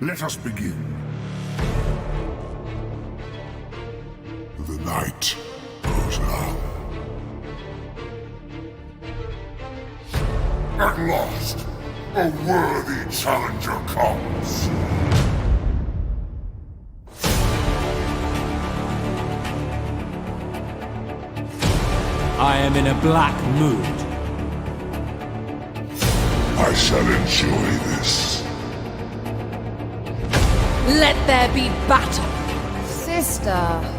Let us begin. The night goes long. At last, a worthy challenger comes. I am in a black mood. I shall enjoy this. Let there be battle. Sister.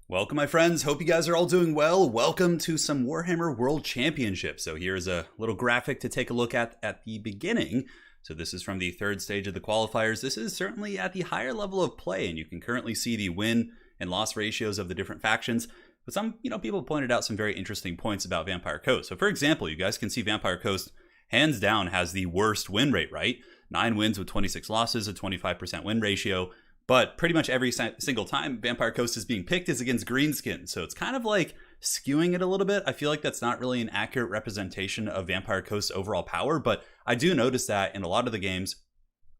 Welcome, my friends. Hope you guys are all doing well. Welcome to some Warhammer World Championship. So here's a little graphic to take a look at the beginning. So this is from the third stage of the qualifiers. This is certainly at the higher level of play, and you can currently see the win and loss ratios of the different factions. But some, people pointed out some very interesting points about Vampire Coast. So for example, you guys can see Vampire Coast hands down has the worst win rate, right? 9 wins with 26 losses, a 25% win ratio. But pretty much every single time Vampire Coast is being picked is against Greenskin. So it's kind of like skewing it a little bit. I feel like that's not really an accurate representation of Vampire Coast's overall power. But I do notice that in a lot of the games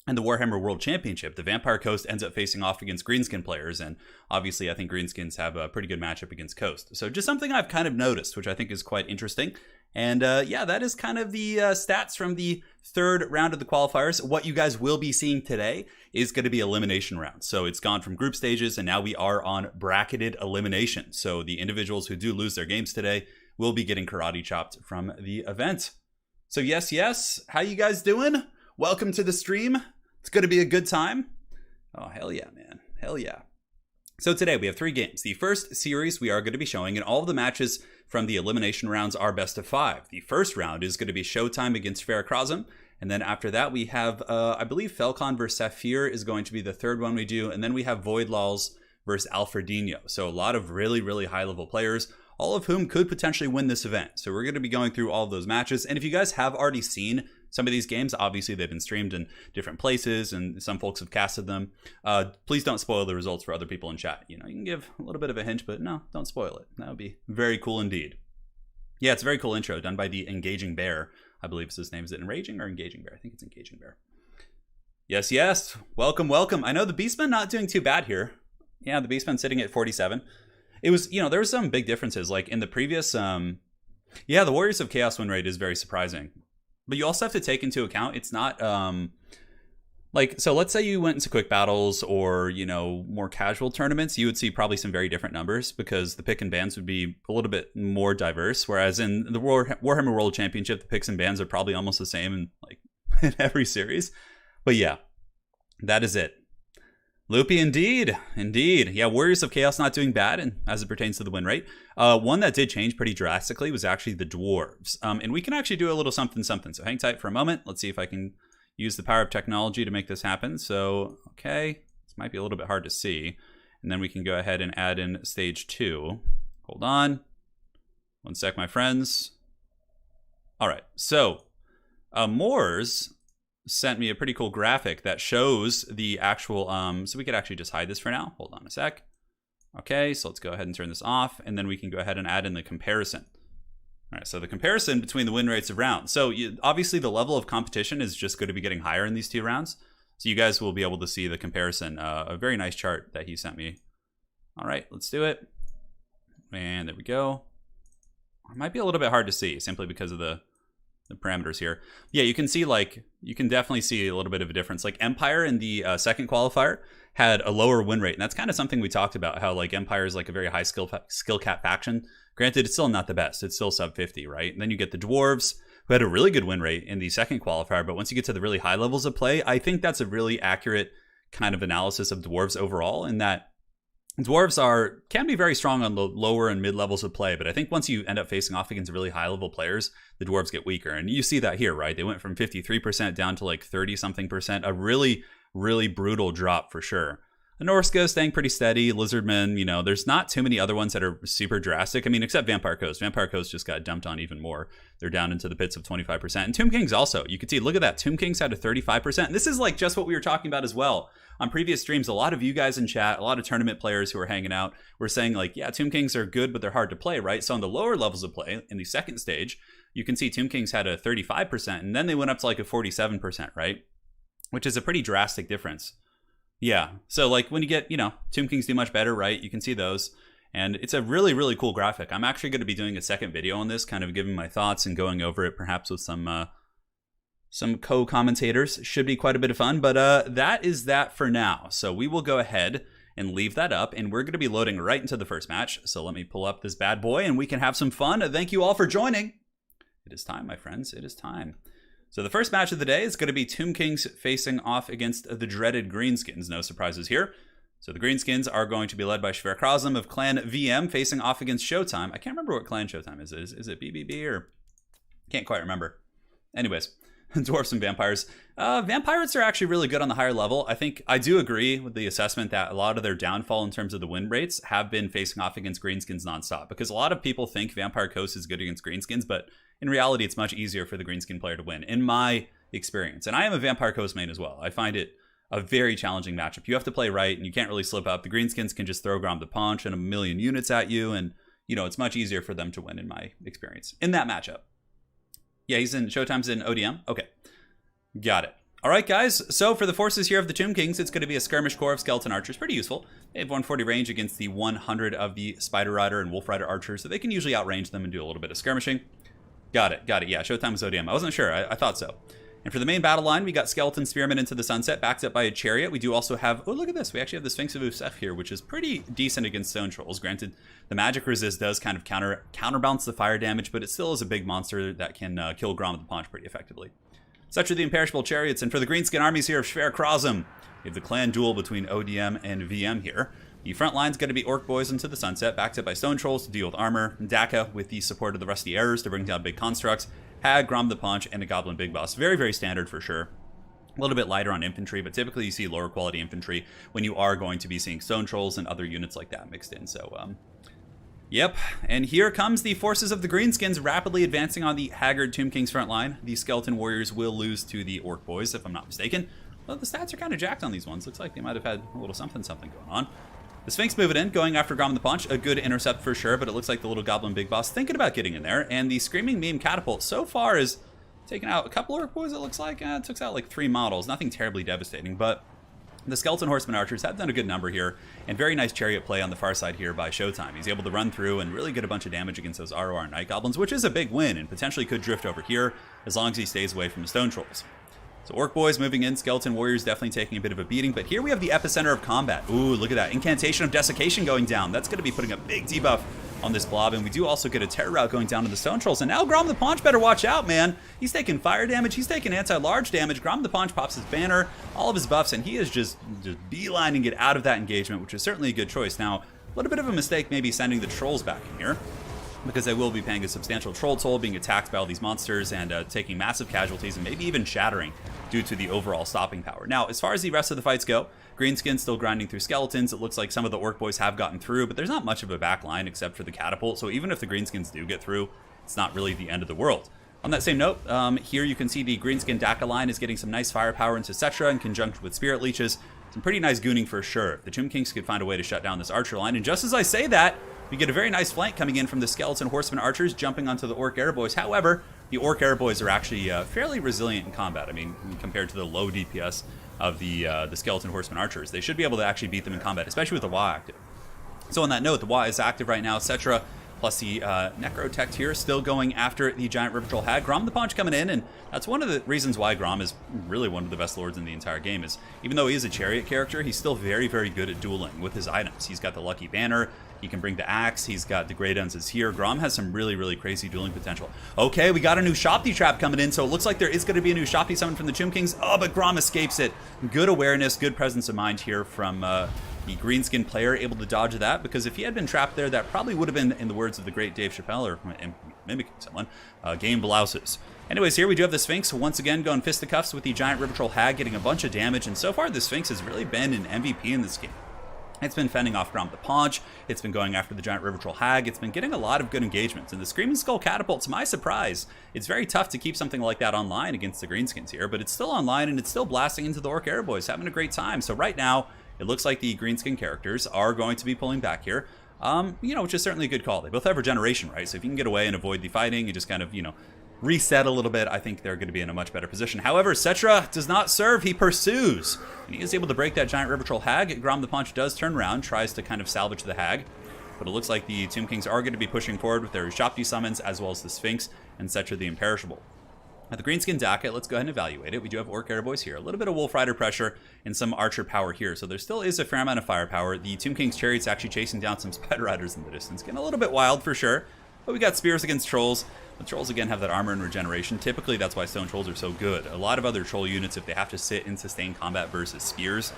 in the Warhammer World Championship, the Vampire Coast ends up facing off against Greenskin players. And obviously, I think Greenskins have a pretty good matchup against Coast. So just something I've kind of noticed, which I think is quite interesting. And yeah, that is kind of the stats from the third round of the qualifiers. What you guys will be seeing today is going to be elimination rounds. So it's gone from group stages, and now we are on bracketed elimination. So the individuals who do lose their games today will be getting karate chopped from the event. So yes, how you guys doing? Welcome to the stream. It's going to be a good time. Oh, hell yeah, man. Hell yeah. So today we have 3 games. The first series we are going to be showing, and all of the matches from the elimination rounds are best of 5. The first round is going to be Showtime against Sverchrazum. And then after that, we have, I believe, Felkon versus Saphir is going to be the third one we do. And then we have Voidlolz versus Alfredino. So a lot of really, really high-level players, all of whom could potentially win this event. So we're going to be going through all of those matches. And if you guys have already seen some of these games, obviously they've been streamed in different places and some folks have casted them. Please don't spoil the results for other people in chat. You can give a little bit of a hint, but no, don't spoil it. That would be very cool indeed. Yeah, it's a very cool intro done by the Engaging Bear. I believe is his name. Is it Enraging or Engaging Bear? I think it's Engaging Bear. Yes. Welcome. I know the Beastman not doing too bad here. Yeah, the Beastman sitting at 47. It was, there were some big differences. Like in the previous, the Warriors of Chaos win rate is very surprising. But you also have to take into account, it's not, so let's say you went into quick battles or, more casual tournaments, you would see probably some very different numbers because the pick and bans would be a little bit more diverse. Whereas in the Warhammer World Championship, the picks and bans are probably almost the same in every series. But yeah, that is it. Loopy indeed. Yeah, Warriors of Chaos not doing bad and as it pertains to the win rate. One that did change pretty drastically was actually the Dwarves. And we can actually do a little something. So hang tight for a moment. Let's see if I can use the power of technology to make this happen. So, okay, this might be a little bit hard to see. And then we can go ahead and add in stage 2. Hold on. One sec, my friends. All right, so Moors sent me a pretty cool graphic that shows the actual, so we could actually just hide this for now. Hold on a sec. Okay, so let's go ahead and turn this off, and then we can go ahead and add in the comparison. All right, so the comparison between the win rates of rounds. So obviously the level of competition is just going to be getting higher in these 2 rounds. So you guys will be able to see the comparison. A very nice chart that he sent me. All right, let's do it. And there we go. It might be a little bit hard to see simply because of the parameters here. Yeah, you can see you can definitely see a little bit of a difference. Like Empire in the second qualifier had a lower win rate. And that's kind of something we talked about, how Empire is a very high skill cap faction. Granted, it's still not the best. It's still sub 50, right? And then you get the Dwarves, who had a really good win rate in the second qualifier. But once you get to the really high levels of play, I think that's a really accurate kind of analysis of Dwarves overall, in that Dwarves can be very strong on the lower and mid levels of play, but I think once you end up facing off against really high level players, the dwarves get weaker. And you see that here, right? They went from 53% down to like 30-something%. A really, really brutal drop for sure. The Norska staying pretty steady. Lizardmen, you know, there's not too many other ones that are super drastic. I mean, except Vampire Coast. Vampire Coast just got dumped on even more. They're down into the pits of 25%. And Tomb Kings also. You can see, look at that. Tomb Kings had a 35%. And this is like just what we were talking about as well. On previous streams, a lot of you guys in chat, a lot of tournament players who are hanging out, were saying like, yeah, Tomb Kings are good, but they're hard to play, right? So on the lower levels of play, in the second stage, you can see Tomb Kings had a 35%, and then they went up to like a 47%, right? Which is a pretty drastic difference. Yeah, so like when you get, you know, Tomb Kings do much better, right? You can see those. And it's a really, really cool graphic. I'm actually going to be doing a second video on this, kind of giving my thoughts and going over it perhaps with some co-commentators. Should be quite a bit of fun, but that is that for now. So we will go ahead and leave that up, and we're going to be loading right into the first match. So let me pull up this bad boy, and we can have some fun. Thank you all for joining. It is time, my friends. It is time. So the first match of the day is going to be Tomb Kings facing off against the dreaded Greenskins. No surprises here. So the Greenskins are going to be led by Sverchrazum of Clan VM facing off against Showtime. I can't remember what Clan Showtime is. Is it BBB or... Can't quite remember. Anyways, dwarves and vampires. Vampires are actually really good on the higher level. I think I do agree with the assessment that a lot of their downfall in terms of the win rates have been facing off against Greenskins nonstop, because a lot of people think Vampire Coast is good against Greenskins, but in reality, it's much easier for the Greenskin player to win, in my experience. And I am a Vampire Coast main as well. I find it a very challenging matchup. You have to play right, and you can't really slip up. The Greenskins can just throw Grom the Paunch and a million units at you, and, you know, it's much easier for them to win, in my experience, in that matchup. Yeah, Showtime's in ODM? Okay. Got it. All right, guys. So for the forces here of the Tomb Kings, it's going to be a skirmish corps of skeleton archers. Pretty useful. They have 140 range against the 100 of the Spider Rider and Wolf Rider archers, so they can usually outrange them and do a little bit of skirmishing. Got it. Yeah, Showtime is ODM. I wasn't sure. I thought so. And for the main battle line, we got Skeleton Spearmen into the sunset, backed up by a chariot. We do also have... Oh, look at this. We actually have the Sphinx of Saphir, which is pretty decent against stone trolls. Granted, the magic resist does kind of counterbalance the fire damage, but it still is a big monster that can kill Grom with the Paunch pretty effectively. Such are the imperishable chariots. And for the Greenskin armies here of Sverchrazum, we have the clan duel between ODM and VM here. The front line's going to be Orc Boys into the sunset, backed up by Stone Trolls to deal with armor. Daka with the support of the Rusty Errors to bring down big constructs. Hag, Grom the Paunch, and a Goblin Big Boss. Very, very standard for sure. A little bit lighter on infantry, but typically you see lower quality infantry when you are going to be seeing Stone Trolls and other units like that mixed in. So, yep. And here comes the forces of the Greenskins rapidly advancing on the haggard Tomb Kings front line. The Skeleton Warriors will lose to the Orc Boys, if I'm not mistaken. Well, the stats are kind of jacked on these ones. Looks like they might have had a little something going on. The Sphinx moving in, going after Grom the Paunch. A good intercept for sure, but it looks like the little Goblin Big Boss thinking about getting in there. And the Screaming Meme Catapult so far is taking out a couple Orc Boys, it looks like. It took out like 3 models. Nothing terribly devastating, but the Skeleton Horseman Archers have done a good number here. And very nice chariot play on the far side here by Showtime. He's able to run through and really get a bunch of damage against those ROR Night Goblins, which is a big win and potentially could drift over here as long as he stays away from the Stone Trolls. So Orc Boys moving in, Skeleton Warriors definitely taking a bit of a beating, but here we have the epicenter of combat. Ooh, look at that. Incantation of Desiccation going down. That's going to be putting a big debuff on this blob, and we do also get a Terror Route going down to the Stone Trolls, and now Grom the Paunch better watch out, man. He's taking fire damage, he's taking anti-large damage. Grom the Paunch pops his banner, all of his buffs, and he is just beelining it out of that engagement, which is certainly a good choice. Now, a little bit of a mistake maybe sending the Trolls back in here, because they will be paying a substantial troll toll, being attacked by all these monsters and taking massive casualties and maybe even shattering due to the overall stopping power. Now, as far as the rest of the fights go, Greenskin still grinding through skeletons. It looks like some of the Orc Boys have gotten through, but there's not much of a back line except for the catapult, so even if the Greenskins do get through, it's not really the end of the world. On that same note, here you can see the Greenskin Daka line is getting some nice firepower into Cetra in conjunction with Spirit Leeches. Some pretty nice gooning for sure. The Tomb Kings could find a way to shut down this Archer line, and just as I say that, we get a very nice flank coming in from the Skeleton Horseman Archers jumping onto the Orc Air Boys. However, the Orc Air Boys are actually fairly resilient in combat. I mean, compared to the low DPS of the Skeleton Horseman Archers, they should be able to actually beat them in combat, especially with the Wa active. So on that note, the Wa is active right now. Cetra plus the Necrotect here still going after the Giant River Troll Hag. Grom the Paunch coming in, and that's one of the reasons why Grom is really one of the best lords in the entire game, is even though he is a chariot character, he's still very, very good at dueling with his items. He's got the Lucky Banner, he can bring the axe, he's got the Great Enses here. Grom has some really, really crazy dueling potential. Okay, we got a new Shopty Trap coming in, so it looks like there is going to be a new Shopty summon from the Tomb Kings. Oh, but Grom escapes it. Good awareness, good presence of mind here from The greenskin player able to dodge that, because if he had been trapped there, that probably would have been, in the words of the great Dave Chappelle, or mimicking someone, game blouses. Anyways, here we do have the Sphinx once again going fisticuffs with the giant river troll hag, getting a bunch of damage, and so far the Sphinx has really been an MVP in this game. It's been fending off Grom the Paunch, it's been going after the giant river troll hag, it's been getting a lot of good engagements, and the Screaming Skull Catapult, to my surprise, it's very tough to keep something like that online against the greenskins here, but it's still online and it's still blasting into the Orc Airboys, having a great time. So right now, it looks like the greenskin characters are going to be pulling back here, which is certainly a good call. They both have regeneration, right? So if you can get away and avoid the fighting and just kind of, reset a little bit, I think they're going to be in a much better position. However, Cetra does not serve, he pursues. And he is able to break that giant river troll hag. Grom the Paunch does turn around, tries to kind of salvage the hag. But it looks like the Tomb Kings are going to be pushing forward with their Shopti summons, as well as the Sphinx and Cetra the Imperishable. At the Greenskin Docket, let's go ahead and evaluate it. We do have Orc Airboys here, a little bit of Wolf Rider pressure, and some Archer power here. So there still is a fair amount of firepower. The Tomb King's Chariot's actually chasing down some Spider Riders in the distance. Getting a little bit wild for sure. But we got Spears against Trolls. The Trolls again have that armor and regeneration. Typically that's why Stone Trolls are so good. A lot of other Troll units, if they have to sit in sustained combat versus Spears,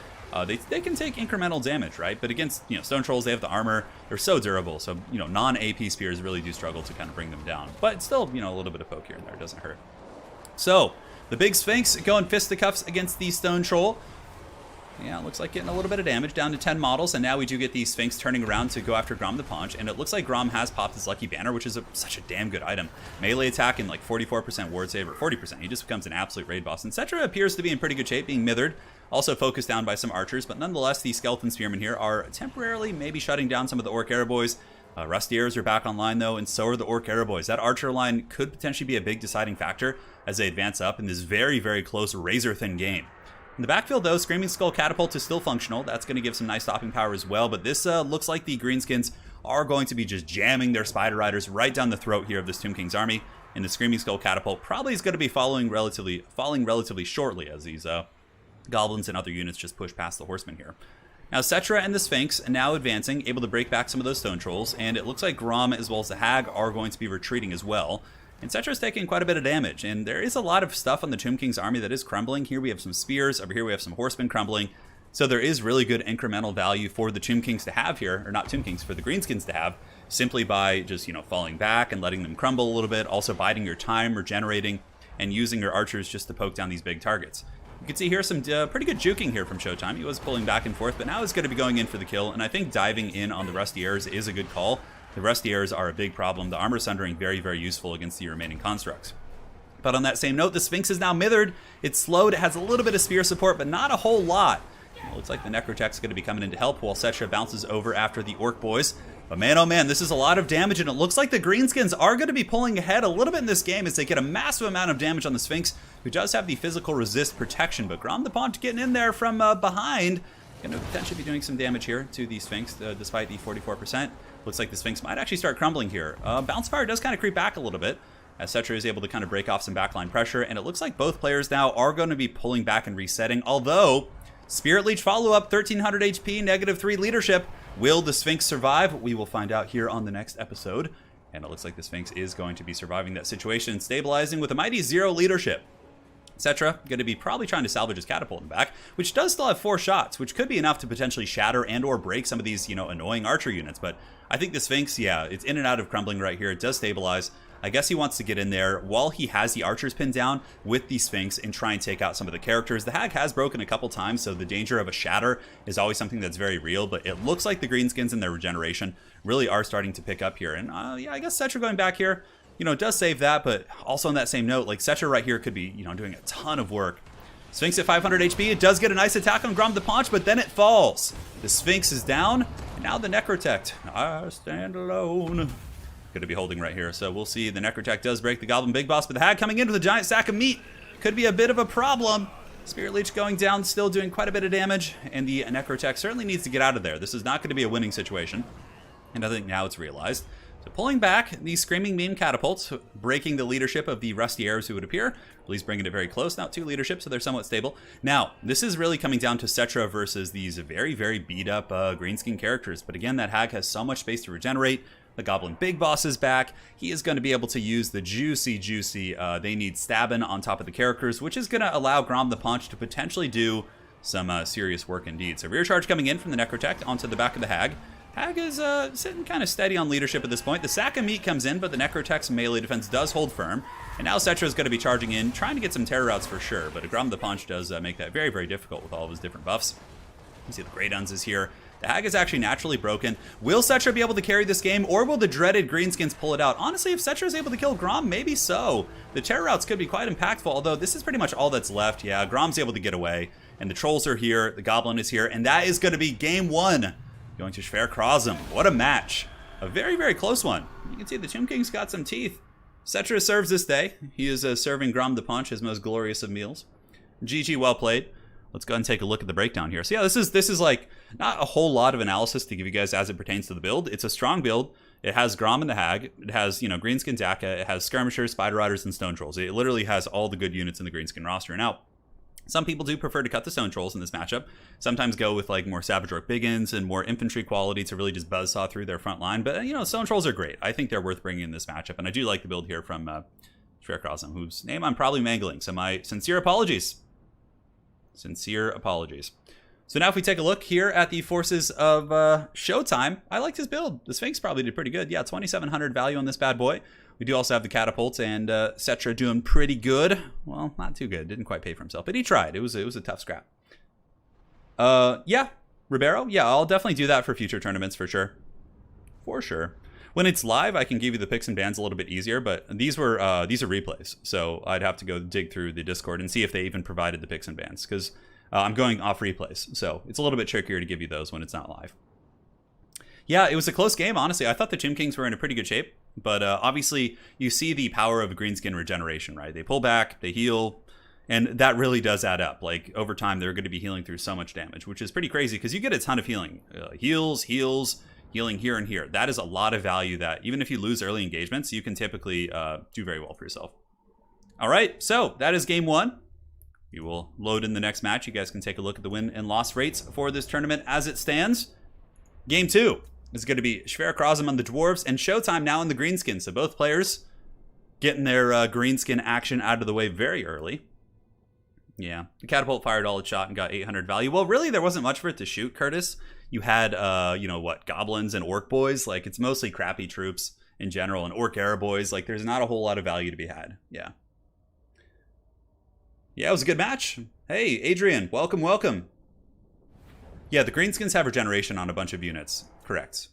they can take incremental damage, right? But against Stone Trolls, they have the armor. They're so durable. So non-AP Spears really do struggle to kind of bring them down. But still, a little bit of poke here and there. It doesn't hurt. So the big Sphinx going fisticuffs against the Stone Troll. Yeah, it looks like getting a little bit of damage, down to 10 models, and now we do get the Sphinx turning around to go after Grom the Paunch, and it looks like Grom has popped his Lucky Banner, which is such a damn good item. Melee attack and like 44% ward save, or 40%. He just becomes an absolute raid boss, and Cetra appears to be in pretty good shape, being mithered, also focused down by some archers, but nonetheless, the Skeleton Spearmen here are temporarily maybe shutting down some of the Orc Airboys. Rustiers are back online though, and so are the Orc Airboys. That Archer line could potentially be a big deciding factor as they advance up in this very, very close razor-thin game. In the backfield, though, Screaming Skull Catapult is still functional. That's going to give some nice stopping power as well. But this looks like the Greenskins are going to be just jamming their Spider Riders right down the throat here of this Tomb King's army. And the Screaming Skull Catapult probably is going to be falling relatively shortly as these goblins and other units just push past the horsemen here. Now, Cetra and the Sphinx are now advancing, able to break back some of those Stone Trolls. And it looks like Grom as well as the Hag are going to be retreating as well. And Cetra's taking quite a bit of damage, and there is a lot of stuff on the Tomb King's army that is crumbling. Here we have some spears, over here we have some horsemen crumbling. So there is really good incremental value for the Tomb Kings to have here, or not Tomb Kings, for the Greenskins to have, simply by just, falling back and letting them crumble a little bit, also biding your time, regenerating, and using your archers just to poke down these big targets. You can see here some pretty good juking here from Showtime. He was pulling back and forth, but now he's going to be going in for the kill, and I think diving in on the Rustiers is a good call. The Rustiers are a big problem. The Armor Sundering very, very useful against the remaining constructs. But on that same note, the Sphinx is now mithered. It's slowed. It has a little bit of spear support, but not a whole lot. It looks like the Necrotech's going to be coming in to help while Cetra bounces over after the Orc Boys. But man, oh man, this is a lot of damage, and it looks like the Greenskins are going to be pulling ahead a little bit in this game as they get a massive amount of damage on the Sphinx, who does have the physical resist protection. But Grom the Paunch getting in there from behind. Going to potentially be doing some damage here to the Sphinx, despite the 44%. Looks like the Sphinx might actually start crumbling here. Bounce Fire does kind of creep back a little bit, as Cetra is able to kind of break off some backline pressure, and it looks like both players now are going to be pulling back and resetting, although Spirit Leech follow-up, 1300 HP, -3 leadership. Will the Sphinx survive? We will find out here on the next episode, and it looks like the Sphinx is going to be surviving that situation, stabilizing with a mighty 0 leadership. Cetra going to be probably trying to salvage his catapult in the back, which does still have 4 shots, which could be enough to potentially shatter and or break some of these, annoying archer units. But I think the Sphinx, yeah, it's in and out of crumbling right here. It does stabilize. I guess he wants to get in there while he has the archers pinned down with the Sphinx and try and take out some of the characters. The Hag has broken a couple times, so the danger of a shatter is always something that's very real, but it looks like the Greenskins and their regeneration really are starting to pick up here. And yeah, I guess Cetra going back here, does save that, but also on that same note, like Cetra right here could be, doing a ton of work. Sphinx at 500 HP, it does get a nice attack on Grom the Paunch, but then it falls. The Sphinx is down, and now the Necrotech. I stand alone. Going to be holding right here, so we'll see. The Necrotech does break the Goblin Big Boss, but the Hag coming in with a giant sack of meat could be a bit of a problem. Spirit Leech going down, still doing quite a bit of damage, and the Necrotech certainly needs to get out of there. This is not going to be a winning situation, and I think now it's realized. So pulling back, the Screaming Beam Catapults, breaking the leadership of the Rustiers who would appear, at least bringing it very close, now 2 leadership, so they're somewhat stable. Now, this is really coming down to Cetra versus these very, very beat up greenskin characters, but again, that Hag has so much space to regenerate. The Goblin Big Boss is back. He is going to be able to use the juicy, they need stabbing on top of the characters, which is going to allow Grom the Paunch to potentially do some serious work indeed. So rear charge coming in from the Necrotech onto the back of the Hag. Hag is sitting kind of steady on leadership at this point. The sack of meat comes in, but the Necrotech's melee defense does hold firm. And now Setra's going to be charging in, trying to get some terror routes for sure. But Agrom the Punch does make that very, very difficult with all of his different buffs. You see the Grey Duns is here. The Hag is actually naturally broken. Will Setra be able to carry this game, or will the dreaded Greenskins pull it out? Honestly, if Setra is able to kill Grom, maybe so. The terror routes could be quite impactful, although this is pretty much all that's left. Yeah, Grom's able to get away, and the Trolls are here, the Goblin is here, and that is going to be game 1. Going to Sverchrazum. What a match. A very, very close one. You can see the Tomb King's got some teeth. Setra serves this day. He is serving Grom the Punch his most glorious of meals. GG, well played. Let's go ahead and take a look at the breakdown here. So yeah, this is like not a whole lot of analysis to give you guys as it pertains to the build. It's a strong build. It has Grom and the Hag. It has, Greenskin Daka. It has Skirmishers, Spider Riders, and Stone Trolls. It literally has all the good units in the Greenskin roster. Now, some people do prefer to cut the Stone Trolls in this matchup. Sometimes go with like more Savage Orc Biggins and more infantry quality to really just buzzsaw through their front line. But, Stone Trolls are great. I think they're worth bringing in this matchup. And I do like the build here from Sverchrazum, whose name I'm probably mangling. So my sincere apologies. Sincere apologies. So now if we take a look here at the forces of Showtime, I liked his build. The Sphinx probably did pretty good. Yeah, 2,700 value on this bad boy. We do also have the Catapult, and Setra doing pretty good. Well, not too good. Didn't quite pay for himself, but he tried. It was a tough scrap. Yeah, Ribeiro. Yeah, I'll definitely do that for future tournaments for sure. For sure. When it's live, I can give you the picks and bans a little bit easier, but these are replays, so I'd have to go dig through the Discord and see if they even provided the picks and bans, because I'm going off replays, so it's a little bit trickier to give you those when it's not live. Yeah, it was a close game, honestly. I thought the Tomb Kings were in a pretty good shape, but obviously you see the power of Greenskin regeneration, right? They pull back, they heal, and that really does add up. Like, over time, they're going to be healing through so much damage, which is pretty crazy, because you get a ton of healing. Heals, healing here and here. That is a lot of value that, even if you lose early engagements, you can typically do very well for yourself. All right, so that is game 1. We will load in the next match. You guys can take a look at the win and loss rates for this tournament as it stands. Game 2 is going to be Sverchrazum on the Dwarves and Showtime now in the Greenskin. So both players getting their Greenskin action out of the way very early. Yeah, the Catapult fired all its shot and got 800 value. Well, really, there wasn't much for it to shoot, Curtis. You had, Goblins and Orc Boys. Like, it's mostly crappy troops in general, and Orc Era Boys. Like, there's not a whole lot of value to be had. Yeah. Yeah, it was a good match. Hey, Adrian, welcome, welcome. Yeah, the Greenskins have regeneration on a bunch of units. Correct.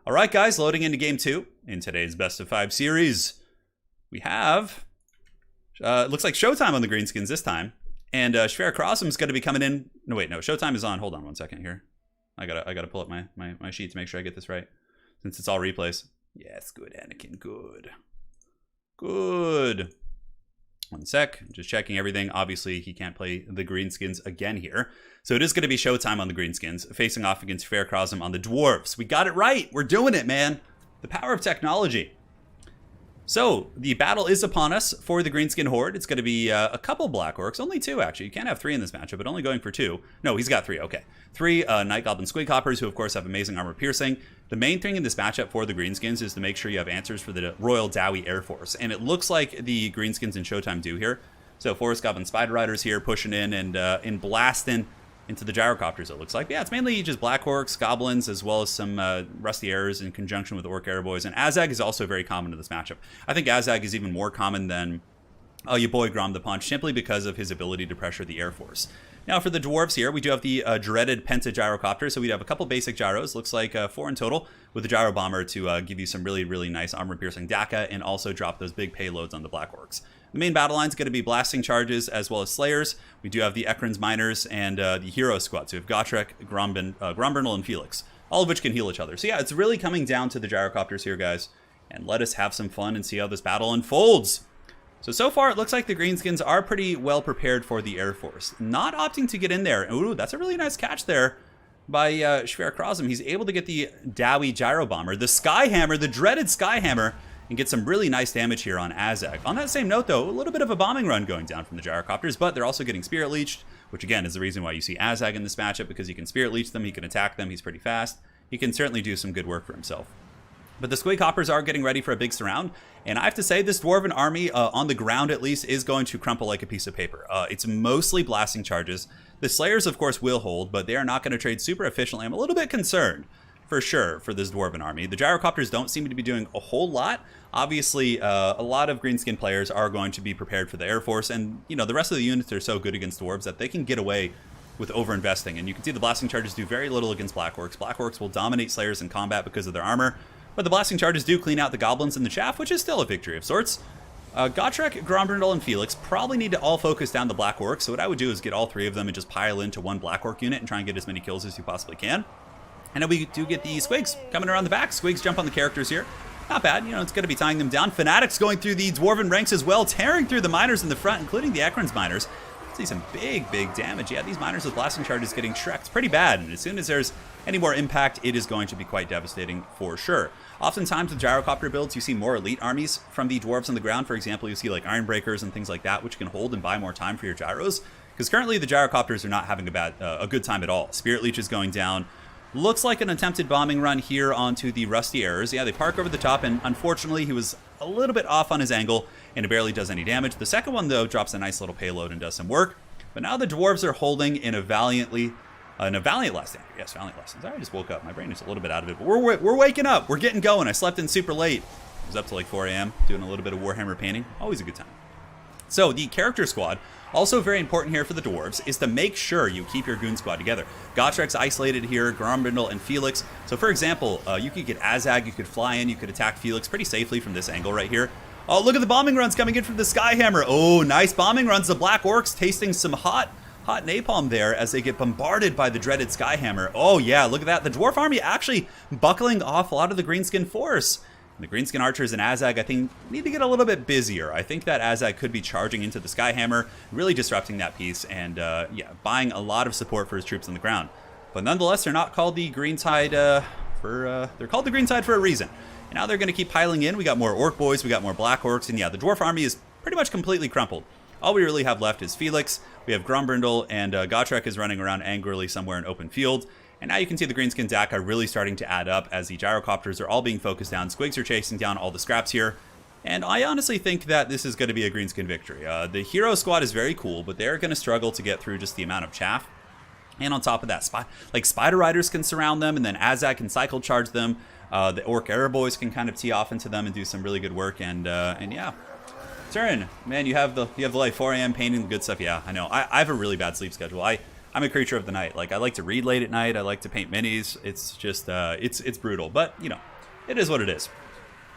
All right, guys, loading into game 2 in today's Best of 5 series. We have, looks like Showtime on the Greenskins this time. And Sverchrazum is going to be coming in. No, wait, no, Showtime is on. Hold on one second here. I gotta pull up my sheet to make sure I get this right, since it's all replays. Yes, good, Anakin, good. Good. One sec, just checking everything. Obviously, he can't play the Greenskins again here. So it is going to be Showtime on the Greenskins, facing off against Sverchrazum on the Dwarves. We got it right. We're doing it, man. The power of technology. So, the battle is upon us for the Greenskin Horde. It's going to be a couple Black Orcs. Only 2, actually. You can't have 3 in this matchup, but only going for 2. No, he's got 3. Okay. 3 Night Goblin Squig Hoppers, who, of course, have amazing armor piercing. The main thing in this matchup for the Greenskins is to make sure you have answers for the Royal Dowie Air Force. And it looks like the Greenskins in Showtime do here. So, Forest Goblin Spider Riders here pushing in and blasting into the gyrocopters, it looks like. Yeah, it's mainly just Black Orcs, Goblins, as well as some Rusty Arrows in conjunction with Orc Air Boys. And Azag is also very common in this matchup. I think Azag is even more common than your boy Grom the Punch, simply because of his ability to pressure the Air Force. Now, for the Dwarves here, we do have the dreaded Penta Gyrocopter. So we have a couple basic gyros, looks like 4 in total, with the Gyro Bomber to give you some really, really nice armor-piercing Daka, and also drop those big payloads on the Black Orcs. The main battle line is going to be blasting charges as well as slayers. We do have the Ekron's Miners and the Hero Squad. So we have Gotrek, Grombernal, and Felix, all of which can heal each other. So yeah, it's really coming down to the gyrocopters here, guys. And let us have some fun and see how this battle unfolds. So far, it looks like the Greenskins are pretty well prepared for the Air Force. Not opting to get in there. Ooh, that's a really nice catch there by Sverchrazum. He's able to get the Dowie Gyro Bomber, the Skyhammer, the dreaded Skyhammer, and get some really nice damage here on Azag. On that same note, though, a little bit of a bombing run going down from the gyrocopters, but they're also getting Spirit Leeched, which again is the reason why you see Azag in this matchup, because he can Spirit Leech them, he can attack them, he's pretty fast. He can certainly do some good work for himself. But the Squig Hoppers are getting ready for a big surround, and I have to say this Dwarven army, on the ground at least, is going to crumple like a piece of paper. It's mostly blasting charges. The Slayers, of course, will hold, but they are not going to trade super efficiently. I'm a little bit concerned, for sure, for this Dwarven army. The Gyrocopters don't seem to be doing a whole lot. Obviously, a lot of Greenskin players are going to be prepared for the Air Force, and, you know, the rest of the units are so good against Dwarves that they can get away with overinvesting. And you can see the Blasting Charges do very little against Black Orcs. Black Orcs will dominate Slayers in combat because of their armor, but the Blasting Charges do clean out the Goblins and the Chaff, which is still a victory of sorts. Gotrek, Grombrindle, and Felix probably need to all focus down the Black Orcs, so what I would do is get all three of them and just pile into one Black Orc unit and try and get as many kills as you possibly can. And then we do get the Squigs coming around the back. Squigs jump on the characters here. Not bad, you know, it's going to be tying them down. Fanatics going through the Dwarven ranks as well, tearing through the Miners in the front, including the Ekron's Miners. See some big damage. Yeah, these Miners with Blasting Charges getting shreked pretty bad, and as soon as there's any more impact, it is going to be quite devastating for sure. Oftentimes with Gyrocopter builds, you see more elite armies from the Dwarves on the ground. For example, you see like Ironbreakers and things like that, which can hold and buy more time for your Gyros. Because currently the Gyrocopters are not having a good time at all. Spirit Leech is going down. Looks like an attempted bombing run here onto the Rusty Errors. Yeah, they park over the top, and unfortunately he was a little bit off on his angle, and it barely does any damage. The second one, though, drops a nice little payload and does some work. But now the Dwarves are holding in a valiant last stand. Yes, valiant last stand. I just woke up. My brain is a little bit out of it, but we're waking up. We're getting going. I slept in super late. I was up till like 4 a.m. doing a little bit of Warhammer painting. Always a good time. So the character squad, also very important here for the Dwarves, is to make sure you keep your goon squad together. Gotrek's isolated here, Grombrindle and Felix. So for example, you could get Azag, you could fly in, you could attack Felix pretty safely from this angle right here. Oh, look at the bombing runs coming in from the Skyhammer. Oh, nice bombing runs. The Black Orcs tasting some hot napalm there as they get bombarded by the dreaded Skyhammer. Oh yeah, look at that. The Dwarf army actually buckling off a lot of the Greenskin force. The Greenskin archers and Azag, I think, need to get a little bit busier. I think that Azag could be charging into the Skyhammer, really disrupting that piece, and yeah, buying a lot of support for his troops on the ground. But nonetheless, they're not called the Greentide they're called the Greentide for a reason. And now they're going to keep piling in. We got more Orc boys, we got more Black Orcs, and yeah, the Dwarf army is pretty much completely crumpled. All we really have left is Felix. We have Grombrindle, and Gotrek is running around angrily somewhere in open field. And now you can see the Greenskin DAC are really starting to add up as the Gyrocopters are all being focused down. Squigs are chasing down all the scraps here. And I honestly think that this is going to be a Greenskin victory. The Hero Squad is very cool, but they're going to struggle to get through just the amount of chaff. And on top of that, Spider Riders can surround them, and then Azag can cycle charge them. The Orc Arrow Boys can kind of tee off into them and do some really good work. And yeah. Turin, man, you have the life. 4 a.m. painting the good stuff. Yeah, I know. I have a really bad sleep schedule. I'm a creature of the night. Like, I like to read late at night. I like to paint minis. It's just, it's brutal. But, you know, it is what it is.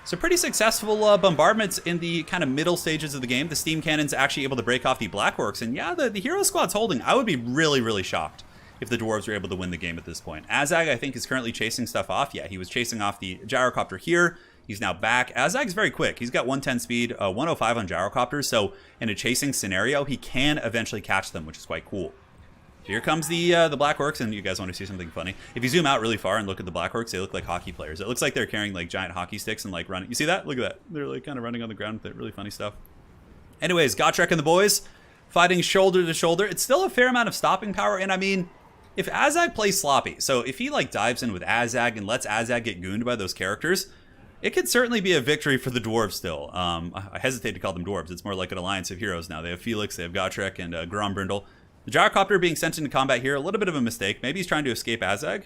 So pretty successful bombardments in the kind of middle stages of the game. The steam cannon's actually able to break off the Black Orcs. And yeah, the Hero Squad's holding. I would be really, really shocked if the Dwarves were able to win the game at this point. Azag, I think, is currently chasing stuff off. Yeah, he was chasing off the Gyrocopter here. He's now back. Azag's very quick. He's got 110 speed, 105 on Gyrocopters. So in a chasing scenario, he can eventually catch them, which is quite cool. Here comes the Black Orcs, and you guys want to see something funny. If you zoom out really far and look at the Black Orcs, they look like hockey players. It looks like they're carrying like giant hockey sticks and like running. You see that? Look at that. They're like kind of running on the ground with that really funny stuff. Anyways, Gotrek and the boys fighting shoulder to shoulder. It's still a fair amount of stopping power, and I mean, if Azag plays sloppy, so if he like dives in with Azag and lets Azag get gooned by those characters, it could certainly be a victory for the Dwarves still. I hesitate to call them Dwarves. It's more like an alliance of heroes now. They have Felix, they have Gotrek, and Grombrindle. The Gyrocopter being sent into combat here, a little bit of a mistake. Maybe he's trying to escape Azag.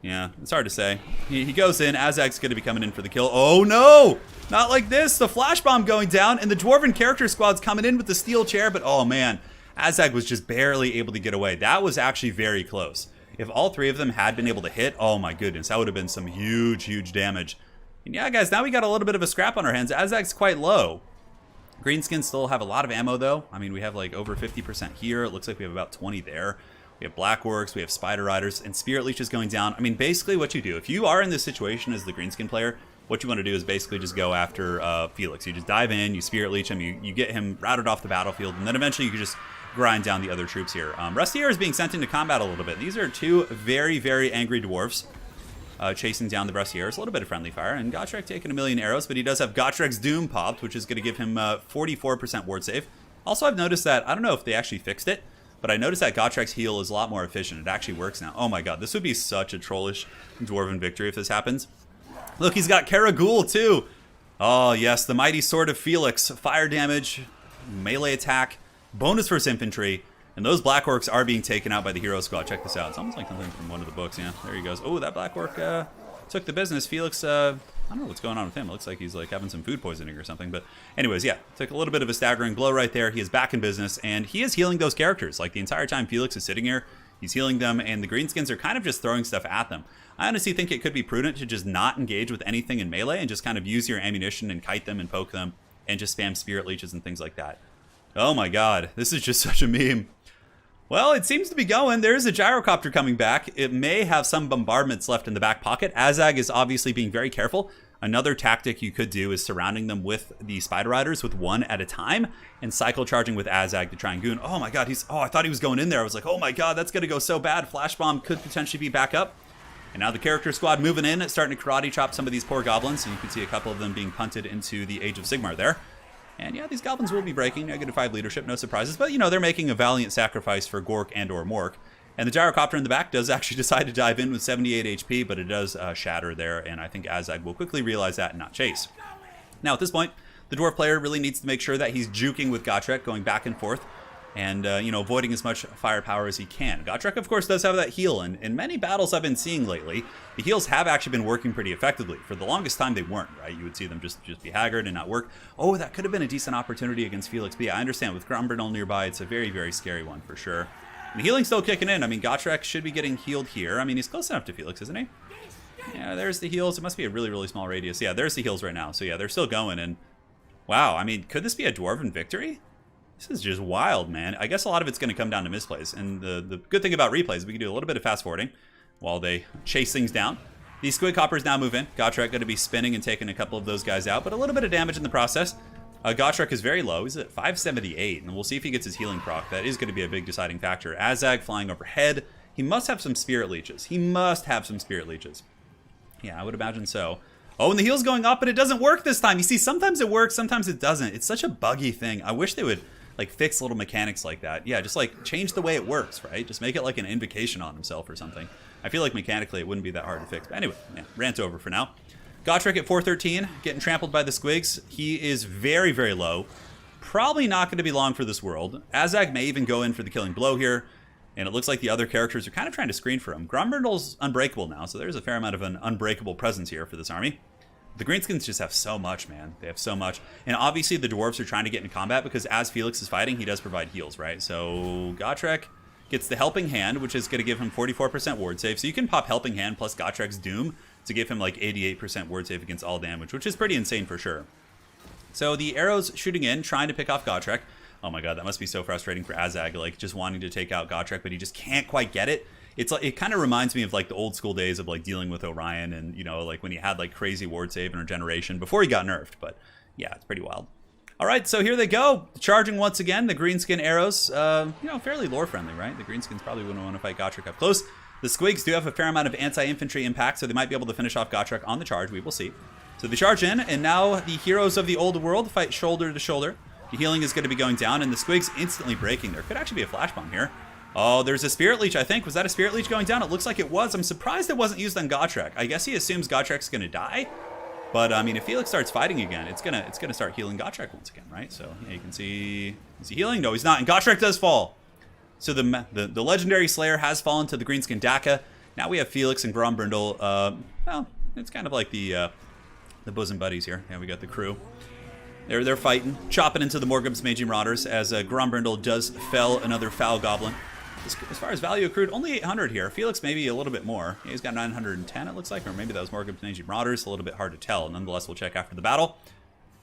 Yeah, it's hard to say. He goes in. Azag's going to be coming in for the kill. Oh, no! Not like this. The flash bomb going down, and the Dwarven character squad's coming in with the steel chair, but oh, man. Azag was just barely able to get away. That was actually very close. If all three of them had been able to hit, oh, my goodness, that would have been some huge, huge damage. And yeah, guys, now we got a little bit of a scrap on our hands. Azag's quite low. Greenskins still have a lot of ammo, though. I mean, we have like over 50% here. It looks like we have about 20 there. We have Black Orcs, we have Spider Riders, and Spirit Leech is going down. I mean, basically what you do, if you are in this situation as the Greenskin player, what you want to do is basically just go after Felix. You just dive in, you Spirit Leech him, you get him routed off the battlefield, and then eventually you can just grind down the other troops here. Rusty Air is being sent into combat a little bit. These are two very, very angry dwarves. Chasing down the Rusty Arrows, a little bit of friendly fire, and Gotrek taking 1,000,000 arrows, but he does have Gotrek's Doom popped, which is going to give him 44% ward save. Also, I've noticed that, I don't know if they actually fixed it, but I noticed that Gotrek's heal is a lot more efficient. It actually works now. Oh my god, this would be such a trollish Dwarven victory if this happens. Look, he's got Karagul too! Oh yes, the mighty sword of Felix. Fire damage, melee attack, bonus versus infantry. And those Black Orcs are being taken out by the hero squad. Check this out. It's almost like something from one of the books. Yeah, there he goes. Oh, that Black Orc took the business. Felix, I don't know what's going on with him. It looks like he's like having some food poisoning or something. But anyways, yeah, took a little bit of a staggering blow right there. He is back in business, and he is healing those characters. Like the entire time Felix is sitting here, he's healing them, and the Greenskins are kind of just throwing stuff at them. I honestly think it could be prudent to just not engage with anything in melee and just kind of use your ammunition and kite them and poke them and just spam spirit leeches and things like that. Oh my god, this is just such a meme. Well, it seems to be going. There's a gyrocopter coming back. It may have some bombardments left in the back pocket. Azag is obviously being very careful. Another tactic you could do is surrounding them with the Spider Riders with one at a time and cycle charging with Azag to try and goon. Oh my god, I thought he was going in there. I was like, oh my god, that's going to go so bad. Flash Bomb could potentially be back up. And now the character squad moving in, starting to karate chop some of these poor goblins. And you can see a couple of them being punted into the Age of Sigmar there. And yeah, these goblins will be breaking. -5 leadership, no surprises. But, you know, they're making a valiant sacrifice for Gork and or Mork. And the gyrocopter in the back does actually decide to dive in with 78 HP, but it does shatter there. And I think Azag will quickly realize that and not chase. Now, at this point, the dwarf player really needs to make sure that he's juking with Gotrek, going back and forth. And, you know, avoiding as much firepower as he can. Gotrek, of course, does have that heal, and in many battles I've been seeing lately, the heals have actually been working pretty effectively. For the longest time, they weren't, right? You would see them just be haggard and not work. Oh, that could have been a decent opportunity against Felix. But yeah, I understand. With Grombrindle nearby, it's a very, very scary one for sure. And the healing's still kicking in. I mean, Gotrek should be getting healed here. I mean, he's close enough to Felix, isn't he? Yeah, there's the heals. It must be a really, really small radius. Yeah, there's the heals right now. So yeah, they're still going, and wow, I mean, could this be a Dwarven victory? This is just wild, man. I guess a lot of it's going to come down to misplays. And the good thing about replays, we can do a little bit of fast forwarding while they chase things down. These Squig Hoppers now move in. Gotrek going to be spinning and taking a couple of those guys out, but a little bit of damage in the process. Gotrek is very low. He's at 578, and we'll see if he gets his healing proc. That is going to be a big deciding factor. Azag flying overhead. He must have some Spirit Leeches. He must have some Spirit Leeches. Yeah, I would imagine so. Oh, and the heal's going up, but it doesn't work this time. You see, sometimes it works, sometimes it doesn't. It's such a buggy thing. I wish they would like fix little mechanics like that. Yeah, just like change the way it works, right? Just make it like an invocation on himself or something. I feel like mechanically it wouldn't be that hard to fix. But anyway, yeah, rant over for now. Gotrek at 413, getting trampled by the Squigs. He is very, very low. Probably not going to be long for this world. Azag may even go in for the killing blow here. And it looks like the other characters are kind of trying to screen for him. Grombrindle's unbreakable now, so there's a fair amount of an unbreakable presence here for this army. The Greenskins just have so much, man. They have so much. And obviously the Dwarves are trying to get in combat because as Felix is fighting, he does provide heals, right? So Gotrek gets the Helping Hand, which is going to give him 44% ward save. So you can pop Helping Hand plus Gotrek's Doom to give him like 88% ward save against all damage, which is pretty insane for sure. So the arrows shooting in, trying to pick off Gotrek. Oh my god, that must be so frustrating for Azag, like just wanting to take out Gotrek, but he just can't quite get it. It's like, it kind of reminds me of like the old school days of like dealing with Orion and, you know, like when he had like crazy ward save and regeneration before he got nerfed. But yeah, it's pretty wild. All right, so here they go. Charging once again, the Greenskin arrows, you know, fairly lore friendly, right? The Greenskins probably wouldn't want to fight Gotrek up close. The Squigs do have a fair amount of anti-infantry impact, so they might be able to finish off Gotrek on the charge. We will see. So they charge in, and now the heroes of the old world fight shoulder to shoulder. The healing is going to be going down, and the Squigs instantly breaking. There could actually be a flash bomb here. Oh, there's a Spirit Leech, I think. Was that a Spirit Leech going down? It looks like it was. I'm surprised it wasn't used on Gotrek. I guess he assumes Gotrek's going to die. But, I mean, if Felix starts fighting again, it's gonna start healing Gotrek once again, right? So, yeah, you can see... Is he healing? No, he's not. And Gotrek does fall. So the legendary Slayer has fallen to the Greenskin Daka. Now we have Felix and Grombrindle. Well, it's kind of like the bosom buddies here. Yeah, we got the crew. They're fighting, chopping into the Morgub's Magi Marauders as Grombrindle does fell another foul goblin. As far as value accrued, only 800 here. Felix maybe a little bit more. Yeah, he's got 910, it looks like, or maybe that was Morgub's Magi Marauders. A little bit hard to tell. Nonetheless, we'll check after the battle.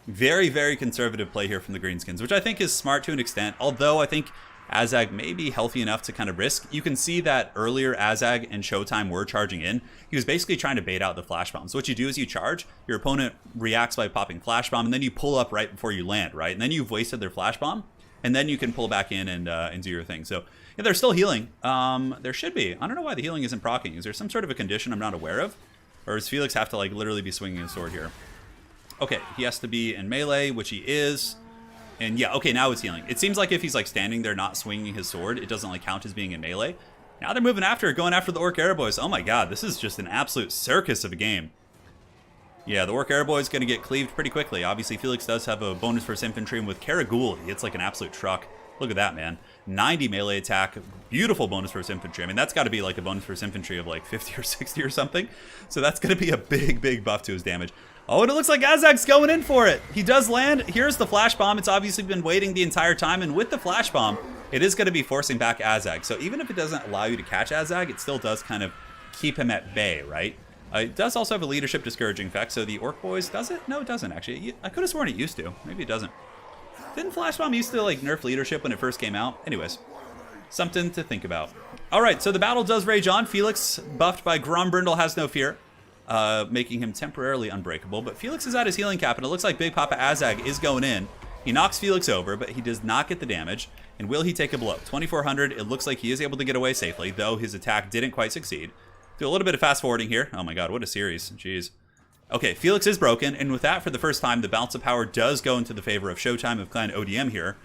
Very, very conservative play here from the Greenskins, which I think is smart to an extent, although I think Azag may be healthy enough to kind of risk. You can see that earlier Azag and Showtime were charging in. He was basically trying to bait out the flash bomb. So what you do is you charge, your opponent reacts by popping flash bomb, and then you pull up right before you land, right? And then you've wasted their flash bomb, and then you can pull back in and do your thing. So yeah, they're still healing. There should be. I don't know why the healing isn't proccing. Is there some sort of a condition I'm not aware of? Or does Felix have to like literally be swinging his sword here? Okay, he has to be in melee, which he is. And yeah, okay, now it's healing. It seems like if he's like standing there not swinging his sword, it doesn't like count as being in melee. Now they're moving after it, going after the Orc Airboys. Oh my god, this is just an absolute circus of a game. Yeah, the Orc Airboy is going to get cleaved pretty quickly. Obviously, Felix does have a bonus for his infantry, and with Karagul, he hits like an absolute truck. Look at that, man. 90 melee attack, beautiful bonus versus infantry. I mean, that's got to be like a bonus versus infantry of like 50 or 60 or something. So that's going to be a big buff to his damage. Oh, and it looks like Azag's going in for it. He does land. Here's the flash bomb. It's obviously been waiting the entire time, and with the flash bomb, it is going to be forcing back Azag. So even if it doesn't allow you to catch Azag, it still does kind of keep him at bay, right? It does also have a leadership discouraging effect, so the Orc Boys, does it? No, it doesn't, actually. I could have sworn it used to. Maybe it doesn't. Didn't Flash Bomb used to, like, nerf leadership when it first came out? Anyways, something to think about. All right, so the battle does rage on. Felix, buffed by Grombrindle, has no fear, making him temporarily unbreakable. But Felix is at his healing cap, and it looks like Big Papa Azag is going in. He knocks Felix over, but he does not get the damage. And will he take a blow? 2,400, it looks like he is able to get away safely, though his attack didn't quite succeed. Do a little bit of fast forwarding here. Oh my god, what a series. Jeez. Okay, Felix is broken, and with that, for the first time, the balance of power does go into the favor of Showtime of Clan ODM here,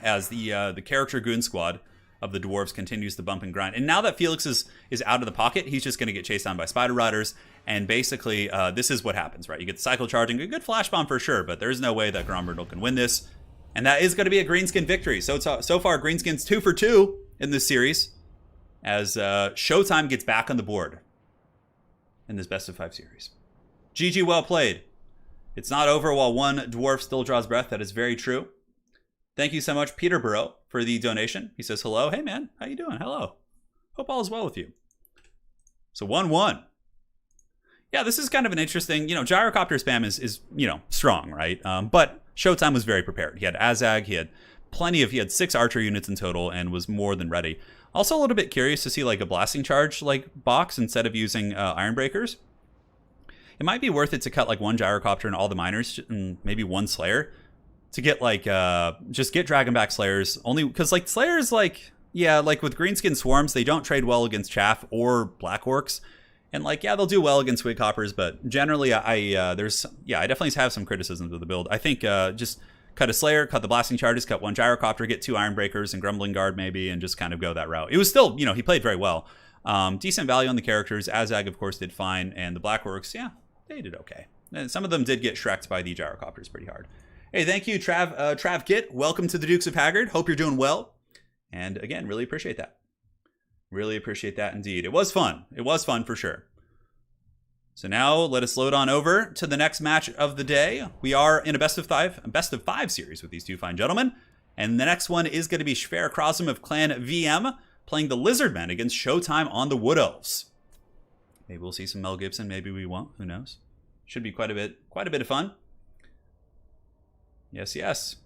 as the character goon squad of the dwarves continues to bump and grind. And now that Felix is out of the pocket, he's just going to get chased down by spider riders, and basically, this is what happens, right? You get the cycle charging, a good flash bomb for sure, but there's no way that Grombrindle can win this, and that is going to be a Greenskin victory. So far, Greenskin's 2 for 2 in this series, as Showtime gets back on the board in this best of 5 series. GG, well played. It's not over while one dwarf still draws breath. That is very true. Thank you so much, Peterborough, for the donation. He says, hello. Hey, man. How you doing? Hello. Hope all is well with you. So 1-1. Yeah, this is kind of an interesting, gyrocopter spam is strong, right? But Showtime was very prepared. He had Azag, he had 6 archer units in total and was more than ready. Also a little bit curious to see like a blasting charge like box instead of using iron breakers. It might be worth it to cut like 1 gyrocopter and all the miners and maybe 1 slayer to get like just get dragonback slayers, only because like slayers like with greenskin swarms, they don't trade well against chaff or black orcs. And like, yeah, they'll do well against twig hoppers, but generally I definitely have some criticisms of the build. I think just cut a slayer, cut the blasting charges, cut 1 gyrocopter, get 2 iron breakers and grumbling guard maybe, and just kind of go that route. It was still, he played very well. Decent value on the characters. Azag, of course, did fine, and the black orcs, yeah, they did okay. And some of them did get shreked by the gyrocopters pretty hard. Hey, thank you, Trav Kit. Welcome to the Dukes of Haggard. Hope you're doing well. And again, really appreciate that. Really appreciate that indeed. It was fun. It was fun for sure. So now let us load on over to the next match of the day. We are in a best of 5 series with these 2 fine gentlemen. And the next one is going to be Sverchrazum of Clan VM playing the Lizardmen against Showtime on the Wood Elves. Maybe we'll see some Mel Gibson. Maybe we won't. Who knows? Should be quite a bit of fun. Yes, yes.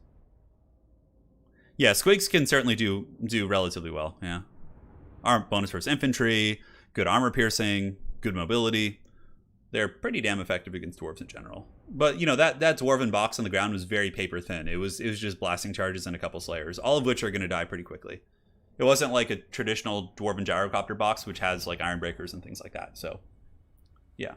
Yeah, Squigs can certainly do relatively well. Yeah. Bonus versus infantry, good armor piercing, good mobility. They're pretty damn effective against dwarves in general. But, that dwarven box on the ground was very paper thin. It was just blasting charges and a couple slayers, all of which are going to die pretty quickly. It wasn't like a traditional dwarven gyrocopter box, which has like iron breakers and things like that. So, yeah.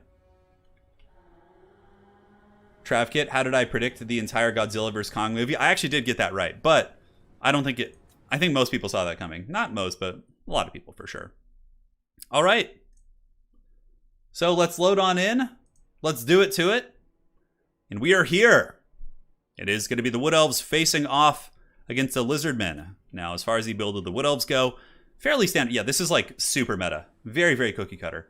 Travkit, how did I predict the entire Godzilla vs. Kong movie? I actually did get that right, but I think most people saw that coming. Not most, but a lot of people for sure. All right. So let's load on in. Let's do it to it. And we are here. It is going to be the Wood Elves facing off against the Lizardmen. Now, as far as the build of the Wood Elves go, fairly standard. Yeah, this is like super meta. Very, very cookie cutter.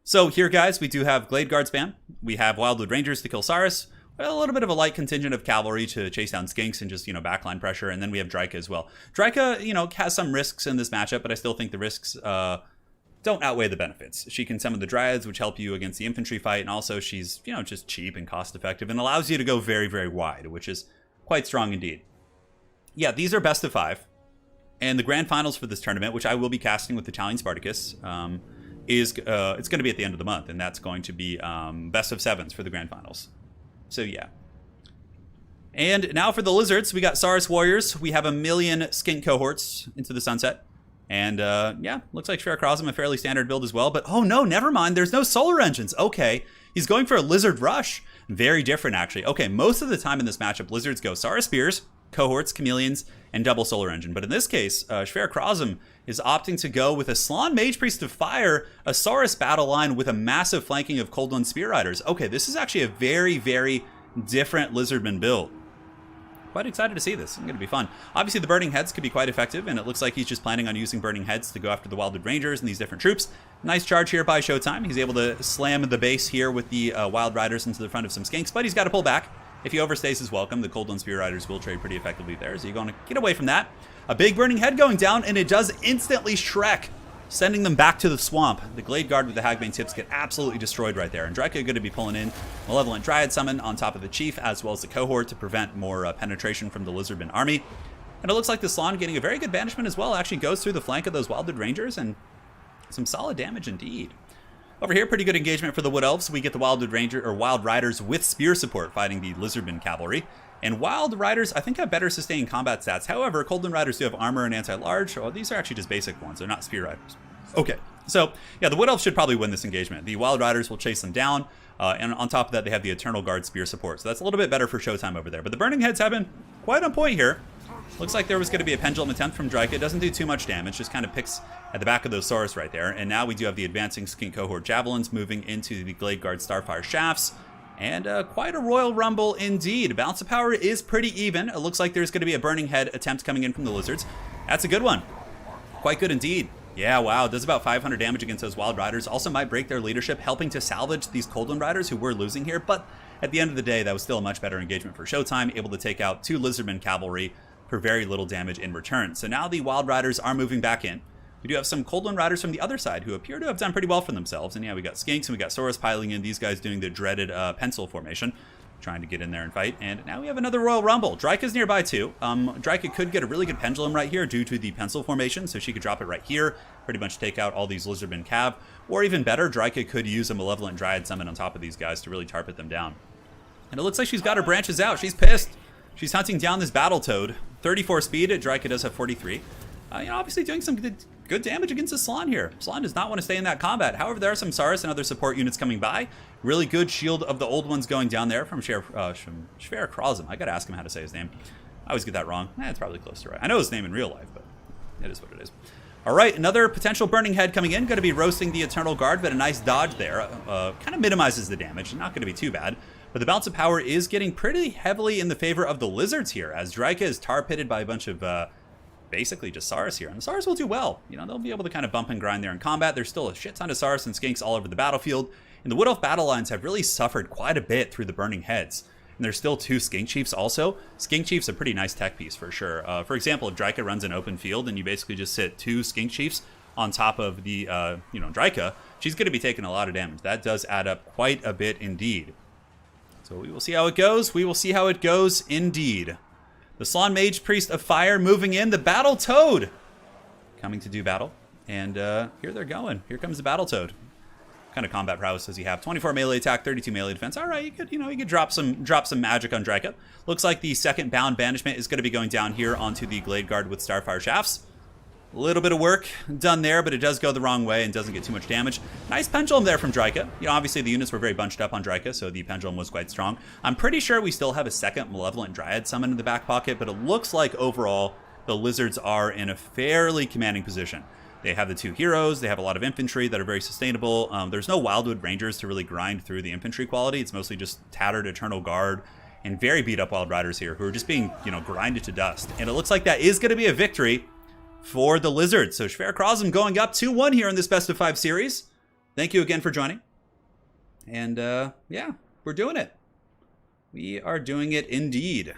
So here, guys, we do have Glade Guard spam. We have Wildwood Rangers to kill Saurus. A little bit of a light contingent of cavalry to chase down skinks and just, backline pressure. And then we have Dryka as well. Dryka, has some risks in this matchup, but I still think the risks don't outweigh the benefits. She can summon the Dryads, which help you against the infantry fight. And also she's, just cheap and cost effective and allows you to go very, very wide, which is quite strong indeed. Yeah, these are best of 5. And the grand finals for this tournament, which I will be casting with Italian Spartacus, it's going to be at the end of the month. And that's going to be best of 7s for the grand finals. So yeah. And now for the Lizards, we got Saurus Warriors. We have 1 million skink cohorts into the sunset. And yeah, looks like Sverchrazum, a fairly standard build as well. But oh no, never mind. There's no solar engines. Okay, he's going for a Lizard Rush. Very different, actually. Okay, most of the time in this matchup, Lizards go Saurus Spears, cohorts, chameleons, and double solar engine. But in this case, Sverchrazum is opting to go with a Slann Mage Priest of Fire, a Saurus battle line with a massive flanking of Cold One Spear Riders. Okay, this is actually a very, very different Lizardman build. quite excited to see this. It's going to be fun. Obviously, the Burning Heads could be quite effective, and it looks like he's just planning on using Burning Heads to go after the Wildwood Rangers and these different troops. Nice charge here by Showtime. He's able to slam the base here with the Wild Riders into the front of some Skinks, but he's got to pull back. If he overstays his welcome, the Coldland Spear Riders will trade pretty effectively there, so you're going to get away from that. A big Burning Head going down, and it does instantly Shrek, sending them back to the swamp. The Glade Guard with the Hagbane tips get absolutely destroyed right there. And Draca going to be pulling in Malevolent Dryad Summon on top of the Chief, as well as the Cohort to prevent more penetration from the Lizardman army. And it looks like the Slann getting a very good banishment as well. Actually goes through the flank of those Wildwood Rangers, and some solid damage indeed. Over here, pretty good engagement for the Wood Elves. We get the Wildwood Ranger or Wild Riders with spear support fighting the Lizardman cavalry. And Wild Riders, I think, have better sustained combat stats. However, Coldland Riders do have armor and anti-large. Oh, these are actually just basic ones. They're not Spear Riders. Okay, so, yeah, the Wood Elves should probably win this engagement. The Wild Riders will chase them down. And on top of that, they have the Eternal Guard spear support. So that's a little bit better for Showtime over there. But the Burning Heads have been quite on point here. Looks like there was going to be a Pendulum attempt from Draca. It doesn't do too much damage. Just kind of picks at the back of those Saurus right there. And now we do have the advancing Skink Cohort Javelins moving into the Glade Guard Starfire Shafts. And quite a Royal Rumble indeed. Balance of power is pretty even. It looks like there's going to be a Burning Head attempt coming in from the Lizards. That's a good one. Quite good indeed. Yeah, wow, does about 500 damage against those Wild Riders. Also might break their leadership, helping to salvage these Coldland Riders who were losing here. But at the end of the day, that was still a much better engagement for Showtime, able to take out 2 Lizardman cavalry for very little damage in return. So now the Wild Riders are moving back in. We do have some Coldland Riders from the other side who appear to have done pretty well for themselves. And yeah, we got Skinks and we got Saurus piling in. These guys doing the dreaded pencil formation, trying to get in there and fight. And now we have another Royal Rumble. Draca's nearby too. Draca could get a really good pendulum right here due to the pencil formation, so she could drop it right here, pretty much take out all these Lizardman cav. Or even better, Draca could use a Malevolent Dryad Summon on top of these guys to really target them down. And it looks like she's got her branches out. She's pissed. She's hunting down this Battletoad. 34 speed. Draca does have 43. Obviously doing some good damage against the Slann here. Slann does not want to stay in that combat. However, there are some Saurus and other support units coming by. Really good shield of the old ones going down there from Sverchrazum. I gotta ask him how to say his name. I always get that wrong. It's probably close to right. I know his name in real life, but it is what it is. All right, another potential Burning Head coming in. Going to be roasting the Eternal Guard, but a nice dodge there. Kind of minimizes the damage. Not going to be too bad. But the balance of power is getting pretty heavily in the favor of the Lizards here, as Draca is tar-pitted by a bunch of basically just Saurus here. And the Saurus will do well. They'll be able to kind of bump and grind there in combat. There's still a shit ton of Saurus and Skinks all over the battlefield. And the Wood Elf battle lines have really suffered quite a bit through the Burning Heads. And there's still 2 Skink Chiefs also. Skink Chief's a pretty nice tech piece for sure. For example, if Draca runs an open field and you basically just sit 2 Skink Chiefs on top of the, Draca, she's going to be taking a lot of damage. That does add up quite a bit indeed. So we will see how it goes. We will see how it goes indeed. The Slann Mage Priest of Fire moving in. The Battletoad coming to do battle. And here they're going. Here comes the Battletoad. What kind of combat prowess does he have? 24 melee attack, 32 melee defense. All right, you could drop some magic on Draca. Looks like the second bound banishment is going to be going down here onto the Glade Guard with Starfire Shafts. A little bit of work done there, but it does go the wrong way and doesn't get too much damage. Nice pendulum there from Draca. Obviously the units were very bunched up on Draca, so the pendulum was quite strong. I'm pretty sure we still have a second Malevolent Dryad Summon in the back pocket, but it looks like overall the Lizards are in a fairly commanding position. They have the 2 heroes, they have a lot of infantry that are very sustainable. There's no Wildwood Rangers to really grind through the infantry quality. It's mostly just tattered Eternal Guard and very beat up Wild Riders here who are just being, grinded to dust. And it looks like that is going to be a victory for the Lizards. So Sverchrazum going up 2-1 here in this best of 5 series. Thank you again for joining. And yeah, we're doing it. We are doing it indeed.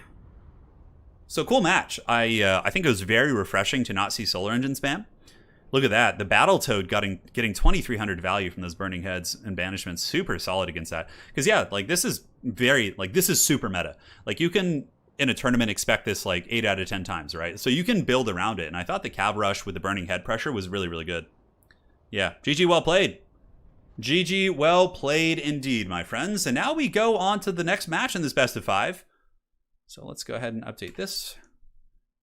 So cool match. I think it was very refreshing to not see Solar Engine spam. Look at that. The Battletoad getting 2,300 value from those Burning Heads and Banishments. Super solid against that. Because yeah, this is super meta. You can in a tournament expect this 8 out of 10 times, right? So you can build around it. And I thought the Cav Rush with the Burning Head pressure was really, really good. Yeah, GG well played. GG well played indeed, my friends. And now we go on to the next match in this best of 5. So let's go ahead and update this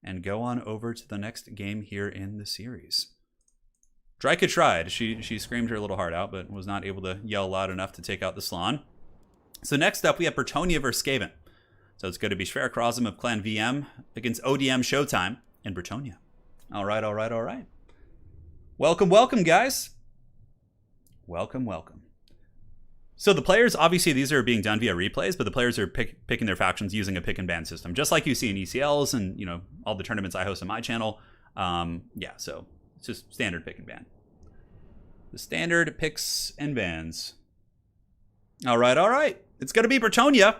and go on over to the next game here in the series. Draca tried. She screamed her little heart out, but was not able to yell loud enough to take out the Slann. So next up, we have Bretonnia versus Skaven. So it's going to be Sverchrazum of Clan VM against ODM Showtime in Bretonnia. All right, all right, all right. Welcome, welcome, guys. Welcome, welcome. So the players, obviously these are being done via replays, but the players are picking their factions using a pick and ban system, just like you see in ECLs and, you know, all the tournaments I host on my channel. Yeah, so it's just standard pick and ban. The standard picks and bans. All right. It's going to be Bretonnia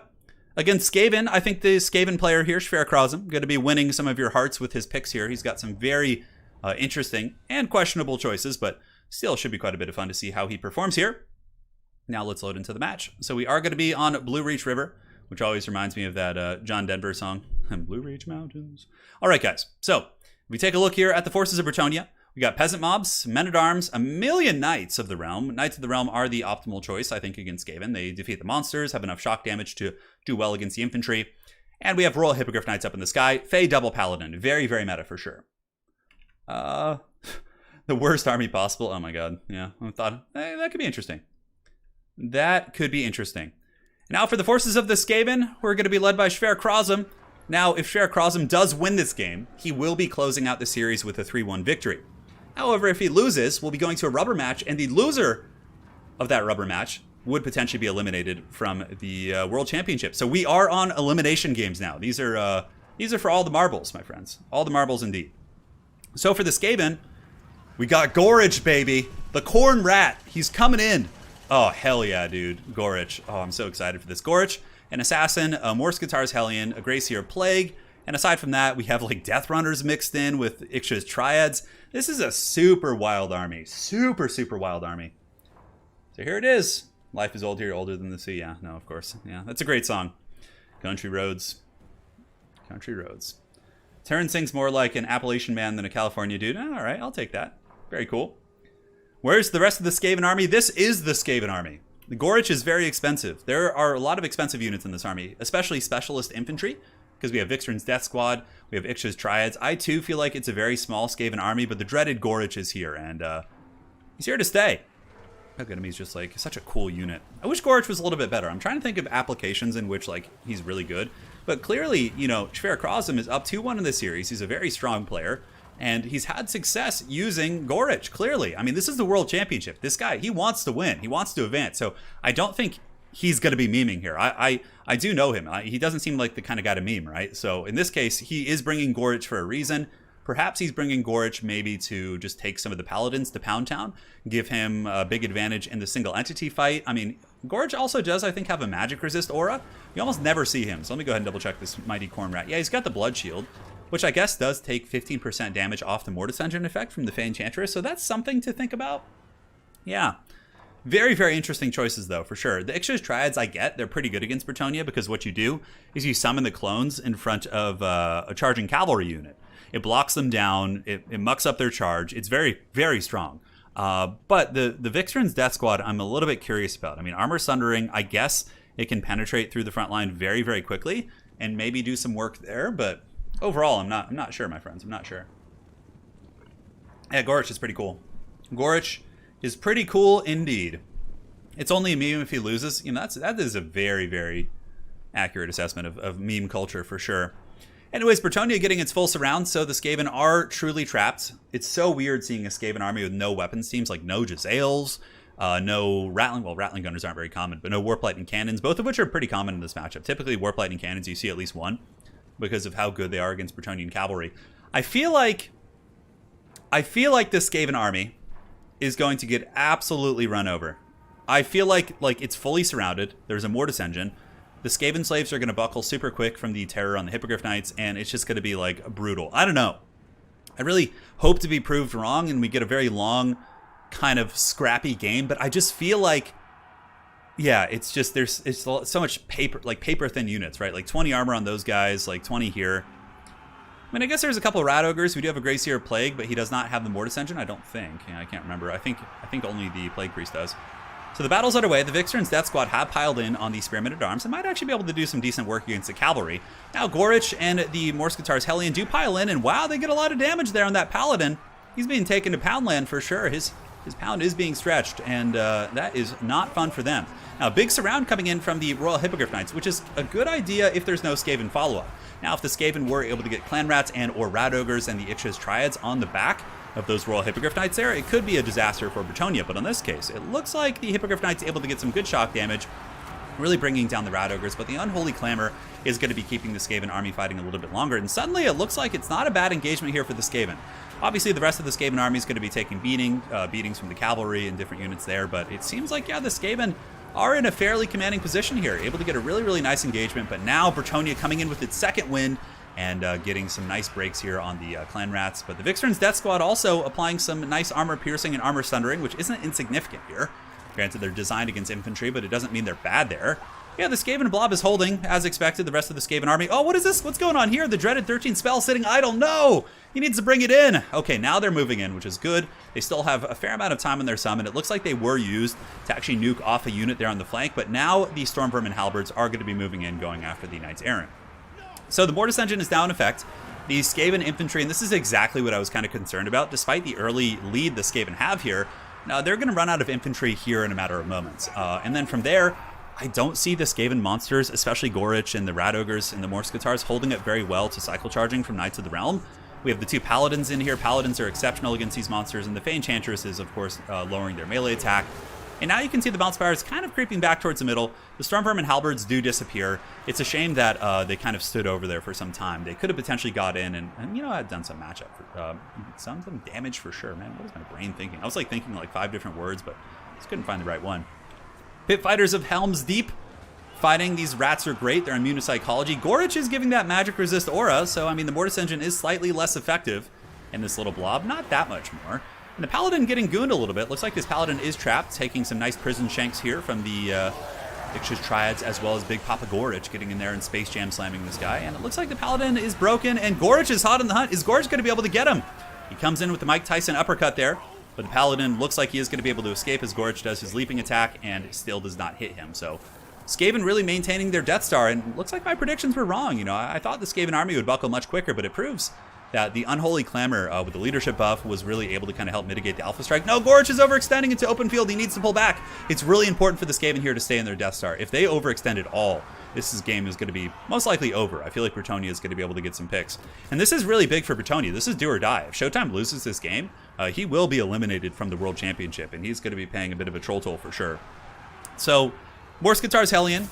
against Skaven. I think the Skaven player here, Sverchrazum, going to be winning some of your hearts with his picks here. He's got some very interesting and questionable choices, but still should be quite a bit of fun to see how he performs here. Now let's load into the match. So we are going to be on Blue Reach River, which always reminds me of that John Denver song, Blue Reach Mountains. All right, guys. So we take a look here at the forces of Bretonnia. We got peasant mobs, men-at-arms, a million knights of the realm. Knights of the realm are the optimal choice, I think, against Skaven. They defeat the monsters, have enough shock damage to do well against the infantry. And we have Royal Hippogriff Knights up in the sky. Fey double paladin. Very, very meta for sure. The worst army possible. Oh my god. Yeah, I thought that could be interesting. That could be interesting. Now for the forces of the Skaven, we're going to be led by Sverchrazum. Now, if Sverchrazum does win this game, he will be closing out the series with a 3-1 victory. However, if he loses, we'll be going to a rubber match, and the loser of that rubber match would potentially be eliminated from the World Championship. So we are on elimination games now. These are for all the marbles, my friends. All the marbles indeed. So for the Skaven, we got Gorich, baby. The Corn Rat. He's coming in. Oh, hell yeah, dude. Gorich. Oh, I'm so excited for this. Gorich, an Assassin, a Morskatar's Hellion, a Gracier Plague, and aside from that, we have like Death Runners mixed in with Ixcha's Triads. This is a super wild army. Super, super wild army. So here it is. Life is old here, older than the sea. Yeah, no, of course. Yeah, that's a great song. Country Roads. Country Roads. Turin sings more like an Appalachian man than a California dude. All right, I'll take that. Very cool. Where's the rest of the Skaven army? This is the Skaven army. The Gorich is very expensive. There are a lot of expensive units in this army, especially specialist infantry, because we have Vixren's Death Squad, we have Ixcha's Triads. I too feel like it's a very small Skaven army, but the dreaded Gorich is here, and he's here to stay. Look at him, he's just like such a cool unit. I wish Gorich was a little bit better. I'm trying to think of applications in which like he's really good, but clearly, you know, Sverchrazum is up 2-1 in this series. He's a very strong player. And he's had success using Gorich, clearly. I mean, this is the World Championship. This guy, he wants to win. He wants to advance. So I don't think he's going to be memeing here. I do know him. He doesn't seem like the kind of guy to meme, right? So in this case, he is bringing Gorich for a reason. Perhaps he's bringing Gorich maybe to just take some of the Paladins to Pound Town, give him a big advantage in the single entity fight. I mean, Gorich also does, I think, have a magic resist aura. You almost never see him. So let me go ahead and double check this mighty Corn Rat. Yeah, he's got the Blood Shield, which I guess does take 15% damage off the Mortis Engine effect from the Fey Enchantress, so that's something to think about. Yeah. Very, very interesting choices, though, for sure. The Ixcha's Triads, I get. They're pretty good against Bretonnia, because what you do is you summon the clones in front of a charging cavalry unit. It blocks them down. It mucks up their charge. It's very, very strong. But the Vixren's Death Squad, I'm a little bit curious about. I mean, Armor Sundering, I guess it can penetrate through the front line very, very quickly and maybe do some work there, but overall, I'm not sure, my friends. I'm not sure. Yeah, Gorich is pretty cool. Gorich is pretty cool indeed. It's only a meme if he loses. You know, that is a very, very accurate assessment of meme culture for sure. Anyways, Bretonnia getting its full surround, so the Skaven are truly trapped. It's so weird seeing a Skaven army with no weapons teams, like no Jezzails, no Rattling, well, Rattling Gunners aren't very common, but no Warp Lightning Cannons, both of which are pretty common in this matchup. Typically, Warp Lightning Cannons, you see at least one, because of how good they are against Bretonnian cavalry. I feel like this Skaven army is going to get absolutely run over. I feel like it's fully surrounded. There's a Mortis Engine. The Skaven slaves are going to buckle super quick from the terror on the Hippogriff Knights, and it's just going to be like brutal. I don't know. I really hope to be proved wrong, and we get a very long, kind of scrappy game. But I just feel like, yeah, it's so much paper thin units, right? Like 20 armor on those guys, like 20 here. I mean, I guess there's a couple of Rat Ogres. We do have a Gracier Plague, but he does not have the Mortis Engine, I don't think. Yeah, I can't remember. I think only the Plague Priest does. So the battle's underway. The Vixren's Death Squad have piled in on the Spearmen-at-Arms and might actually be able to do some decent work against the cavalry. Now Gorich and the Morskatar's Hellion do pile in, and wow, they get a lot of damage there on that Paladin. He's being taken to Poundland for sure. His pound is being stretched, and that is not fun for them. Now, big surround coming in from the Royal Hippogriff Knights, which is a good idea if there's no Skaven follow-up. Now, if the Skaven were able to get Clan Rats and or Rat Ogres and the Ixcha's Triads on the back, of those Royal Hippogriff Knights there, it could be a disaster for Bretonnia. But in this case, it looks like the Hippogriff Knight's able to get some good shock damage, really bringing down the Rat Ogres, but the Unholy Clamor is going to be keeping the Skaven army fighting a little bit longer, and suddenly it looks like it's not a bad engagement here for the Skaven. Obviously, the rest of the Skaven army is going to be taking beatings from the cavalry and different units there, but it seems like, yeah, the Skaven are in a fairly commanding position here, able to get a really, really nice engagement, but now Bretonnia coming in with its second win and getting some nice breaks here on the Clan Rats, but the Vixren's Death Squad also applying some nice armor piercing and armor sundering, which isn't insignificant here. Granted, they're designed against infantry, but it doesn't mean they're bad there. Yeah, the Skaven blob is holding, as expected, the rest of the Skaven army. Oh, what is this? What's going on here? The dreaded 13 spell sitting idle. No! He needs to bring it in. Okay, now they're moving in, which is good. They still have a fair amount of time on their summon. It looks like they were used to actually nuke off a unit there on the flank, but now the Stormvermin Halberds are going to be moving in, going after the Knights Errant. So the Mortis Engine is now in effect. The Skaven infantry, and this is exactly what I was kind of concerned about, despite the early lead the Skaven have here, now they're going to run out of infantry here in a matter of moments. And then from there, I don't see the Skaven monsters, especially Gorich and the Rat Ogres and the Morskatars, holding it very well to cycle charging from Knights of the Realm. We have the two Paladins in here. Paladins are exceptional against these monsters, and the Fey Enchantress is, of course, lowering their melee attack. And now you can see the Bounce Power is kind of creeping back towards the middle. The Stormvermin Halberds do disappear. It's a shame that they kind of stood over there for some time. They could have potentially got in and you know, had done some matchup. Some damage for sure. Man, what was my brain thinking? I was like thinking like 5 different words, but just couldn't find the right one. Pit Fighters of Helm's Deep. Fighting these rats are great. They're immune to psychology. Gorich is giving that magic resist aura, so I mean the Mortis Engine is slightly less effective in this little blob. Not that much more. And the Paladin getting gooned a little bit. Looks like this Paladin is trapped, taking some nice prison shanks here from the Ixchis Triads, as well as Big Papa Gorich getting in there and Space Jam slamming this guy. And it looks like the Paladin is broken, and Gorich is hot on the hunt. Is Gorich going to be able to get him? He comes in with the Mike Tyson uppercut there, but the Paladin looks like he is going to be able to escape as Gorich does his leaping attack and still does not hit him. So Skaven really maintaining their Death Star, and looks like my predictions were wrong. You know, I thought the Skaven army would buckle much quicker, but it proves that the Unholy Clamor with the leadership buff was really able to kind of help mitigate the Alpha Strike. No, Gorich is overextending into open field. He needs to pull back. It's really important for the Skaven here to stay in their Death Star. If they overextend at all, this game is going to be most likely over. I feel like Bretonnia is going to be able to get some picks. And this is really big for Bretonnia. This is do or die. If Showtime loses this game, he will be eliminated from the World Championship, and he's going to be paying a bit of a troll toll for sure. So, Morskatar's Hellion,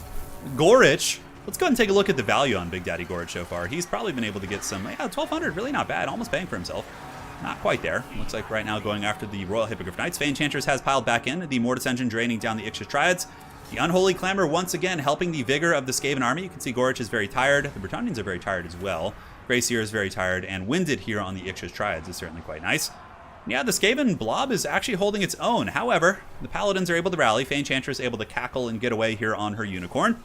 Gorich. Let's go ahead and take a look at the value on Big Daddy Gorich so far. He's probably been able to get some, yeah, 1,200, really not bad, almost paying for himself. Not quite there. Looks like right now going after the Royal Hippogriff Knights. Fey Enchantress has piled back in, the Mortis Engine draining down the Ixchis Triads. The Unholy Clamor once again helping the vigor of the Skaven army. You can see Gorich is very tired. The Bretonnians are very tired as well. Greyseer is very tired, and winded here on the Ixchis Triads is certainly quite nice. Yeah, the Skaven blob is actually holding its own. However, the Paladins are able to rally. Fey Enchantress able to cackle and get away here on her Unicorn.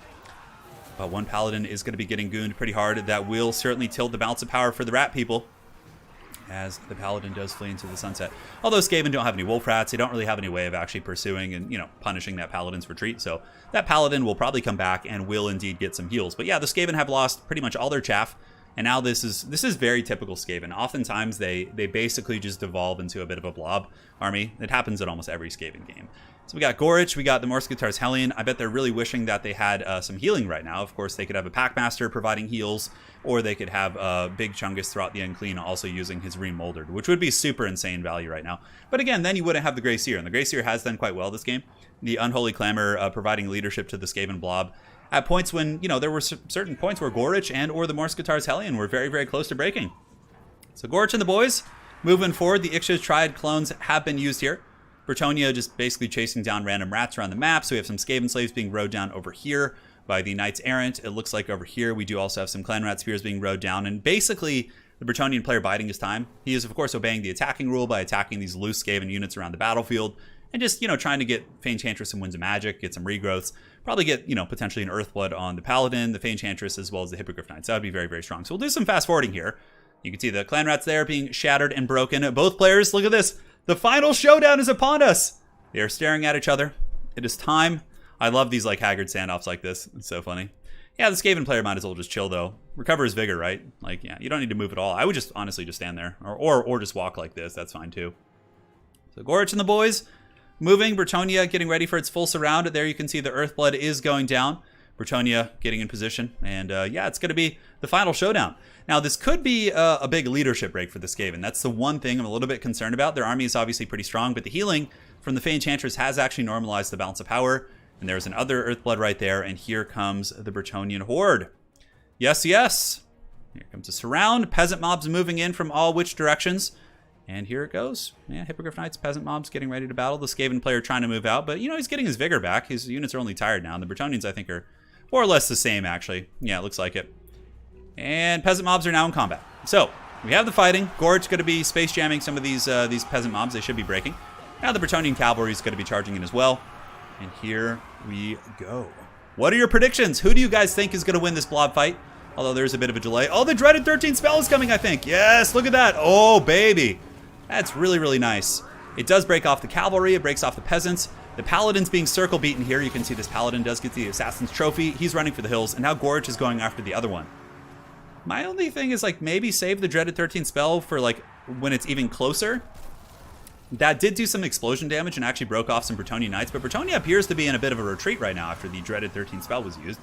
But one Paladin is going to be getting gooned pretty hard. That will certainly tilt the balance of power for the rat people, as the Paladin does flee into the sunset. Although Skaven don't have any wolf rats, they don't really have any way of actually pursuing and, you know, punishing that Paladin's retreat. So that Paladin will probably come back and will indeed get some heals. But yeah, the Skaven have lost pretty much all their chaff. And now this is very typical Skaven. Oftentimes they basically just devolve into a bit of a blob army. It happens at almost every Skaven game. So we got Gorich, we got the Morskatar's Hellion. I bet they're really wishing that they had some healing right now. Of course, they could have a Packmaster providing heals, or they could have Big Chungus throughout the Unclean also using his Remoldered, which would be super insane value right now. But again, then you wouldn't have the Greyseer, and the Greyseer has done quite well this game. The Unholy Clamor providing leadership to the Skaven blob at points when, you know, there were certain points where Gorich and or the Morskatar's Hellion were very, very close to breaking. So Gorich and the boys moving forward. The Ixchis Triad clones have been used here. Bretonnia just basically chasing down random rats around the map. So we have some Skaven slaves being rode down over here by the Knights Errant. It looks like over here we do also have some Clan Rat Spears being rode down. And basically the Bretonnian player biding his time. He is, of course, obeying the attacking rule by attacking these loose Skaven units around the battlefield. And just, you know, trying to get Fey Enchantress some Winds of Magic, get some regrowths. Probably get, you know, potentially an Earthblood on the Paladin, the Fey Enchantress, as well as the Hippogriff Knights. That would be very, very strong. So we'll do some fast forwarding here. You can see the Clan Rats there being shattered and broken. Both players, look at this. The final showdown is upon us. They are staring at each other. It is time. I love these like haggard standoffs like this. It's so funny. Yeah, the Skaven player might as well just chill though. Recover his vigor, right? Like, yeah, you don't need to move at all. I would just honestly just stand there. Or just walk like this. That's fine too. So Gorich and the boys moving. Bretonnia getting ready for its full surround. There you can see the Earthblood is going down. Bretonnia getting in position. And yeah, it's going to be the final showdown. Now, this could be a big leadership break for the Skaven. That's the one thing I'm a little bit concerned about. Their army is obviously pretty strong, but the healing from the Fey Enchantress has actually normalized the balance of power. And there's another Earthblood right there. And here comes the Bretonnian Horde. Yes, yes. Here comes a surround. Peasant mobs moving in from all which directions. And here it goes. Yeah, Hippogriff Knights, Peasant mobs getting ready to battle. The Skaven player trying to move out. But, you know, he's getting his vigor back. His units are only tired now. And the Bretonnians, I think, are more or less the same, actually. Yeah, it looks like it. And Peasant mobs are now in combat. So, we have the fighting. Gorge going to be space jamming some of these Peasant mobs. They should be breaking. Now the Bretonnian Cavalry is going to be charging in as well. And here we go. What are your predictions? Who do you guys think is going to win this blob fight? Although there's a bit of a delay. Oh, the dreaded 13th spell is coming, I think. Yes, look at that. Oh, baby. That's really, really nice. It does break off the cavalry. It breaks off the peasants. The paladin's being circle beaten here. You can see this paladin does get the assassin's trophy. He's running for the hills. And now Gorge is going after the other one. My only thing is, like, maybe save the dreaded 13th spell for, like, when it's even closer. That did do some explosion damage and actually broke off some Bretonnian Knights. But Bretonnia appears to be in a bit of a retreat right now after the dreaded 13th spell was used.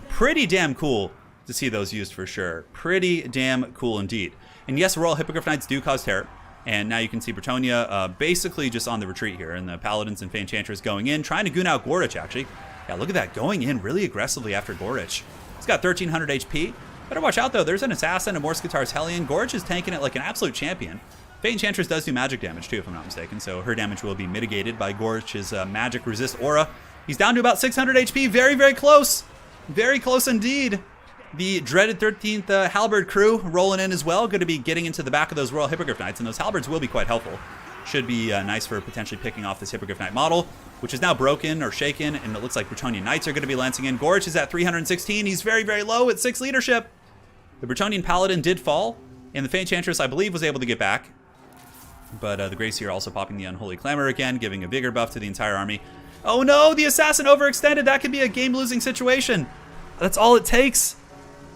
Pretty damn cool to see those used for sure. Pretty damn cool indeed. And yes, Royal Hippogriff Knights do cause terror. And now you can see Bretonnia basically just on the retreat here. And the Paladins and Fey Enchantress going in, trying to goon out Gorich, actually. Yeah, look at that, going in really aggressively after Gorich. He's got 1,300 HP. Better watch out, though. There's an Assassin, a Morskatar's Hellion. Gorich is tanking it like an absolute champion. Fey Enchantress does do magic damage, too, if I'm not mistaken. So her damage will be mitigated by Gorich's magic resist aura. He's down to about 600 HP. Very, very close. Very close indeed. The dreaded 13th Halberd crew rolling in as well. Going to be getting into the back of those Royal Hippogriff Knights, and those Halberds will be quite helpful. Should be nice for potentially picking off this Hippogriff Knight model, which is now broken or shaken, and it looks like Bretonnian Knights are going to be lancing in. Gorich is at 316. He's very, very low at 6 leadership. The Bretonnian Paladin did fall, and the Fey Enchantress, I believe, was able to get back. But the Grey Seer also popping the Unholy Clamor again, giving a vigor buff to the entire army. Oh no, the Assassin overextended. That could be a game-losing situation. That's all it takes.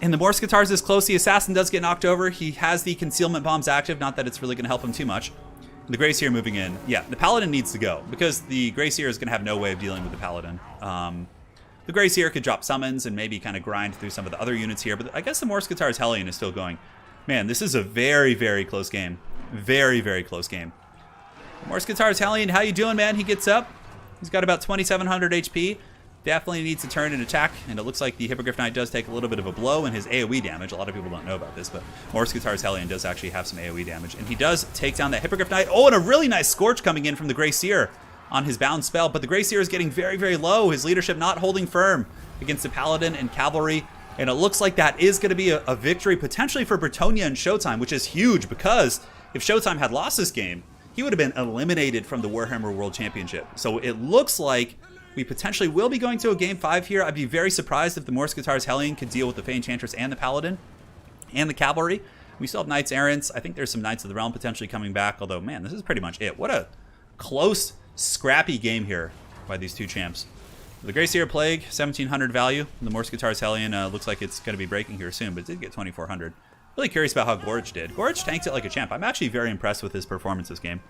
And the Morskatar's is close. The Assassin does get knocked over. He has the concealment bombs active. Not that it's really going to help him too much. The Grey Seer moving in. Yeah, the Paladin needs to go because the Grey Seer is going to have no way of dealing with the Paladin. The Grey Seer could drop summons and maybe kind of grind through some of the other units here. But I guess the Morskatar's Hellion is still going. Man, this is a very, very close game. Very, very close game. Morskatar's Hellion, how you doing, man? He gets up. He's got about 2,700 HP. Definitely needs to turn and attack, and it looks like the Hippogriff Knight does take a little bit of a blow in his AoE damage. A lot of people don't know about this, but Morskatar's Hellion does actually have some AoE damage, and he does take down that Hippogriff Knight. Oh, and a really nice Scorch coming in from the Grey Seer on his bound spell, but the Grey Seer is getting very, very low. His leadership not holding firm against the Paladin and Cavalry, and it looks like that is going to be a victory potentially for Bretonnia and Showtime, which is huge because if Showtime had lost this game, he would have been eliminated from the Warhammer World Championship. So it looks like we potentially will be going to a Game 5 here. I'd be very surprised if the Morskatar's Hellion could deal with the Fey Enchantress and the Paladin and the Cavalry. We still have Knights Errants. I think there's some Knights of the Realm potentially coming back, although, man, this is pretty much it. What a close, scrappy game here by these two champs. The Grey Seer Plague, 1,700 value. The Morskatar's Hellion looks like it's going to be breaking here soon, but it did get 2,400. Really curious about how Gorge did. Gorge tanked it like a champ. I'm actually very impressed with his performance this game.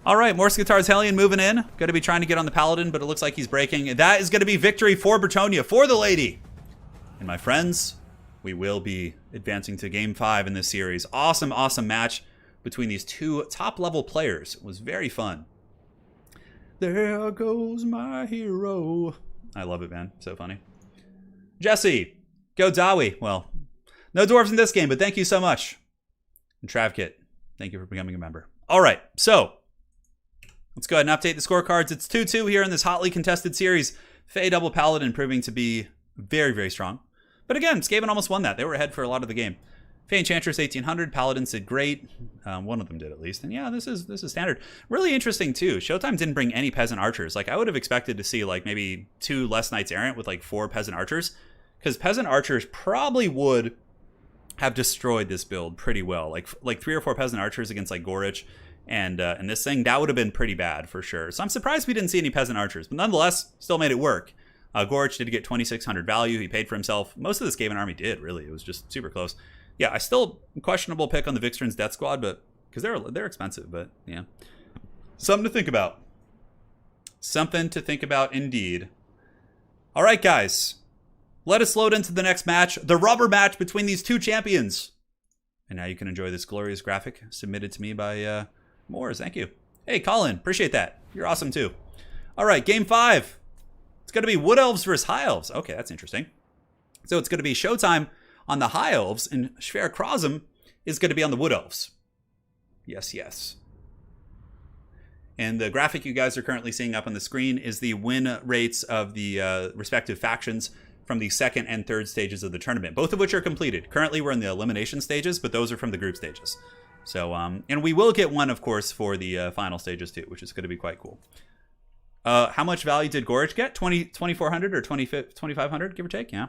All right, Morskatar's Hellion moving in. Going to be trying to get on the Paladin, but it looks like he's breaking. That is going to be victory for Bretonnia, for the lady. And my friends, we will be advancing to Game 5 in this series. Awesome, awesome match between these two top-level players. It was very fun. There goes my hero. I love it, man. So funny. Jesse, go Dawi. Well, no dwarves in this game, but thank you so much. And Travkit, thank you for becoming a member. All right, so let's go ahead and update the scorecards. It's 2-2 here in this hotly contested series. Fey double Paladin proving to be very, very strong. But again, Skaven almost won that. They were ahead for a lot of the game. Fey Enchantress 1,800. Paladins did great. One of them did at least. And yeah, this is standard. Really interesting too. Showtime didn't bring any peasant archers. Like I would have expected to see like maybe 2 less Knights Errant with like 4 peasant archers. Because peasant archers probably would have destroyed this build pretty well. Like 3 or 4 peasant archers against like Gorich and this thing, that would have been pretty bad for sure. So I'm surprised we didn't see any peasant archers, but nonetheless, still made it work. Gorich did get 2,600 value. He paid for himself. Most of this Skaven army did, really. It was just super close. Yeah, I still questionable pick on the Vixtrin's Death Squad, but because they're expensive, but yeah. Something to think about. Something to think about indeed. All right, guys. let us load into the next match, the rubber match between these two champions. And now you can enjoy this glorious graphic submitted to me by Moores. Thank you. Hey, Colin, appreciate that. You're awesome too. All right, game 5. It's going to be Wood Elves versus High Elves. Okay, that's interesting. So it's going to be Showtime on the High Elves, and Sverchrazum is going to be on the Wood Elves. Yes, yes. And the graphic you guys are currently seeing up on the screen is the win rates of the respective factions from the second and third stages of the tournament, both of which are completed. Currently, we're in the elimination stages, but those are from the group stages. So, and we will get one, of course, for the final stages too, which is going to be quite cool. How much value did Gorge get? 2,400 or 2,500, give or take? Yeah,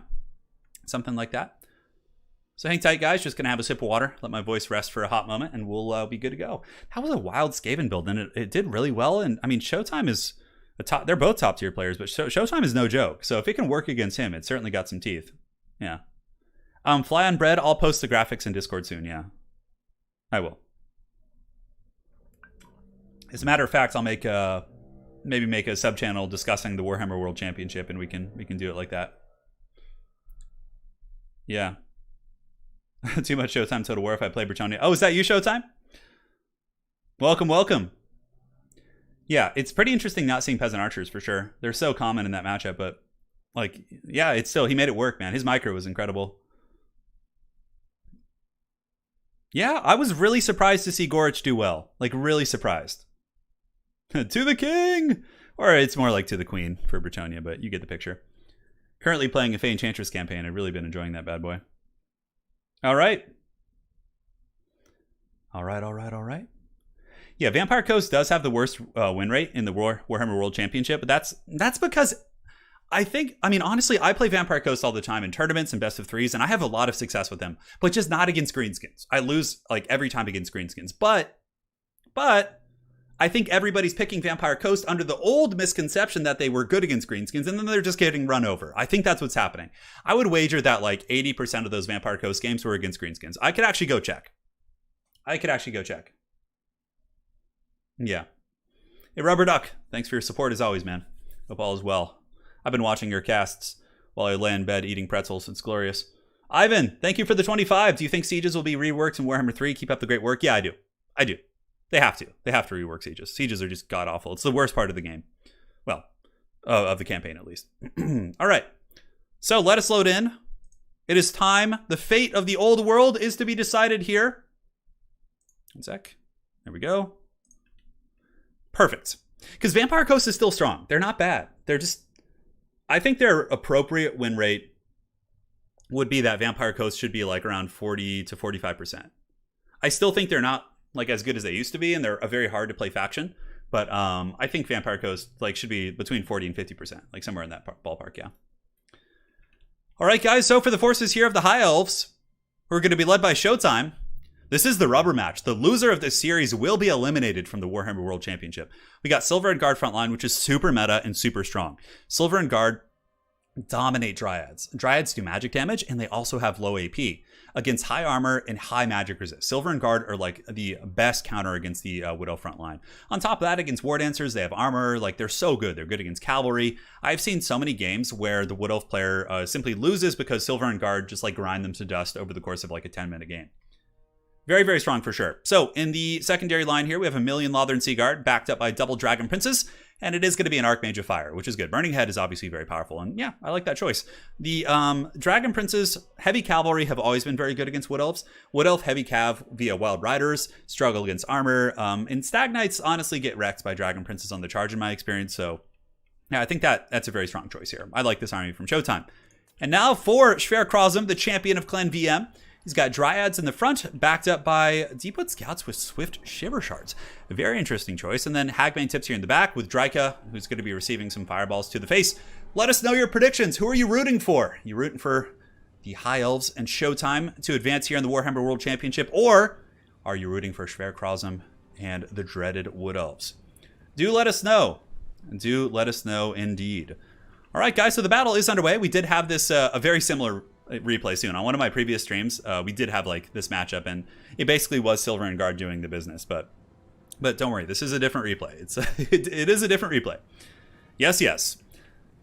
something like that. So hang tight, guys. Just going to have a sip of water, let my voice rest for a hot moment, and we'll be good to go. That was a wild Skaven build, and it did really well. And I mean, Showtime is a top. They're both top tier players, but Showtime is no joke. So if it can work against him, it certainly got some teeth. Yeah. Fly on bread. I'll post the graphics in Discord soon. Yeah, I will. As a matter of fact, I'll make maybe make a sub channel discussing the Warhammer World Championship, and we can do it like that. Yeah. Too much Showtime Total War if I play Bretonnia. Oh, is that you, Showtime? Welcome, welcome. Yeah, it's pretty interesting not seeing Peasant Archers for sure. They're so common in that matchup, but like, yeah, it's still, he made it work, man. His micro was incredible. Yeah, I was really surprised to see Gorich do well. Like, really surprised. To the king! Or it's more like to the queen for Bretonnia, but you get the picture. Currently playing a Fey Enchantress campaign. I've really been enjoying that bad boy. All right. All right. Yeah, Vampire Coast does have the worst win rate in the Warhammer World Championship, but that's because I mean, honestly, I play Vampire Coast all the time in tournaments and best of threes, and I have a lot of success with them, but just not against greenskins. I lose like every time against greenskins, but I think everybody's picking Vampire Coast under the old misconception that they were good against greenskins, and then they're just getting run over. I think that's what's happening. I would wager that like 80% of those Vampire Coast games were against greenskins. I could actually go check. Yeah. Hey, Rubber Duck, thanks for your support as always, man. Hope all is well. I've been watching your casts while I lay in bed eating pretzels. It's glorious. Ivan, thank you for the 25. Do you think sieges will be reworked in Warhammer 3? Keep up the great work. Yeah, I do. They have to rework sieges. Sieges are just god awful. It's the worst part of the game. Well, of the campaign at least. All right. So let us load in. It is time. The fate of the old world is to be decided here. One sec. There we go. Perfect. Because Vampire Coast is still strong. They're not bad. They're just, I think their appropriate win rate would be that Vampire Coast should be like around 40 to 45%. I still think they're not like as good as they used to be, and they're a very hard to play faction. But I think Vampire Coast like should be between 40 and 50%, like somewhere in that ballpark, yeah. All right, guys. So for the forces here of the High Elves, who are going to be led by Showtime, this is the rubber match. The loser of this series will be eliminated from the Warhammer World Championship. We got Silver and Guard frontline, which is super meta and super strong. Silver and Guard dominate Dryads. Dryads do magic damage, and they also have low AP against high armor and high magic resist. Silver and Guard are like the best counter against the Wood Elf front line. On top of that, against War Dancers, they have armor. Like, they're so good. They're good against cavalry. I've seen so many games where the Wood Elf player simply loses because Silver and Guard just like grind them to dust over the course of like a 10-minute game. Very, very strong for sure. So in the secondary line here, we have a Million Lothern Sea Guard backed up by double Dragon Princes, and it is going to be an Archmage of Fire, which is good. Burning Head is obviously very powerful, and yeah, I like that choice. The Dragon Princes, Heavy Cavalry have always been very good against Wood Elves. Wood Elf Heavy Cav via Wild Riders struggle against armor, and Stag Knights honestly get wrecked by Dragon Princes on the charge in my experience, so yeah, I think that's a very strong choice here. I like this army from Showtime. And now for Sverchrazum, the champion of Clan VM. He's got Dryads in the front, backed up by Deepwood Scouts with Swift Shiver Shards. A very interesting choice. And then Hagbane Tips here in the back with Dryka, who's going to be receiving some fireballs to the face. Let us know your predictions. Who are you rooting for? You rooting for the High Elves and Showtime to advance here in the Warhammer World Championship? Or are you rooting for Sverchrazum and the dreaded Wood Elves? Do let us know. Do let us know indeed. All right, guys, so the battle is underway. We did have this, a very similar replay soon. On one of my previous streams, we did have like this matchup, and it basically was Silver and Guard doing the business, but don't worry, this is a different replay. It is a different replay. Yes.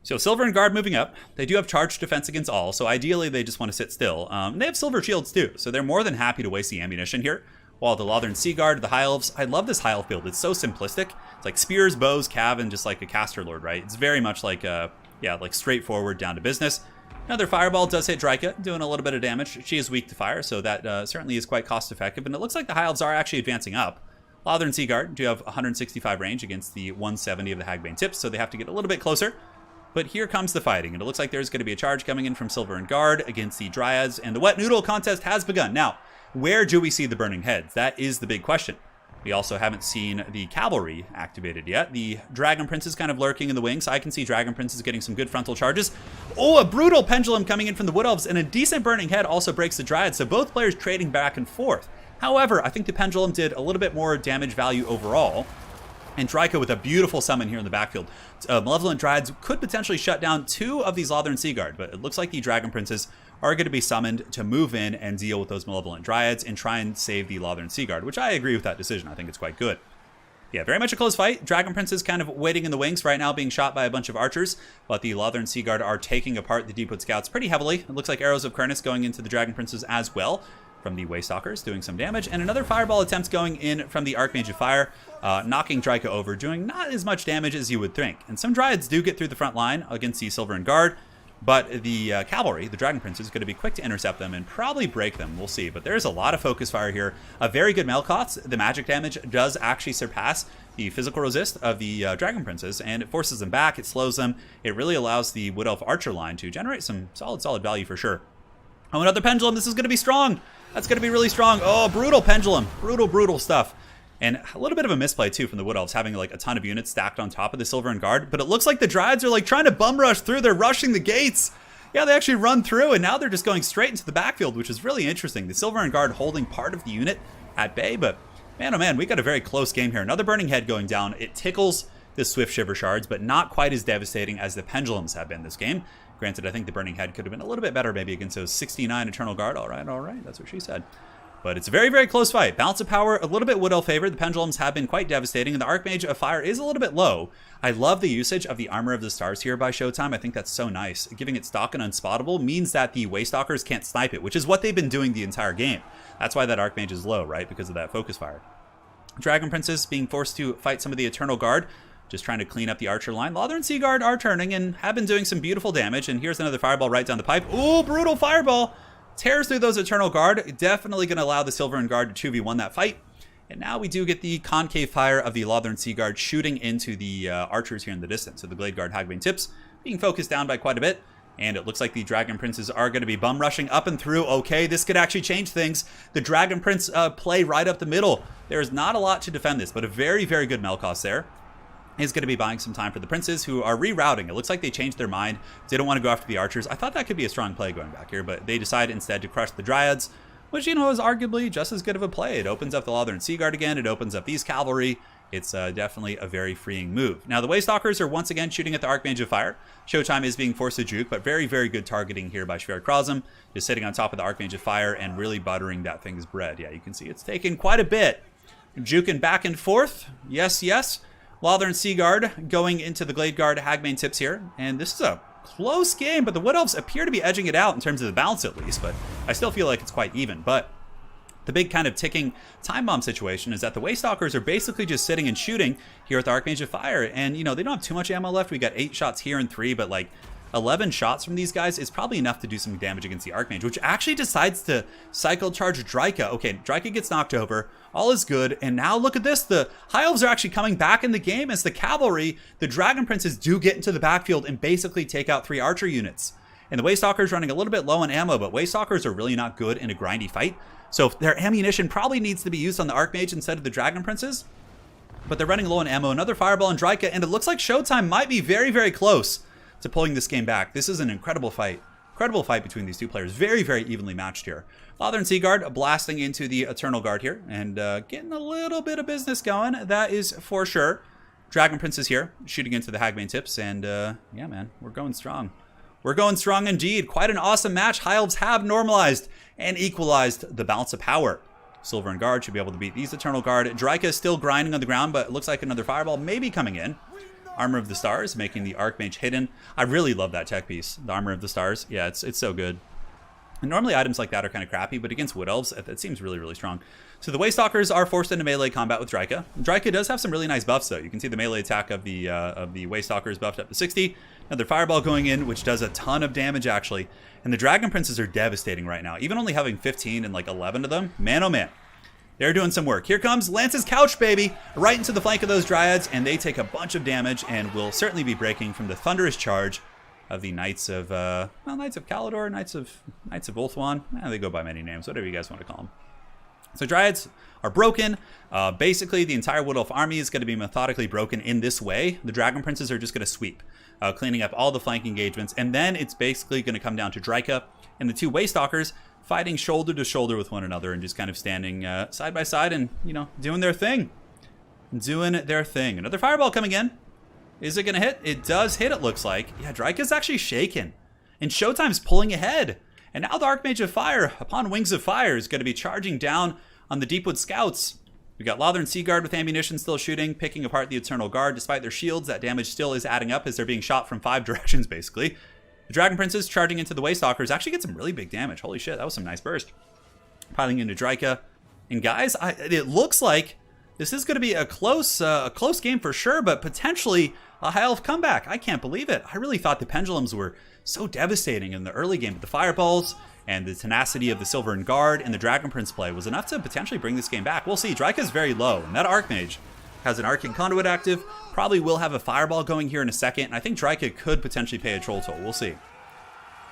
So Silver and Guard moving up. They do have charged defense against all, so ideally they just want to sit still. They have silver shields too, so they're more than happy to waste the ammunition here. While the Lothern Sea Guard, the High Elves, I love this High Elf build. It's so simplistic. It's like spears, bows, cav, and just like a caster lord, right? It's very much like like straightforward, down to business. Another Fireball does hit Dryka, doing a little bit of damage. She is weak to fire, so that certainly is quite cost effective. And it looks like the High Elves are actually advancing up. Lothern Sea Guard do have 165 range against the 170 of the Hagbane Tips, so they have to get a little bit closer. But here comes the fighting, and it looks like there's going to be a charge coming in from Silver and Guard against the Dryads, and the Wet Noodle contest has begun. Now, where do we see the Burning Heads? That is the big question. We also haven't seen the Cavalry activated yet. The Dragon Prince is kind of lurking in the wings. I can see Dragon Prince is getting some good frontal charges. Oh, a brutal Pendulum coming in from the Wood Elves, and a decent Burning Head also breaks the Dryads, so both players trading back and forth. However, I think the Pendulum did a little bit more damage value overall. And Dryka with a beautiful summon here in the backfield. Malevolent Dryads could potentially shut down 2 of these Lothern Sea Guard, but it looks like the Dragon Princes are going to be summoned to move in and deal with those Malevolent Dryads and try and save the Lothern Sea Guard, which I agree with that decision. I think it's quite good. Yeah, very much a close fight. Dragon Princes kind of waiting in the wings right now, being shot by a bunch of archers, but the Lothern Sea Guard are taking apart the Deepwood Scouts pretty heavily. It looks like arrows of Kernus going into the Dragon Princes as well from the Waystalkers, doing some damage, and another Fireball attempt going in from the Archmage of Fire, knocking Dryka over, doing not as much damage as you would think. And some Dryads do get through the front line against the Silver and Guard, but the Cavalry, the Dragon Prince, is going to be quick to intercept them and probably break them. We'll see, but there's a lot of focus fire here. A very good Melkoths. The magic damage does actually surpass the physical resist of the Dragon Princes, and it forces them back, it slows them. It really allows the Wood Elf Archer line to generate some solid value for sure. Oh, another Pendulum. This is going to be strong. That's going to be really strong. Oh, brutal Pendulum. Brutal stuff. And a little bit of a misplay, too, from the Wood Elves, having like a ton of units stacked on top of the Silver and Guard. But it looks like the Dryads are like trying to bum rush through. They're rushing the gates. Yeah, they actually run through, and now they're just going straight into the backfield, which is really interesting. The Silver and Guard holding part of the unit at bay, but man, oh man, we got a very close game here. Another Burning Head going down. It tickles the Swift Shiver Shards, but not quite as devastating as the Pendulums have been this game. Granted, I think the Burning Head could have been a little bit better maybe against those 69 Eternal Guard. All right, that's what she said. But it's a very close fight. Balance of power, a little bit Wood Elf favored. The Pendulums have been quite devastating, and the Archmage of Fire is a little bit low. I love the usage of the Armor of the Stars here by Showtime. I think that's so nice. Giving it stock and unspottable means that the Waystalkers can't snipe it, which is what they've been doing the entire game. That's why that Archmage is low, right? Because of that focus fire. Dragon Princes being forced to fight some of the Eternal Guard, just trying to clean up the Archer line. Lothern Sea Guard are turning and have been doing some beautiful damage, and here's another Fireball right down the pipe. Ooh, brutal Fireball! Tears through those Eternal Guard, definitely going to allow the Silver and Guard to 2v1 that fight. And now we do get the concave fire of the Lothern Sea Guard shooting into the archers here in the distance. So the Glade Guard Hagbane Tips being focused down by quite a bit. And it looks like the Dragon Princes are going to be bum rushing up and through. Okay, this could actually change things. The Dragon Prince play right up the middle. There's not a lot to defend this, but a very good Melkoths there. Is going to be buying some time for the Princes, who are rerouting. It looks like they changed their mind. Didn't want to go after the Archers. I thought that could be a strong play going back here, but they decided instead to crush the Dryads, which, you know, is arguably just as good of a play. It opens up the Lothern Sea Guard again. It opens up these Cavalry. It's definitely a very freeing move. Now, the Waystalkers are once again shooting at the Archmage of Fire. Showtime is being forced to juke, but very good targeting here by Sverchrazum. Just sitting on top of the Archmage of Fire and really buttering that thing's bread. Yeah, you can see it's taken quite a bit. Juking back and forth. Yes. Lothern Sea Guard going into the Glade Guard Hagbane Tips here. And this is a close game, but the Wood Elves appear to be edging it out in terms of the balance at least. But I still feel like it's quite even. But the big kind of ticking time bomb situation is that the Waystalkers are basically just sitting and shooting here at the Archmage of Fire. And, you know, they don't have too much ammo left. We got 8 shots here and 3, but like 11 shots from these guys is probably enough to do some damage against the Archmage, which actually decides to cycle charge Dryka. Okay, Dryka gets knocked over. All is good. And now look at this. The High Elves are actually coming back in the game as the Cavalry, the Dragon Princes, do get into the backfield and basically take out 3 Archer units. And the Waystalkers running a little bit low on ammo, but Waystalkers are really not good in a grindy fight. So their ammunition probably needs to be used on the Archmage instead of the Dragon Princes. But they're running low on ammo. Another Fireball on Dryka, and it looks like Showtime might be very close to pulling this game back. This is an incredible fight. Incredible fight between these two players. Very evenly matched here. Lothern Sea Guard blasting into the Eternal Guard here and getting a little bit of business going. That is for sure. Dragon Prince is here, shooting into the Hagbane Tips, and yeah, man, we're going strong. We're going strong indeed. Quite an awesome match. High Elves have normalized and equalized the balance of power. Silver and Guard should be able to beat these Eternal Guard. Dryka is still grinding on the ground, but it looks like another Fireball may be coming in. Armor of the Stars, making the Archmage hidden. I really love that tech piece, the Armor of the Stars. Yeah, it's so good. And normally items like that are kind of crappy, but against Wood Elves, it seems really, really strong. So the Waystalkers are forced into melee combat with Drycha. Drycha does have some really nice buffs, though. You can see the melee attack of the Waystalkers buffed up to 60. Another Fireball going in, which does a ton of damage, actually. And the Dragon Princes are devastating right now. Even only having 15 and like 11 of them, man oh man. They're doing some work. Here comes Lance's Couch, baby! Right into the flank of those Dryads, and they take a bunch of damage and will certainly be breaking from the thunderous charge of the Knights of, Knights of Kalador, Knights of Ulthuan. They go by many names, whatever you guys want to call them. So Dryads are broken. Basically, the entire Wood Elf army is going to be methodically broken in this way. The Dragon Princes are just going to sweep, cleaning up all the flank engagements, and then it's basically going to come down to Drycha and the two Waystalkers fighting shoulder to shoulder with one another and just kind of standing side by side and, you know, doing their thing. Doing their thing. Another Fireball coming in. Is it going to hit? It does hit, it looks like. Yeah, Drycha's actually shaken. And Showtime's pulling ahead. And now the Archmage of Fire, upon Wings of Fire, is going to be charging down on the Deepwood Scouts. We got Lothern Seaguard with ammunition still shooting, picking apart the Eternal Guard. Despite their shields, that damage still is adding up as they're being shot from 5 directions, basically. The Dragon Princes charging into the Waystalkers actually get some really big damage. Holy shit, that was some nice burst. Piling into Drycha. And guys, it looks like this is going to be a close game for sure, but potentially a high elf comeback. I can't believe it. I really thought the Pendulums were so devastating in the early game, but the Fireballs and the tenacity of the Silvern Guard and the Dragon Prince play was enough to potentially bring this game back. We'll see. Drycha's very low, and that Archmage has an Arcane Conduit active. Probably will have a Fireball going here in a second, and I think Drycha could potentially pay a Troll Toll. We'll see.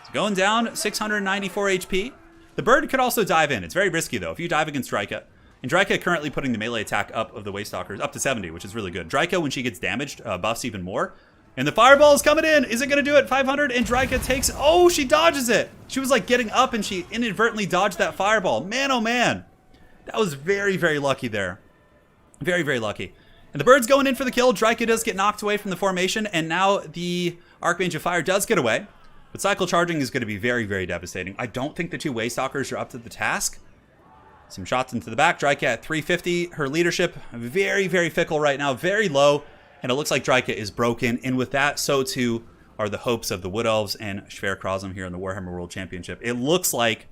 So going down, 694 HP. The Bird could also dive in. It's very risky, though, if you dive against Drycha. And Drycha currently putting the melee attack up of the Waystalkers up to 70, which is really good. Drycha, when she gets damaged, buffs even more. And the Fireball is coming in. Is it going to do it? 500, and Drycha takes... Oh, she dodges it. She was like getting up, and she inadvertently dodged that Fireball. Man, oh man. That was very, very lucky there. Very, very lucky. And the Bird's going in for the kill. Drycha does get knocked away from the formation, and now the Archmage of Fire does get away. But cycle charging is going to be very, very devastating. I don't think the two Waystalkers are up to the task. Some shots into the back. Drycha at 350. Her leadership, very, very fickle right now. Very low. And it looks like Drycha is broken. And with that, so too are the hopes of the Wood Elves and Sverchrazum here in the Warhammer World Championship. It looks like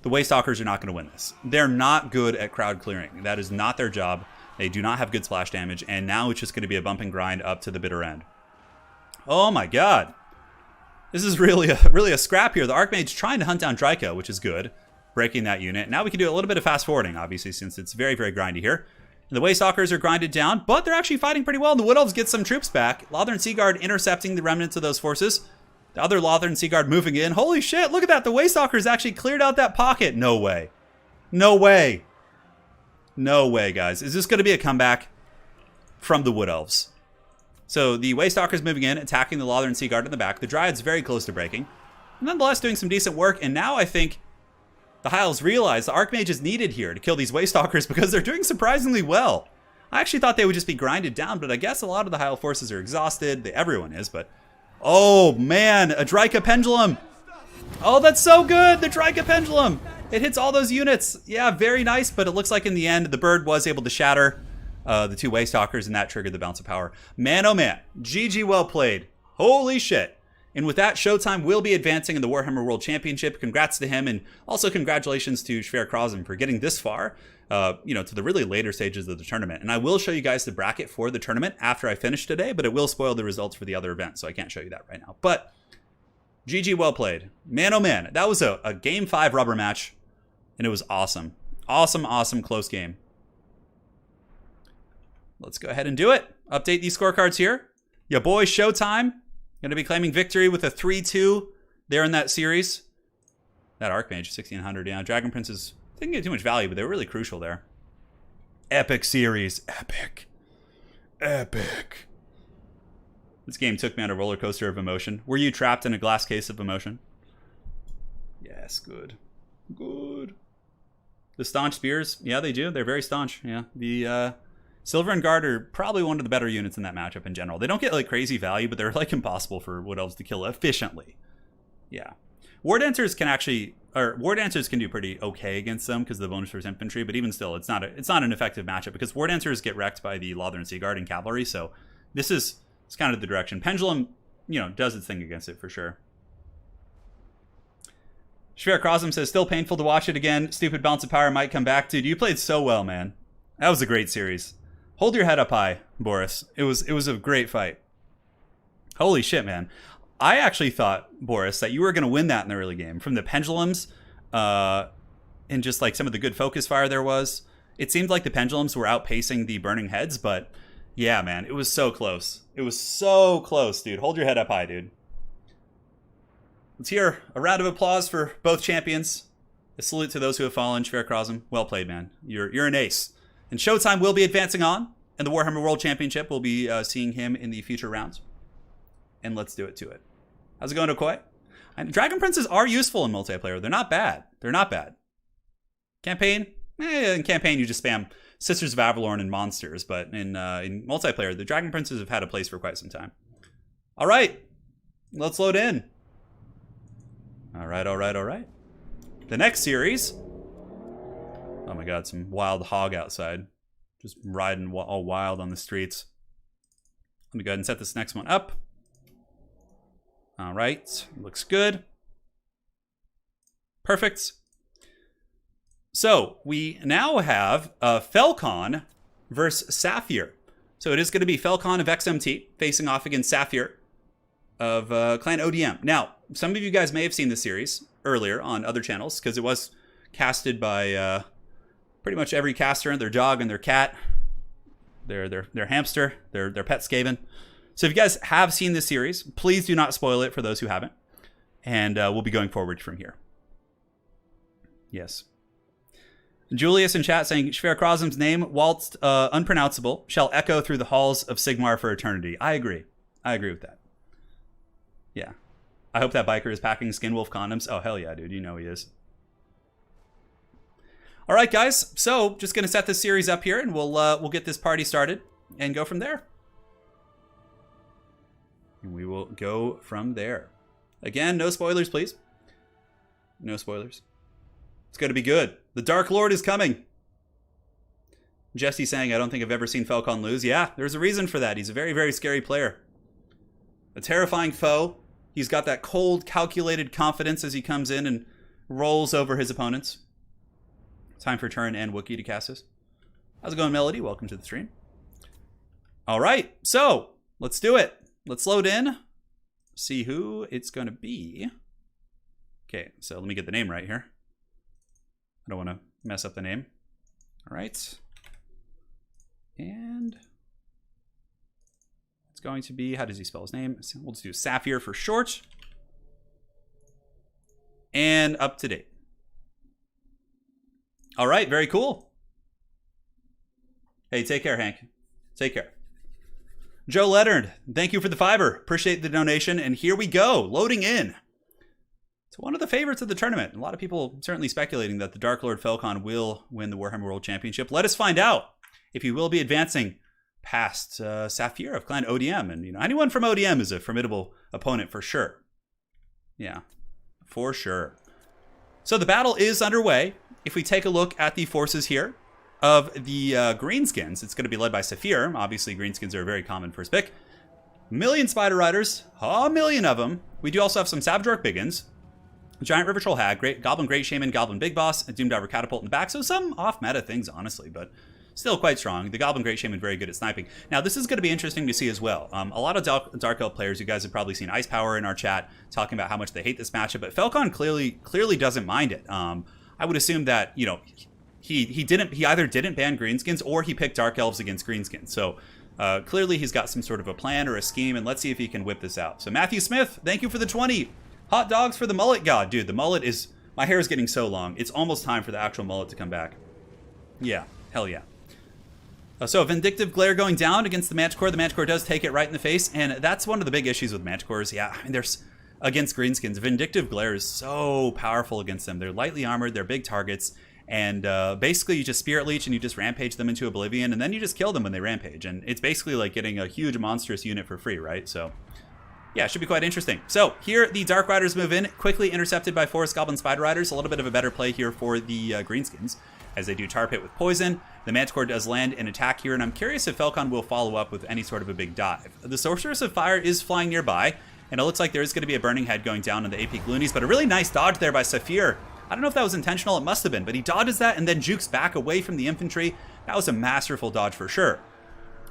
the Waystalkers are not going to win this. They're not good at crowd clearing. That is not their job. They do not have good splash damage. And now it's just going to be a bump and grind up to the bitter end. Oh my god. This is really a scrap here. The Archmage trying to hunt down Drycha, which is good. Breaking that unit. Now we can do a little bit of fast forwarding, obviously, since it's very, very grindy here. And the Waystalkers are grinded down, but they're actually fighting pretty well. And the Wood Elves get some troops back. Lothern Seaguard intercepting the remnants of those forces. The other Lothern Seaguard moving in. Holy shit, look at that. The Waystalkers actually cleared out that pocket. No way. No way. No way, guys. Is this going to be a comeback from the Wood Elves? So the Waystalkers moving in, attacking the Lothern Seaguard in the back. The Dryad's very close to breaking. Nonetheless, doing some decent work. And now I think the High Elves realize the Archmage is needed here to kill these Waystalkers because they're doing surprisingly well. I actually thought they would just be grinded down, but I guess a lot of the High Elf forces are exhausted. Everyone is, but... Oh, man, a Drycha Pendulum. Oh, that's so good, the Drycha Pendulum. It hits all those units. Yeah, very nice, but it looks like in the end, the Bird was able to shatter the two Waystalkers, and that triggered the bounce of power. Man, oh man, GG well played. Holy shit. And with that, Showtime will be advancing in the Warhammer World Championship. Congrats to him, and also congratulations to Sverchrazum for getting this far, to the really later stages of the tournament. And I will show you guys the bracket for the tournament after I finish today, but it will spoil the results for the other events, so I can't show you that right now. But GG well played. Man, oh man, that was a Game 5 rubber match, and it was awesome. Awesome, awesome close game. Let's go ahead and do it. Update these scorecards here. Your boy Showtime going to be claiming victory with a 3-2 there in that series. That Archmage, 1600. Yeah, Dragon Princes didn't get too much value, but they were really crucial there. Epic series. Epic. Epic. This game took me on a roller coaster of emotion. Were you trapped in a glass case of emotion? Yes, good. Good. The staunch spears. Yeah, they do. They're very staunch. Yeah. The Silver and Guard are probably one of the better units in that matchup in general. They don't get like crazy value, but they're like impossible for Wood Elves to kill efficiently. Yeah. War Dancers can do pretty okay against them because of the bonus for infantry, but even still, it's not an effective matchup because War Dancers get wrecked by the Lothern Seaguard and cavalry. So this is It's kind of the direction. Pendulum, does its thing against it for sure. Sverchrazum says, still painful to watch it again. Stupid bounce of power might come back. Dude, you played so well, man. That was a great series. Hold your head up high, Boris. It was a great fight. Holy shit, man. I actually thought, Boris, that you were going to win that in the early game. From the pendulums, and just like some of the good focus fire there was. It seemed like the pendulums were outpacing the burning heads, but yeah, man, it was so close. It was so close, dude. Hold your head up high, dude. Let's hear a round of applause for both champions. A salute to those who have fallen. Sverchrazum, well played, man. You're an ace. And Showtime will be advancing on, and the Warhammer World Championship will be seeing him in the future rounds. And let's do it to it. How's it going, Okoye? And Dragon Princes are useful in multiplayer. They're not bad. They're not bad. Campaign? In campaign, you just spam Sisters of Avalorn and monsters, but in multiplayer, the Dragon Princes have had a place for quite some time. All right, let's load in. All right. The next series. Oh my God, some wild hog outside, just riding all wild on the streets. Let me go ahead and set this next one up. All right, looks good. Perfect. So we now have Felkon versus Saphir. So it is going to be Felkon of XMT facing off against Saphir of Clan ODM. Now, some of you guys may have seen this series earlier on other channels because it was casted by pretty much every caster and their dog and their cat, their hamster, their pet Skaven. So if you guys have seen this series, please do not spoil it for those who haven't. And we'll be going forward from here. Yes. Julius in chat saying, Sverchrazum's name, whilst unpronounceable, shall echo through the halls of Sigmar for eternity. I agree. I agree with that. Yeah. I hope that biker is packing Skinwolf condoms. Oh, hell yeah, dude. You know he is. All right, guys. So just going to set this series up here, and we'll get this party started and go from there. And we will go from there. Again, no spoilers, please. No spoilers. It's going to be good. The Dark Lord is coming. Jesse saying, I don't think I've ever seen Felkon lose. Yeah, there's a reason for that. He's a very, very scary player. A terrifying foe. He's got that cold, calculated confidence as he comes in and rolls over his opponents. Time for Turin and Wookiee to cast this. How's it going, Melody? Welcome to the stream. All right, so let's do it. Let's load in. See who it's going to be. Okay, so let me get the name right here. I don't want to mess up the name. All right. And it's going to be, how does he spell his name? We'll just do Saphir for short. And up to date. All right, very cool. Hey, take care, Hank. Take care. Joe Leonard, thank you for the fiber. Appreciate the donation. And here we go, loading in. It's one of the favorites of the tournament. A lot of people certainly speculating that the Dark Lord Felkon will win the Warhammer World Championship. Let us find out if he will be advancing past Saphir of Clan ODM. And anyone from ODM is a formidable opponent for sure. Yeah, for sure. So the battle is underway. If we take a look at the forces here of the Greenskins, it's going to be led by Saphir. Obviously, Greenskins are a very common first pick. Million Spider Riders, a million of them. We do also have some Savage Orc Biggins, Giant River Troll Hag, Goblin Great Shaman, Goblin Big Boss, a Doomdiver Catapult in the back. So some off-meta things, honestly, but still quite strong. The Goblin Great Shaman very good at sniping. Now, this is going to be interesting to see as well. A lot of Dark Elf players, you guys have probably seen Ice Power in our chat, talking about how much they hate this matchup, but Felkon clearly doesn't mind it. I would assume that, he either didn't ban Greenskins or he picked Dark Elves against Greenskins. So clearly he's got some sort of a plan or a scheme, and let's see if he can whip this out. So Matthew Smith, thank you for the 20. Hot dogs for the mullet god. Dude, the mullet is... My hair is getting so long. It's almost time for the actual mullet to come back. Yeah, hell yeah. So Vindictive Glare going down against the Manticore. The Manticore does take it right in the face, and that's one of the big issues with Manticores. Yeah, I mean, there's... Against Greenskins, Vindictive Glare is so powerful against them. They're lightly armored, they're big targets, and basically you just Spirit Leech and you just Rampage them into oblivion, and then you just kill them when they Rampage. And it's basically like getting a huge monstrous unit for free, right? So... yeah, it should be quite interesting. So here the Dark Riders move in, quickly intercepted by Forest Goblin Spider Riders. A little bit of a better play here for the Greenskins. as they do tar pit with poison. The Manticore does land an attack here, and I'm curious if Felkon will follow up with any sort of a big dive. The Sorceress of Fire is flying nearby, and it looks like there is going to be a Burning Head going down on the AP Gloonies, but a really nice dodge there by Saphir. I don't know if that was intentional, it must have been, but he dodges that and then jukes back away from the infantry. That was a masterful dodge for sure.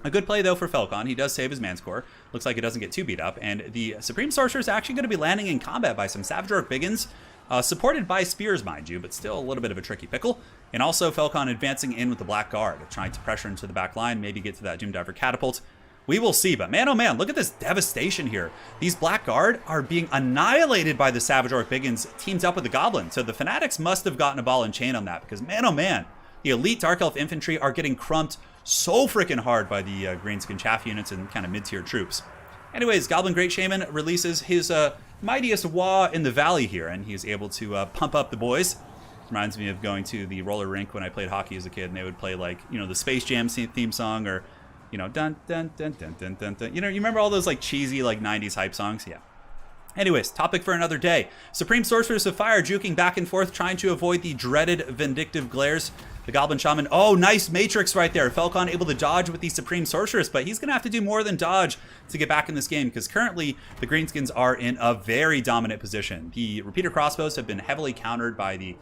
A good play, though, for Felkon. He does save his Manticore. Looks like it doesn't get too beat up, and the Supreme Sorcerer is actually going to be landing in combat by some Savage Orc Biggins, supported by spears, mind you, but still a little bit of a tricky pickle. And also Felkon advancing in with the Black Guard, trying to pressure into the back line, maybe get to that Doomdiver Catapult. We will see, but man, oh man, look at this devastation here. These Black Guard are being annihilated by the Savage Orc Biggins teamed up with the Goblin, so the Fanatics must have gotten a ball and chain on that, because man, oh man, the elite Dark Elf infantry are getting crumped so freaking hard by the Greenskin Chaff units and kind of mid-tier troops. Anyways, Goblin Great Shaman releases his mightiest Wah in the valley here, and he's able to pump up the boys. Reminds me of going to the roller rink when I played hockey as a kid, and they would play, like, you know, the Space Jam theme song, or, you know, dun dun dun dun dun dun dun. You know, you remember all those like cheesy like 90s hype songs? Yeah. Anyways, topic for another day. Supreme Sorceress of Fire juking back and forth, trying to avoid the dreaded vindictive glares. The Goblin Shaman, oh, nice Matrix right there. Felkon able to dodge with the Supreme Sorceress, but he's going to have to do more than dodge to get back in this game, because currently the Greenskins are in a very dominant position. The Repeater Crossbows have been heavily countered by the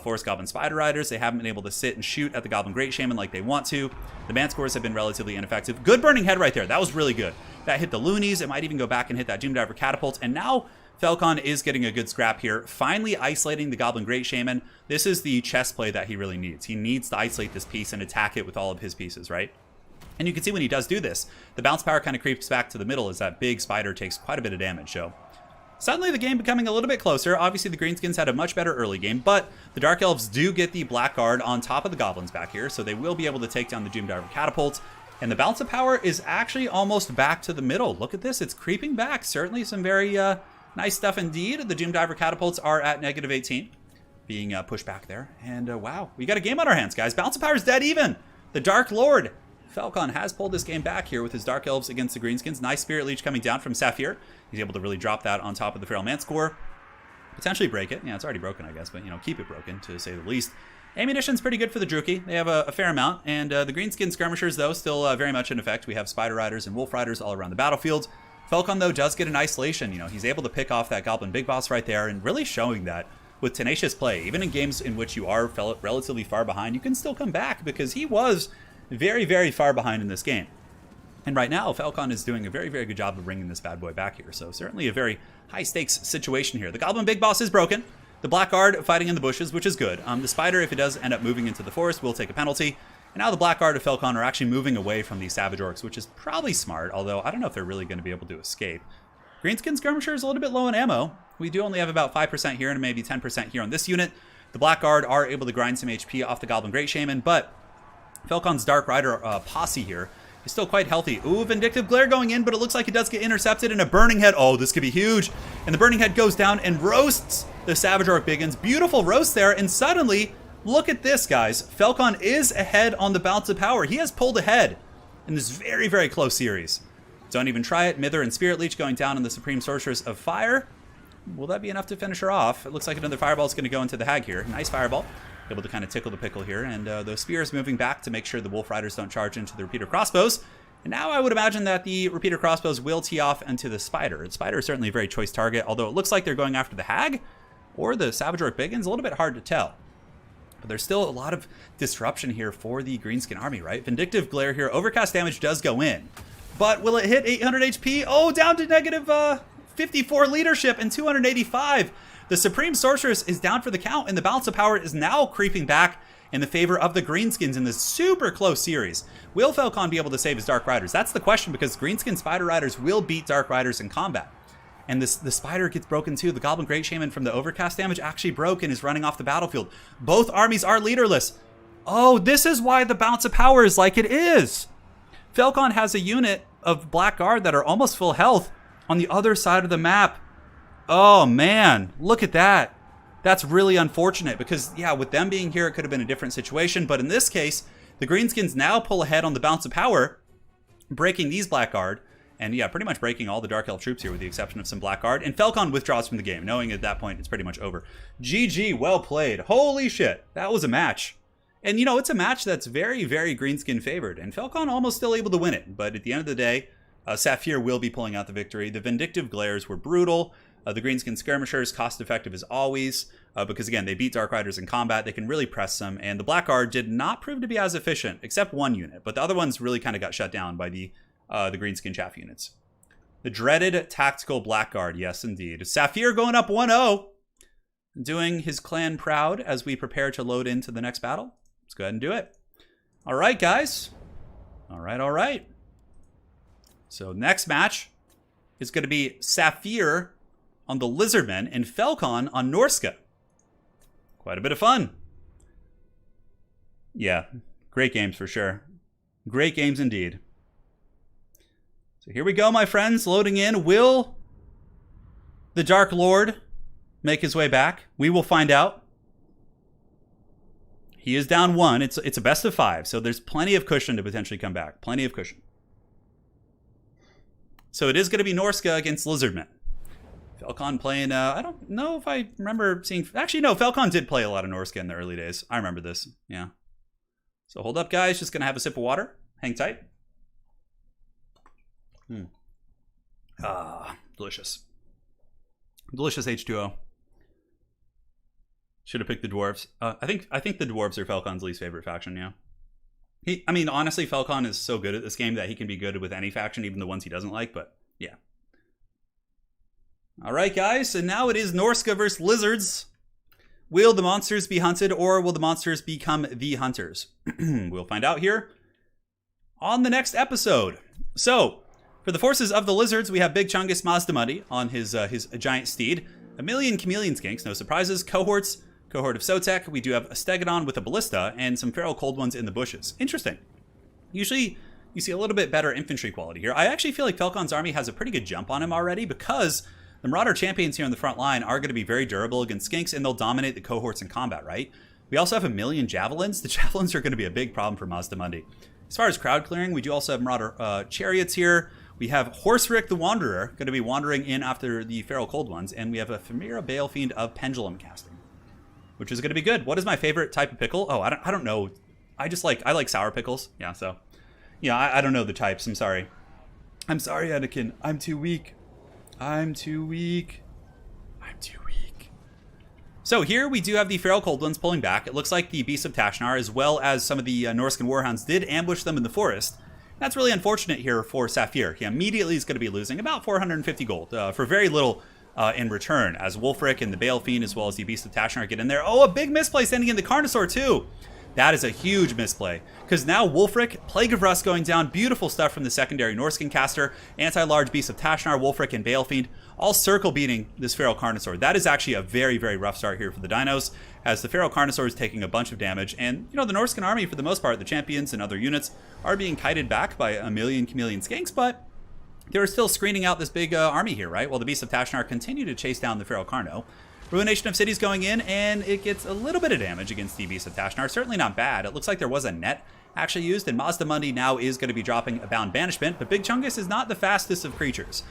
Forest Goblin Spider Riders. They haven't been able to sit and shoot at the Goblin Great Shaman like they want to. The Manticores have been relatively ineffective. Good Burning Head right there. That was really good. That hit the Loonies. It might even go back and hit that Doomdiver Catapult. And now Felkon is getting a good scrap here, finally isolating the Goblin Great Shaman. This is the chess play that he really needs. He needs to isolate this piece and attack it with all of his pieces, right? And you can see when he does do this, the bounce power kind of creeps back to the middle as that big spider takes quite a bit of damage. So suddenly the game becoming a little bit closer. Obviously the Greenskins had a much better early game, but the Dark Elves do get the Black Guard on top of the Goblins back here, so they will be able to take down the Doomdiver Catapult. And the bounce of power is actually almost back to the middle. Look at this, it's creeping back. Certainly some very nice stuff indeed. The Doomdiver Catapults are at -18, being pushed back there. And wow, we got a game on our hands, guys. Bounce of power is dead even. The Dark Lord Felkon has pulled this game back here with his Dark Elves against the Greenskins. Nice Spirit Leech coming down from Saphir. He's able to really drop that on top of the Feral Manticore. Potentially break it. Yeah, it's already broken, I guess, but, you know, keep it broken, to say the least. Ammunition's pretty good for the Druki. They have a fair amount. And the Greenskin Skirmishers, though, still very much in effect. We have Spider Riders and Wolf Riders all around the battlefield. Felkon, though, does get an isolation. You know, he's able to pick off that Goblin Big Boss right there, and really showing that with tenacious play, even in games in which you are relatively far behind, you can still come back, because he was very, very far behind in this game. And right now, Felkon is doing a very, very good job of bringing this bad boy back here. So certainly a very high-stakes situation here. The Goblin Big Boss is broken. The Black Guard fighting in the bushes, which is good. The Spider, if it does end up moving into the forest, will take a penalty. And now the Black Guard of Felkon are actually moving away from these Savage Orcs, which is probably smart, although I don't know if they're really going to be able to escape. Greenskin Skirmisher is a little bit low in ammo. We do only have about 5% here and maybe 10% here on this unit. The Black Guard are able to grind some HP off the Goblin Great Shaman, but Felkon's Dark Rider posse here is still quite healthy. Ooh, Vindictive Glare going in, but it looks like it does get intercepted, and a Burning Head. Oh, this could be huge. And the Burning Head goes down and roasts the Savage Orc Biggins. Beautiful roast there, and suddenly, look at this, guys. Felkon is ahead on the bounce of power. He has pulled ahead in this very, very close series. Don't even try it. Mither and Spirit Leech going down on the Supreme Sorceress of Fire. Will that be enough to finish her off? It looks like another Fireball is going to go into the Hag here. Nice Fireball. Able to kind of tickle the pickle here. And those Spears moving back to make sure the Wolf Riders don't charge into the Repeater Crossbows. And now I would imagine that the Repeater Crossbows will tee off into the Spider. The Spider is certainly a very choice target, although it looks like they're going after the Hag or the Savage Orc Biggins. A little bit hard to tell. But there's still a lot of disruption here for the Greenskin army, right? Vindictive Glare here. Overcast damage does go in. But will it hit 800 HP? Oh, down to negative 54 leadership and 285. The Supreme Sorceress is down for the count, and the balance of power is now creeping back in the favor of the Greenskins in this super close series. Will Felkon be able to save his Dark Riders? That's the question, because Greenskin Spider Riders will beat Dark Riders in combat. And the Spider gets broken too. The Goblin Great Shaman from the Overcast damage actually broke and is running off the battlefield. Both armies are leaderless. Oh, this is why the bounce of power is like it is. Felkon has a unit of Black Guard that are almost full health on the other side of the map. Oh man, look at that. That's really unfortunate, because yeah, with them being here, it could have been a different situation. But in this case, the Greenskins now pull ahead on the bounce of power, breaking these Black Guard. And yeah, pretty much breaking all the Dark Elf troops here with the exception of some Black Guard. And Felkon withdraws from the game, knowing at that point it's pretty much over. GG, well played. Holy shit, that was a match. And, you know, it's a match that's very, very greenskin favored. And Felkon almost still able to win it. But at the end of the day, Saphir will be pulling out the victory. The Vindictive Glares were brutal. The greenskin skirmishers, cost effective as always. Because, again, they beat Dark Riders in combat. They can really press them. And the Blackguard did not prove to be as efficient, except one unit. But the other ones really kind of got shut down by the greenskin chaff units. The dreaded Tactical Blackguard. Yes, indeed. Saphir going up 1-0. Doing his clan proud as we prepare to load into the next battle. Let's go ahead and do it. All right, guys. All right. So next match is going to be Saphir on the Lizardmen and Felkon on Norska. Quite a bit of fun. Yeah, great games for sure. Great games indeed. So here we go, my friends, loading in. Will the Dark Lord make his way back? We will find out. He is down 1. It's a best of 5, so there's plenty of cushion to potentially come back. Plenty of cushion. So it is going to be Norska against Lizardmen. Felkon playing, I don't know if I remember seeing... Actually, no, Felkon did play a lot of Norska in the early days. I remember this, yeah. So hold up, guys. Just going to have a sip of water. Hang tight. Delicious. Delicious H2O. Should have picked the dwarves. I think the dwarves are Felkon's least favorite faction, yeah. I mean, honestly, Felkon is so good at this game that he can be good with any faction, even the ones he doesn't like, but yeah. All right, guys, and now it is Norska versus Lizards. Will the monsters be hunted, or will the monsters become the hunters? We'll find out here on the next episode. So, for the forces of the Lizards, we have Big Chungus Mazdamundi on his giant steed. A million chameleon skinks, no surprises. Cohort of Sotek. We do have a Stegodon with a ballista and some feral cold ones in the bushes. Interesting. Usually, you see a little bit better infantry quality here. I actually feel like Felkon's army has a pretty good jump on him already because the Marauder champions here on the front line are going to be very durable against skinks and they'll dominate the cohorts in combat, right? We also have a million javelins. The javelins are going to be a big problem for Mazdamundi. As far as crowd clearing, we do also have Marauder chariots here. We have Horserick the Wanderer going to be wandering in after the feral cold ones, and we have a Femira Balefiend of pendulum casting, which is going to be good. What is my favorite type of pickle? Oh, I don't know. I like sour pickles. Yeah, so yeah, I don't know the types. I'm sorry. I'm sorry, Anakin. I'm too weak. So here we do have the feral cold ones pulling back. It looks like the Beasts of Tashnar, as well as some of the Norscan Warhounds, did ambush them in the forest. That's really unfortunate here for Saphir. He immediately is going to be losing about 450 gold for very little in return, as Wulfric and the Balefiend, as well as the Beast of Tashnar, get in there. Oh, a big misplay sending in the Carnosaur too. That is a huge misplay, because now Wulfric, Plague of Rust going down, beautiful stuff from the secondary Norscan caster, anti-large Beast of Tashnar, Wulfric, and Balefiend, all circle beating this Feral Carnosaur. That is actually a very, very rough start here for the Dinos, as the Feral Carnosaur is taking a bunch of damage, and, you know, the Norscan army, for the most part, the champions and other units, are being kited back by a million chameleon skanks, but they're still screening out this big army here, right? While the Beasts of Tashnar continue to chase down the Feral Carno. Ruination of Cities going in, and it gets a little bit of damage against the Beast of Tashnar. Certainly not bad. It looks like there was a net actually used, and Mazdamundi now is going to be dropping a Bound Banishment, but Big Chungus is not the fastest of creatures.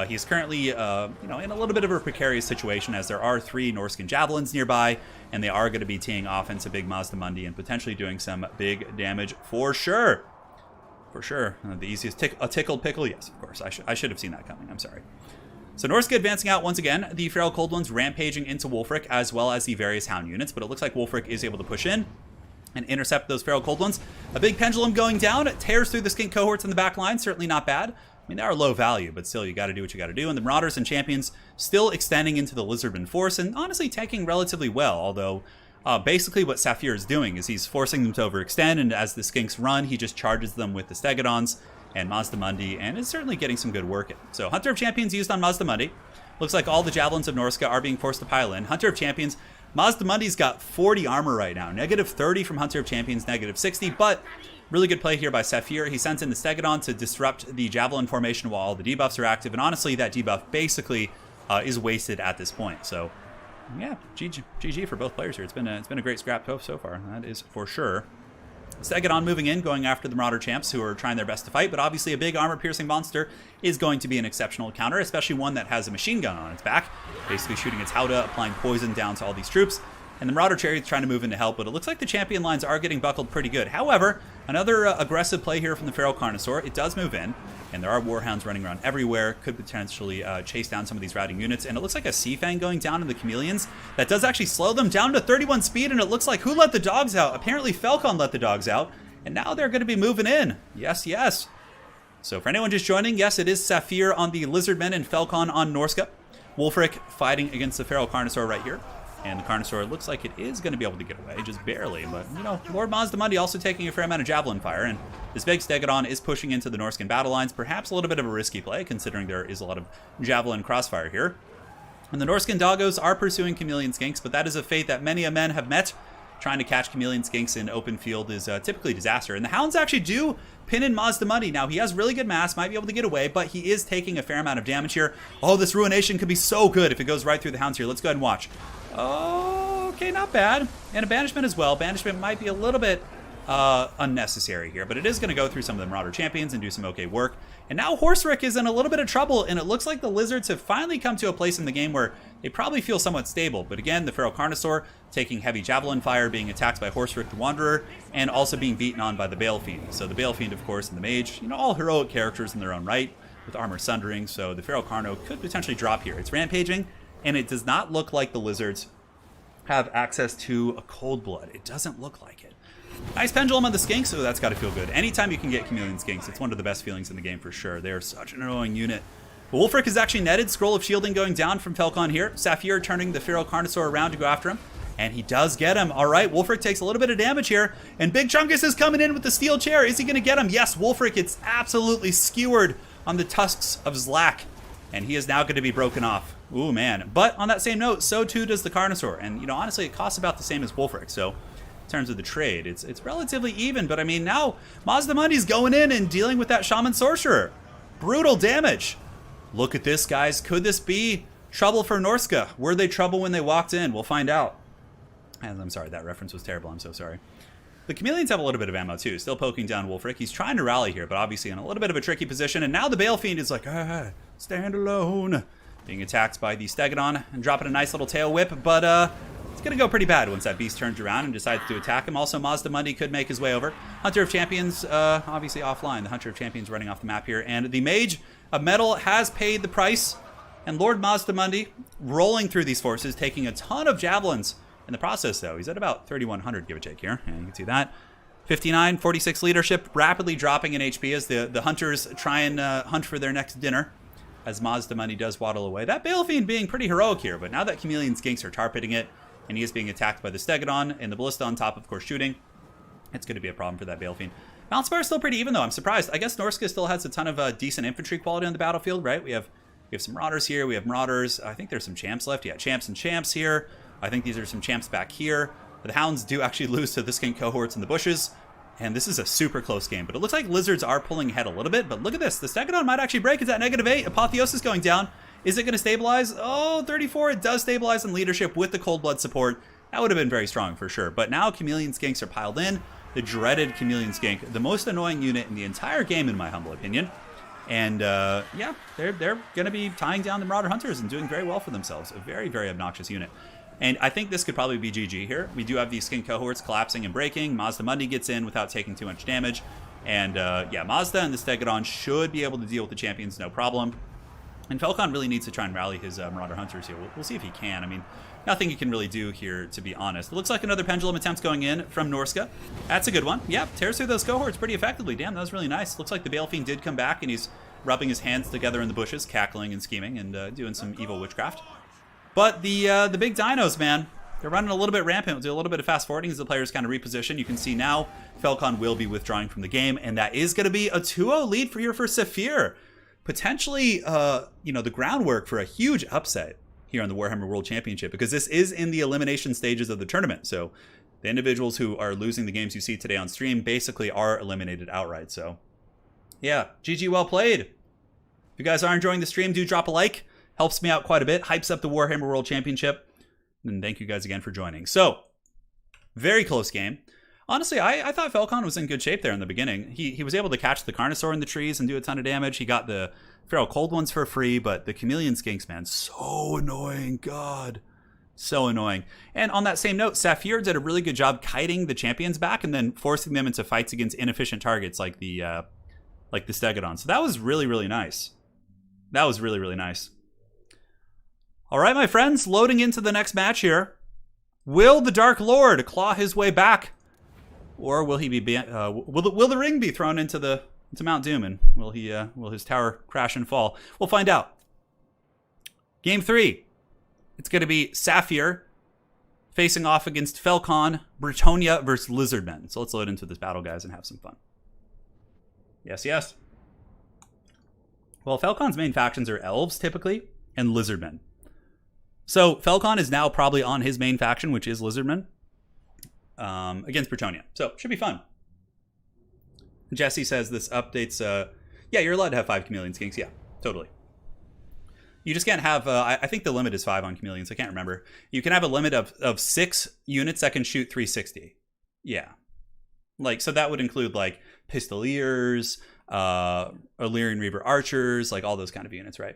He's currently, in a little bit of a precarious situation, as there are 3 Norscan Javelins nearby, and they are going to be teeing off into Big Mazdamundi and potentially doing some big damage for sure. For sure. The easiest a tickled pickle? Yes, of course. I should have seen that coming. I'm sorry. So Norska advancing out once again. The Feral Cold Ones rampaging into Wulfric, as well as the various Hound units, but it looks like Wulfric is able to push in and intercept those Feral Cold Ones. A big Pendulum going down. It tears through the skink cohorts in the back line. Certainly not bad. I mean, they are low value, but still, you got to do what you got to do. And the Marauders and Champions still extending into the Lizardman force, and honestly tanking relatively well, although basically what Saphir is doing is he's forcing them to overextend, and as the skinks run, he just charges them with the Stegodons and Mazdamundi, and is certainly getting some good work in. So Hunter of Champions used on Mazdamundi. Looks like all the Javelins of Norska are being forced to pile in. Hunter of Champions, Mazdamundi's got 40 armor right now. Negative 30 from Hunter of Champions, negative 60, but really good play here by Saphir. He sends in the Stegodon to disrupt the Javelin formation while all the debuffs are active, and honestly, that debuff basically is wasted at this point. So yeah, GG for both players here. It's been a great scrap so far, that is for sure. Stegodon moving in, going after the Marauder champs who are trying their best to fight, but obviously a big armor-piercing monster is going to be an exceptional counter, especially one that has a machine gun on its back, basically shooting its Howdah, applying poison down to all these troops. And the Marauder Chariot's trying to move in to help, but it looks like the champion lines are getting buckled pretty good. However, another aggressive play here from the Feral Carnosaur. It does move in, and there are Warhounds running around everywhere. Could potentially chase down some of these routing units. And it looks like a Sea Fang going down in the Chameleons. That does actually slow them down to 31 speed, and it looks like who let the dogs out? Apparently Felkon let the dogs out, and now they're going to be moving in. Yes, yes. So for anyone just joining, yes, it is Saphir on the Lizardmen and Felkon on Norska. Wulfric fighting against the Feral Carnosaur right here. And the Carnosaur looks like it is going to be able to get away, just barely. But, you know, Lord Mazdamundi also taking a fair amount of Javelin fire. And this big Stegodon is pushing into the Norscan battle lines. Perhaps a little bit of a risky play, considering there is a lot of Javelin crossfire here. And the Norscan Doggos are pursuing Chameleon Skinks, but that is a fate that many a men have met. Trying to catch Chameleon Skinks in open field is typically disaster. And the Hounds actually do pin in Mazdamundi. Now, he has really good mass, might be able to get away, but he is taking a fair amount of damage here. Oh, this Ruination could be so good if it goes right through the Hounds here. Let's go ahead and watch. Oh, okay, not bad. And a Banishment as well. Banishment might be a little bit unnecessary here, but it is going to go through some of the Marauder Champions and do some okay work. And now Horserick is in a little bit of trouble, and it looks like the Lizards have finally come to a place in the game where they probably feel somewhat stable. But again, the Feral Carnosaur taking heavy Javelin fire, being attacked by Horserick the Wanderer, and also being beaten on by the Bale Fiend. So the Bale Fiend, of course, and the Mage, you know, all heroic characters in their own right, with armor sundering, so the Feral Carno could potentially drop here. It's rampaging, and it does not look like the Lizards have access to a Cold Blood. It doesn't look like it. Nice Pendulum on the Skinks, so that's got to feel good. Anytime you can get Chameleon Skinks, it's one of the best feelings in the game for sure. They're such an annoying unit. But Wulfric is actually netted. Scroll of Shielding going down from Felkon here. Saphir turning the Feral Carnosaur around to go after him. And he does get him. All right, Wulfric takes a little bit of damage here. And Big Chungus is coming in with the steel chair. Is he going to get him? Yes, Wulfric gets absolutely skewered on the tusks of Zlak. And he is now going to be broken off. Ooh, man. But on that same note, so too does the Carnosaur. And, you know, honestly, it costs about the same as Wulfric. So in terms of the trade, it's relatively even. But, I mean, now Mazdamundi's going in and dealing with that Shaman Sorcerer. Brutal damage. Look at this, guys. Could this be trouble for Norska? Were they trouble when they walked in? We'll find out. And I'm sorry, that reference was terrible. I'm so sorry. The Chameleons have a little bit of ammo, too. Still poking down Wulfric. He's trying to rally here, but obviously in a little bit of a tricky position. And now the Bale Fiend is like, stand alone. Being attacked by the Stegodon and dropping a nice little tail whip. But it's going to go pretty bad once that beast turns around and decides to attack him. Also, Mazdamundi could make his way over. Hunter of Champions, obviously offline. The Hunter of Champions running off the map here. And the Mage of Metal has paid the price. And Lord Mazdamundi rolling through these forces, taking a ton of Javelins in the process, though. He's at about 3,100, give or take here. And you can see that. 59, 46 leadership, rapidly dropping in HP as the Hunters try and hunt for their next dinner. As Mazdamundi does waddle away. That Bale Fiend being pretty heroic here, but now that Chameleon Skinks are tar pitting it, and he is being attacked by the Stegodon, and the Ballista on top, of course, shooting, it's going to be a problem for that Bale Fiend. Mountspire is still pretty even, though. I'm surprised. I guess Norska still has a ton of decent infantry quality on the battlefield, right? We have some Marauders here. We have Marauders. I think there's some Champs left. Yeah, Champs and Champs here. I think these are some Champs back here. But the Hounds do actually lose to the Skink cohorts in the bushes. And this is a super close game. But it looks like Lizards are pulling ahead a little bit. But look at this. The Stegodon might actually break. It's at -8. Apotheosis going down. Is it going to stabilize? Oh, 34. It does stabilize in leadership with the Cold Blood support. That would have been very strong for sure. But now Chameleon Skinks are piled in. The dreaded Chameleon Skink. The most annoying unit in the entire game, in my humble opinion. And yeah, they're going to be tying down the Marauder Hunters and doing very well for themselves. A very, very obnoxious unit. And I think this could probably be GG here. We do have these Skink cohorts collapsing and breaking. Mazdamundi gets in without taking too much damage. And yeah, Mazda and the Stegodon should be able to deal with the champions no problem. And Felkon really needs to try and rally his Marauder Hunters here. We'll see if he can. I mean, nothing he can really do here, to be honest. It looks like another Pendulum attempt going in from Norska. That's a good one. Yep, tears through those cohorts pretty effectively. Damn, that was really nice. Looks like the Bale Fiend did come back, and he's rubbing his hands together in the bushes, cackling and scheming, and doing some evil witchcraft. But the big dinos, man, they're running a little bit rampant. We'll do a little bit of fast forwarding as the players kind of reposition. You can see now Felkon will be withdrawing from the game, and that is going to be a 2-0 lead for Saphir. Potentially, you know, the groundwork for a huge upset here on the Warhammer World Championship, because this is in the elimination stages of the tournament. So the individuals who are losing the games you see today on stream basically are eliminated outright. So yeah, GG, well played. If you guys are enjoying the stream, do drop a like. Helps me out quite a bit. Hypes up the Warhammer World Championship. And thank you guys again for joining. So, very close game. Honestly, I thought Felkon was in good shape there in the beginning. He was able to catch the Carnosaur in the trees and do a ton of damage. He got the Feral Cold ones for free, but the Chameleon Skinks, man, so annoying. God. So annoying. And on that same note, Saphir did a really good job kiting the champions back and then forcing them into fights against inefficient targets like the Stegodon. So that was really, really nice. That was really, really nice. All right, my friends, loading into the next match here. Will the Dark Lord claw his way back, or will he be? Will the ring be thrown into Mount Doom, and will his tower crash and fall? We'll find out. Game 3. It's going to be Saphir facing off against Felkon, Bretonnia versus Lizardmen. So let's load into this battle, guys, and have some fun. Yes, yes. Well, Felkon's main factions are elves, typically, and Lizardmen. So Felkon is now probably on his main faction, which is Lizardmen, against Bretonnia. So should be fun. Jesse says this updates... yeah, you're allowed to have 5 Chameleon Skinks. Yeah, totally. You just can't have, I think the limit is 5 on Chameleons. I can't remember. You can have a limit of 6 units that can shoot 360. Yeah. Like, so that would include, like, Pistoliers, Illyrian Reaver Archers, like all those kind of units, right?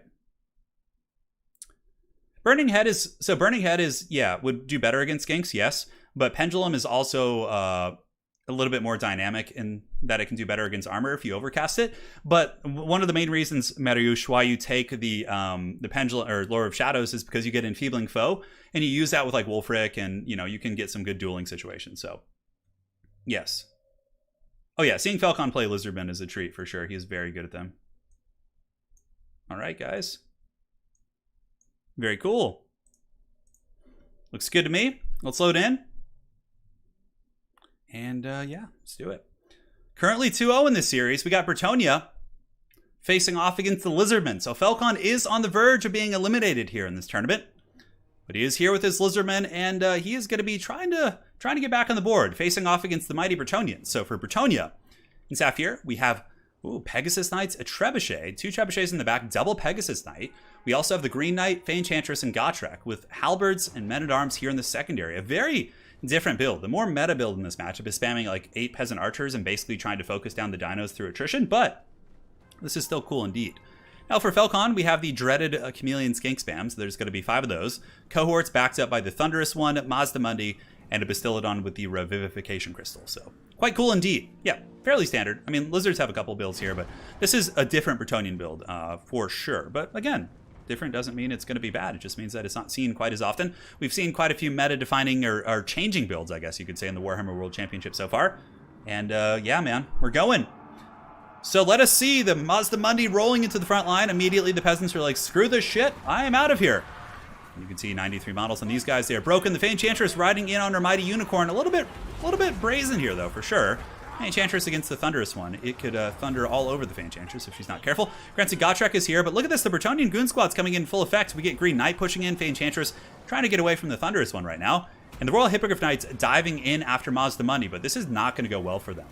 Burning Head is, yeah, would do better against Skinks, yes. But Pendulum is also a little bit more dynamic in that it can do better against armor if you overcast it. But one of the main reasons, Mariusz, why you take the Pendulum or Lore of Shadows is because you get Enfeebling Foe, and you use that with like Wolfric, and you know you can get some good dueling situations. So, yes. Oh yeah, seeing Felkon play Lizardman is a treat for sure. He is very good at them. All right, guys. Very cool. Looks good to me. Let's load in. And yeah, let's do it. Currently 2-0 in this series. We got Bretonnia facing off against the Lizardmen. So Felkon is on the verge of being eliminated here in this tournament. But he is here with his Lizardmen, and he is going to be trying to get back on the board, facing off against the mighty Bretonnians. So for Bretonnia and Saphir, we have Pegasus Knights, a Trebuchet, 2 Trebuchets in the back, double Pegasus Knight. We also have the Green Knight, Fey Enchantress, and Gotrek, with Halberds and Men-at-Arms here in the secondary. A very different build. The more meta build in this matchup is spamming like 8 Peasant Archers and basically trying to focus down the dinos through attrition, but this is still cool indeed. Now for Felkon, we have the dreaded Chameleon Skink spam, so there's going to be 5 of those. Cohorts backed up by the Thunderous one, Mazdamundi, and a Bastillodon with the Revivification Crystal. So quite cool indeed. Yeah, fairly standard. I mean, Lizards have a couple builds here, but this is a different Bretonnian build for sure. But again, different doesn't mean it's going to be bad. It just means that it's not seen quite as often. We've seen quite a few meta-defining or changing builds, I guess you could say, in the Warhammer World Championship so far. And yeah, man, we're going. So let us see the Mazdamundi rolling into the front line. Immediately, the peasants are like, screw this shit. I am out of here. You can see 93 models on these guys. They are broken. The Fey Enchantress riding in on her mighty unicorn. A little bit brazen here, though, for sure. Fey Enchantress against the Thunderous one. It could thunder all over the Fey Enchantress if she's not careful. Granted, Gotrek is here, but look at this. The Bretonnian Goon Squad's coming in full effect. We get Green Knight pushing in, Fey Enchantress trying to get away from the Thunderous one right now. And the Royal Hippogriff Knights diving in after Mazdamundi, but this is not going to go well for them.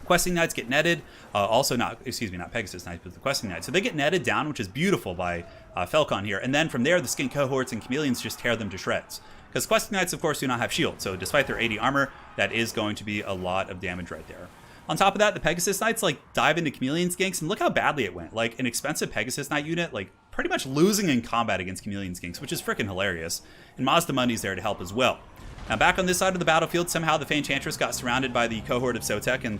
Questing Knights get netted. Not Pegasus Knights, but the Questing Knights. So they get netted down, which is beautiful by Felkon here. And then from there, the Skink Cohorts and Chameleons just tear them to shreds. Because Questing Knights, of course, do not have shield. So despite their 80 armor, that is going to be a lot of damage right there. On top of that, the Pegasus Knights like dive into Chameleon Skinks, and look how badly it went. Like an expensive Pegasus Knight unit, like pretty much losing in combat against Chameleon Skinks, which is freaking hilarious. And Mazdamundi's there to help as well. Now back on this side of the battlefield, somehow the Fey Enchantress got surrounded by the cohort of Sotek, and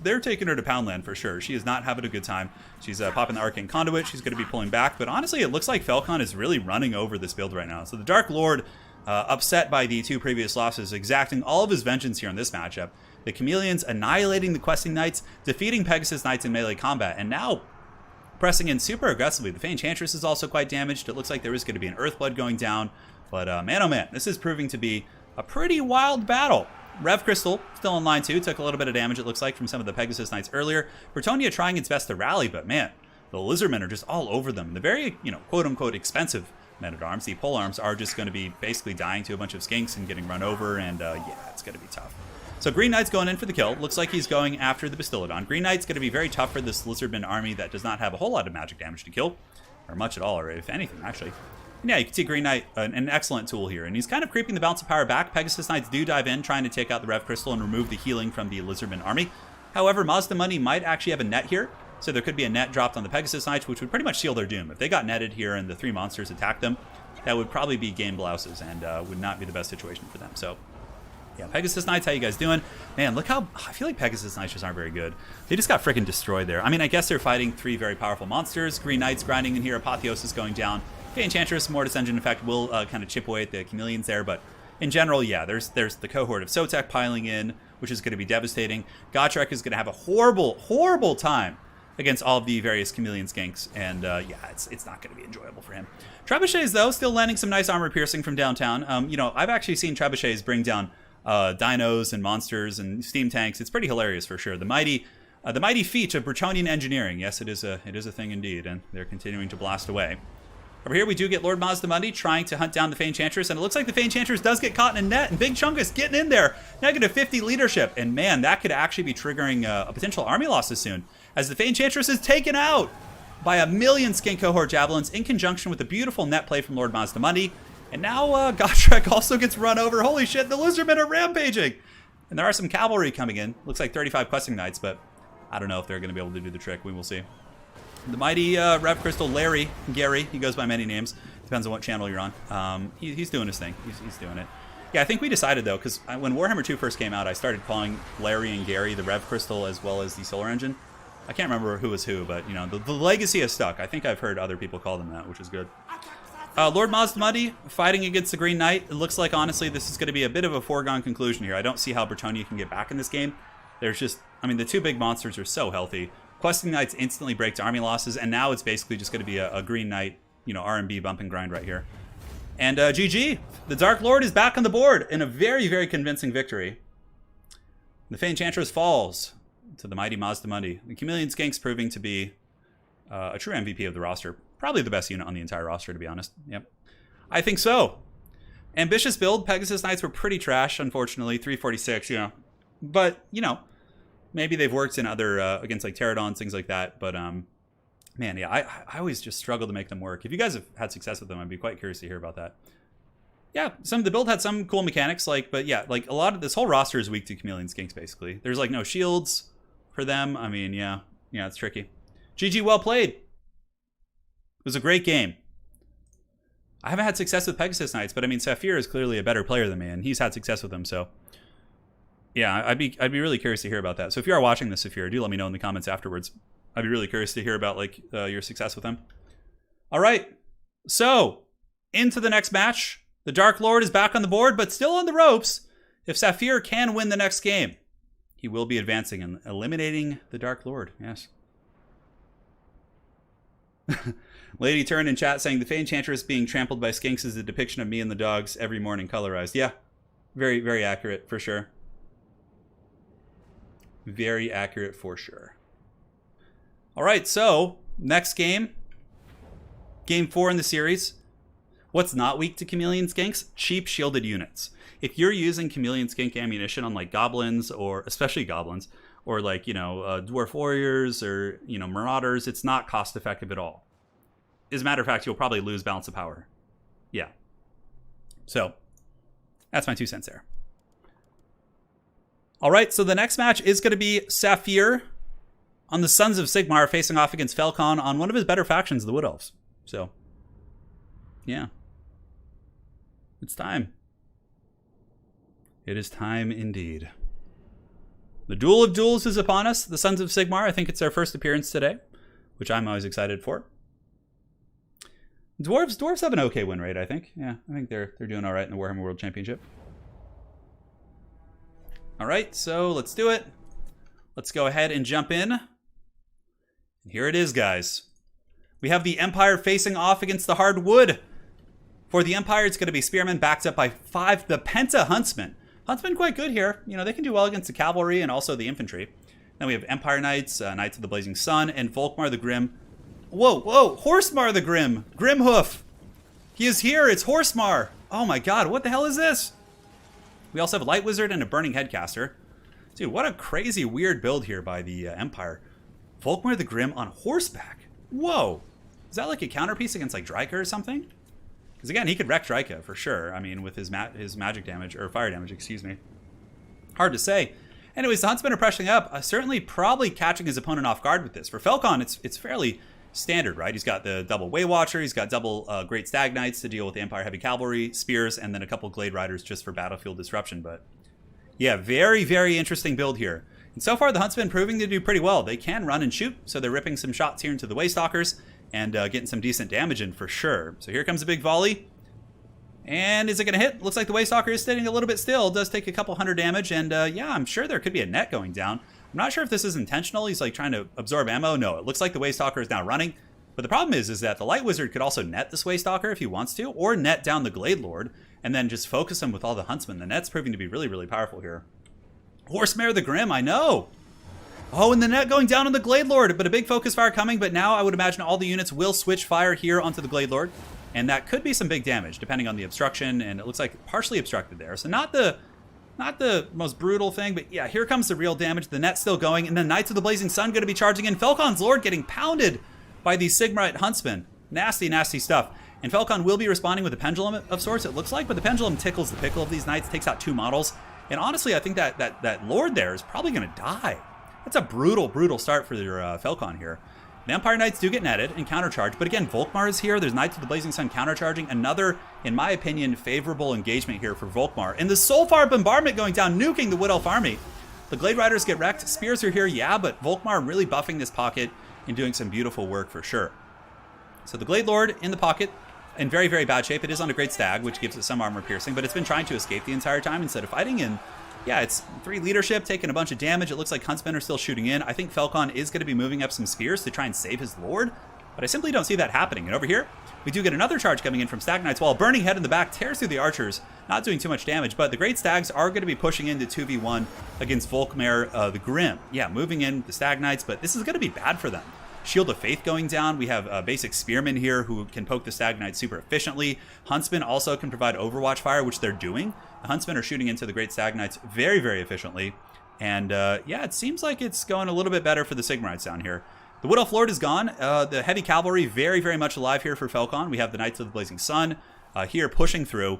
they're taking her to Poundland for sure. She is not having a good time. She's popping the Arcane Conduit. She's going to be pulling back. But honestly, it looks like Felkon is really running over this build right now. So the Dark Lord, upset by the 2 previous losses, exacting all of his vengeance here in this matchup. The Chameleons annihilating the Questing Knights, defeating Pegasus Knights in melee combat, and now pressing in super aggressively. The Fey Enchantress is also quite damaged. It looks like there is going to be an Earthblood going down. But man, oh man, this is proving to be a pretty wild battle. Rev Crystal still in line too, took a little bit of damage it looks like from some of the Pegasus Knights earlier. Bretonnia trying its best to rally, but man, the Lizardmen are just all over them. The very, quote-unquote expensive men-at-arms, the polearms, are just going to be basically dying to a bunch of skinks and getting run over, and yeah, it's going to be tough. So Green Knight's going in for the kill. Looks like he's going after the Bastillodon. Green Knight's going to be very tough for this Lizardman army that does not have a whole lot of magic damage to kill, or much at all, or if anything, actually. And yeah, you can see Green Knight, an excellent tool here, and he's kind of creeping the balance of power back. Pegasus Knights do dive in, trying to take out the Rev Crystal and remove the healing from the Lizardman army. However, Mazdamundi might actually have a net here, so there could be a net dropped on the Pegasus Knights, which would pretty much seal their doom. If they got netted here and the 3 monsters attacked them, that would probably be game blouses and would not be the best situation for them. So, yeah, Pegasus Knights, how you guys doing? Man, look how... I feel like Pegasus Knights just aren't very good. They just got freaking destroyed there. I mean, I guess they're fighting 3 very powerful monsters. Green Knights grinding in here. Apotheosis going down. The Enchantress, Mortis Engine effect will kind of chip away at the Chameleons there, but in general, yeah, there's the cohort of Sotek piling in, which is going to be devastating. Gotrek is going to have a horrible, horrible time against all of the various Chameleon skanks, and yeah, it's not going to be enjoyable for him. Trebuchets, though, still landing some nice armor piercing from downtown. You know, I've actually seen Trebuchets bring down dinos and monsters and steam tanks. It's pretty hilarious for sure. The mighty feat of Bretonnian engineering. Yes, it is a thing indeed, and they're continuing to blast away. Over here, we do get Lord Mazdamundi trying to hunt down the Fey Enchantress, and it looks like the Fey Enchantress does get caught in a net, and Big Chungus getting in there. Negative 50 leadership, and man, that could actually be triggering a potential army losses soon, as the Fey Enchantress is taken out by a million Skink Cohort Javelins in conjunction with the beautiful net play from Lord Mazdamundi. And now Gotrek also gets run over. Holy shit, the Lizardmen are rampaging! And there are some cavalry coming in. Looks like 35 Questing Knights, but I don't know if they're going to be able to do the trick. We will see. The mighty Rev Crystal Gary, he goes by many names. Depends on what channel you're on. He's doing his thing. He's doing it. Yeah, I think we decided, though, because when Warhammer 2 first came out, I started calling Larry and Gary the Rev Crystal as well as the Solar Engine. I can't remember who was who, but, you know, the legacy has stuck. I think I've heard other people call them that, which is good. Lord Mazdamundi fighting against the Green Knight. It looks like, honestly, this is going to be a bit of a foregone conclusion here. I don't see how Bretonnia can get back in this game. There's just, I mean, the 2 big monsters are so healthy. Questing Knights instantly breaks army losses, and now it's basically just going to be a Green Knight, you know, R&B bump and grind right here. And GG, the Dark Lord is back on the board in a very, very convincing victory. The Fey Enchantress falls to the mighty Mazdamundi. The Chameleon Skank's proving to be a true MVP of the roster. Probably the best unit on the entire roster, to be honest. Yep. I think so. Ambitious build. Pegasus Knights were pretty trash, unfortunately. 346, you know. But, you know, maybe they've worked in other, against like Pterodons, things like that. But, man, yeah, I always just struggle to make them work. If you guys have had success with them, I'd be quite curious to hear about that. Yeah, the build had some cool mechanics, but yeah, like a lot of this whole roster is weak to Chameleon Skinks, basically. There's like no shields for them. I mean, yeah, it's tricky. GG, well played. It was a great game. I haven't had success with Pegasus Knights, but I mean, Saphir is clearly a better player than me, and he's had success with them, so yeah, I'd be really curious to hear about that. So if you are watching this, Saphir, do let me know in the comments afterwards. I'd be really curious to hear about like your success with them. All right, so into the next match. The Dark Lord is back on the board, but still on the ropes. If Saphir can win the next game, he will be advancing and eliminating the Dark Lord. Yes. Lady Turin in chat saying the Fey Enchantress being trampled by skinks is a depiction of me and the dogs every morning colorized. Yeah, very, very accurate for sure. Very accurate for sure. All right, so next game. Game 4 in the series. What's not weak to Chameleon Skinks? Cheap shielded units. If you're using Chameleon Skink ammunition on like goblins, or especially goblins, or like, you know, dwarf warriors or, you know, marauders, it's not cost effective at all. As a matter of fact, you'll probably lose balance of power. Yeah. So that's my 2 cents there. All right, so the next match is going to be Saphir on the Sons of Sigmar facing off against Felkon on one of his better factions, the Wood Elves. So, yeah. It's time. It is time indeed. The Duel of Duels is upon us. The Sons of Sigmar, I think it's their first appearance today, which I'm always excited for. Dwarves have an okay win rate, I think. Yeah, I think they're doing all right in the Warhammer World Championship. All right, so let's do it. Let's go ahead and jump in. Here it is, guys. We have the Empire facing off against the Hardwood. For the Empire, it's going to be Spearmen backed up by 5, the Penta Huntsmen. Huntsmen quite good here. You know, they can do well against the Cavalry and also the Infantry. Then we have Empire Knights, Knights of the Blazing Sun, and Volkmar the Grim. Whoa, Horsemar the Grim. Grimhoof. He is here. It's Horsemar. Oh my god, what the hell is this? We also have a Light Wizard and a Burning Headcaster. Dude, what a crazy, weird build here by the Empire. Volkmar the Grim on horseback. Whoa. Is that like a counterpiece against like Dryka or something? Because again, he could wreck Dryka for sure. I mean, with his magic damage, or fire damage, excuse me. Hard to say. Anyways, the Huntsmen are pressing up. Certainly probably catching his opponent off guard with this. For Felkon, it's fairly standard, right? He's got the double Way Watcher, he's got double Great Stag Knights to deal with the Empire Heavy Cavalry, Spears, and then a couple Glade Riders just for battlefield disruption. But yeah, very, very interesting build here. And so far, the Huntsmen proving to do pretty well. They can run and shoot, so they're ripping some shots here into the Waystalkers and getting some decent damage in for sure. So here comes a big volley. And is it going to hit? Looks like the Waystalker is sitting a little bit still. It does take a couple hundred damage, and yeah, I'm sure there could be a net going down. I'm not sure if this is intentional. He's like trying to absorb ammo. No, it looks like the Waystalker is now running. But the problem is that the Light Wizard could also net this Waystalker if he wants to, or net down the Glade Lord, and then just focus him with all the Huntsmen. The net's proving to be really, really powerful here. Horsemare the Grim, I know. Oh, and the net going down on the Glade Lord, but a big focus fire coming. But now I would imagine all the units will switch fire here onto the Glade Lord. And that could be some big damage, depending on the obstruction. And it looks like partially obstructed there. So not the most brutal thing, but yeah, here comes the real damage. The net's still going, and the Knights of the Blazing Sun going to be charging in. Felkon's Lord getting pounded by these Sigmarite Huntsmen. Nasty, nasty stuff. And Felkon will be responding with a pendulum of sorts, it looks like, but the pendulum tickles the pickle of these Knights, takes out 2 models. And honestly, I think that Lord there is probably going to die. That's a brutal, brutal start for your Felkon here. The Empire Knights do get netted and countercharged, but again, Volkmar is here. There's Knights of the Blazing Sun countercharging. Another, in my opinion, favorable engagement here for Volkmar. And the Soulfire Bombardment going down, nuking the Wood Elf army. The Glade Riders get wrecked. Spears are here, yeah, but Volkmar really buffing this pocket and doing some beautiful work for sure. So the Glade Lord in the pocket, in very, very bad shape. It is on a Great Stag, which gives it some armor piercing, but it's been trying to escape the entire time instead of fighting. And yeah, it's 3 leadership, taking a bunch of damage. It looks like Huntsmen are still shooting in. I think Felkon is going to be moving up some spears to try and save his Lord, but I simply don't see that happening. And over here, we do get another charge coming in from Stag Knights, while Burning Head in the back tears through the archers, not doing too much damage, but the Great Stags are going to be pushing into 2v1 against Volkmar the Grim. Yeah, moving in the Stag Knights, but this is going to be bad for them. Shield of Faith going down. We have basic Spearmen here who can poke the Stag Knights super efficiently. Huntsmen also can provide Overwatch fire, which they're doing. The Huntsmen are shooting into the Great Stag Knights very, very efficiently. And yeah, it seems like it's going a little bit better for the Sigmarites down here. The Wood Elf Lord is gone. The Heavy Cavalry very, very much alive here for Felkon. We have the Knights of the Blazing Sun here pushing through.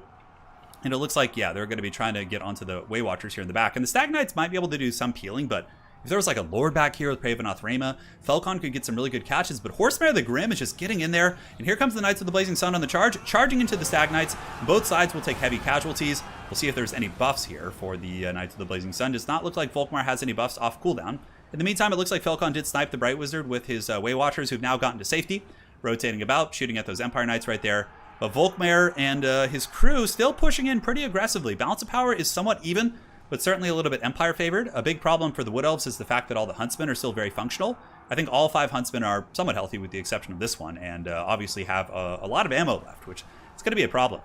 And it looks like, yeah, they're going to be trying to get onto the Way Watchers here in the back. And the Stag Knights might be able to do some peeling, but if there was like a Lord back here with Pravenoth Rhaema, Felkon could get some really good catches, but Horsemare the Grim is just getting in there, and here comes the Knights of the Blazing Sun on the charge, charging into the Stag Knights. Both sides will take heavy casualties. We'll see if there's any buffs here for the Knights of the Blazing Sun. Does not look like Volkmar has any buffs off cooldown. In the meantime, it looks like Felkon did snipe the Bright Wizard with his Way Watchers, who've now gotten to safety, rotating about, shooting at those Empire Knights right there. But Volkmar and his crew still pushing in pretty aggressively. Balance of power is somewhat even, but certainly a little bit Empire favored. A big problem for the Wood Elves is the fact that all the Huntsmen are still very functional. I think all 5 Huntsmen are somewhat healthy with the exception of this one, and obviously have a lot of ammo left, which is going to be a problem.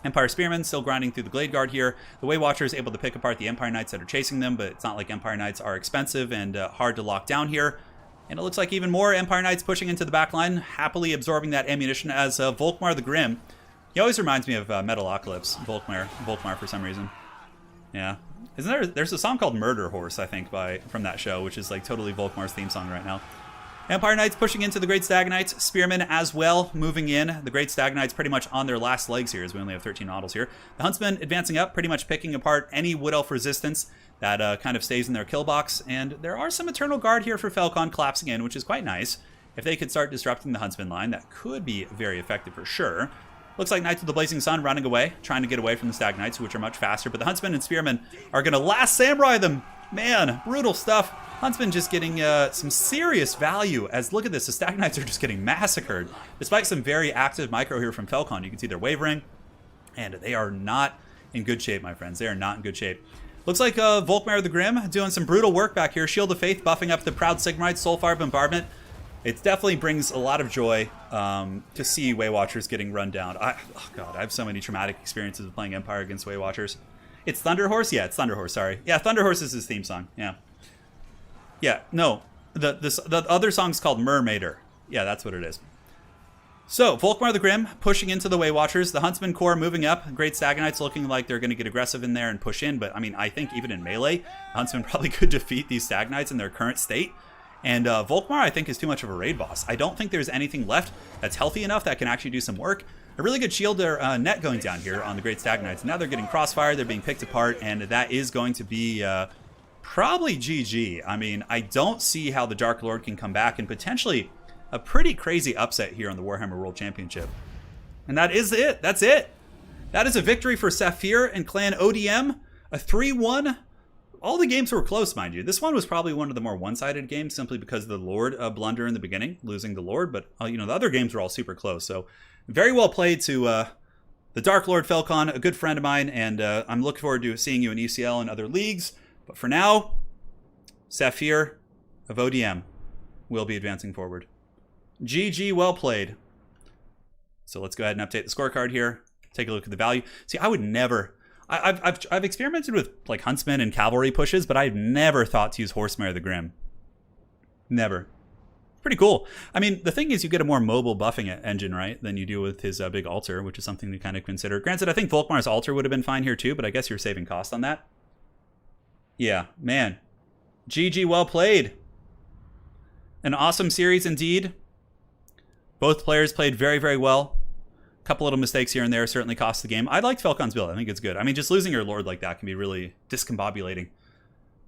Empire Spearmen still grinding through the Glade Guard here. The Way Watcher is able to pick apart the Empire Knights that are chasing them, but it's not like Empire Knights are expensive and hard to lock down here. And it looks like even more Empire Knights pushing into the back line, happily absorbing that ammunition as Volkmar the Grim. He always reminds me of Metalocalypse, Volkmar for some reason. Yeah. There's a song called Murder Horse, I think, from that show, which is like totally Volkmar's theme song right now. Empire Knights pushing into the Great Stag Knights. Spearmen as well, moving in. The Great Stag Knights pretty much on their last legs here, as we only have 13 models here. The Huntsmen advancing up, pretty much picking apart any Wood Elf resistance that kind of stays in their kill box. And there are some Eternal Guard here for Felkon collapsing in, which is quite nice. If they could start disrupting the Huntsman line, that could be very effective for sure. Looks like Knights of the Blazing Sun running away, trying to get away from the Stag Knights, which are much faster. But the Huntsmen and Spearmen are going to last samurai them. Man, brutal stuff. Huntsmen just getting some serious value. As look at this, the Stag Knights are just getting massacred. Despite some very active micro here from Felkon, you can see they're wavering. And they are not in good shape, my friends. They are not in good shape. Looks like Volkmar the Grim doing some brutal work back here. Shield of Faith buffing up the Proud Sigmarites, Soulfire Bombardment. It definitely brings a lot of joy to see Way Watchers getting run down. Oh God, I have so many traumatic experiences of playing Empire against Way Watchers. It's Thunder Horse? Yeah, it's Thunder Horse, sorry. Yeah, Thunder Horse is his theme song, yeah. Yeah, no, the other song's called Mermaider. Yeah, that's what it is. So, Volkmar the Grim pushing into the Way Watchers. The Huntsman Corps moving up. Great Stag Knights looking like they're going to get aggressive in there and push in. But, I mean, I think even in melee, Huntsman probably could defeat these Stag Knights in their current state. And Volkmar, I think, is too much of a raid boss. I don't think there's anything left that's healthy enough that can actually do some work. A really good shield net going down here on the Great Stag Knights. Now they're getting crossfire, they're being picked apart, and that is going to be probably GG. I mean, I don't see how the Dark Lord can come back and potentially a pretty crazy upset here on the Warhammer World Championship. And that is it. That's it. That is a victory for Saphir and Clan ODM. A 3-1. All the games were close, mind you. This one was probably one of the more one-sided games simply because of the Lord blunder in the beginning, losing the Lord. But, you know, the other games were all super close. So very well played to the Dark Lord Felkon, a good friend of mine. And I'm looking forward to seeing you in ECL and other leagues. But for now, Saphir of ODM will be advancing forward. GG, well played. So let's go ahead and update the scorecard here. Take a look at the value. See, I would never... I've experimented with like Huntsman and Cavalry pushes, but I've never thought to use Horsemare the Grim. Never. Pretty cool. I mean, the thing is you get a more mobile buffing engine, right, than you do with his big altar, which is something to kind of consider. Granted, I think Volkmar's altar would have been fine here too, but I guess you're saving cost on that. Yeah, man. GG, well played. An awesome series indeed. Both players played very, very well. Couple little mistakes here and there certainly cost the game. I liked Felkon's build. I think it's good. I mean, just losing your Lord like that can be really discombobulating.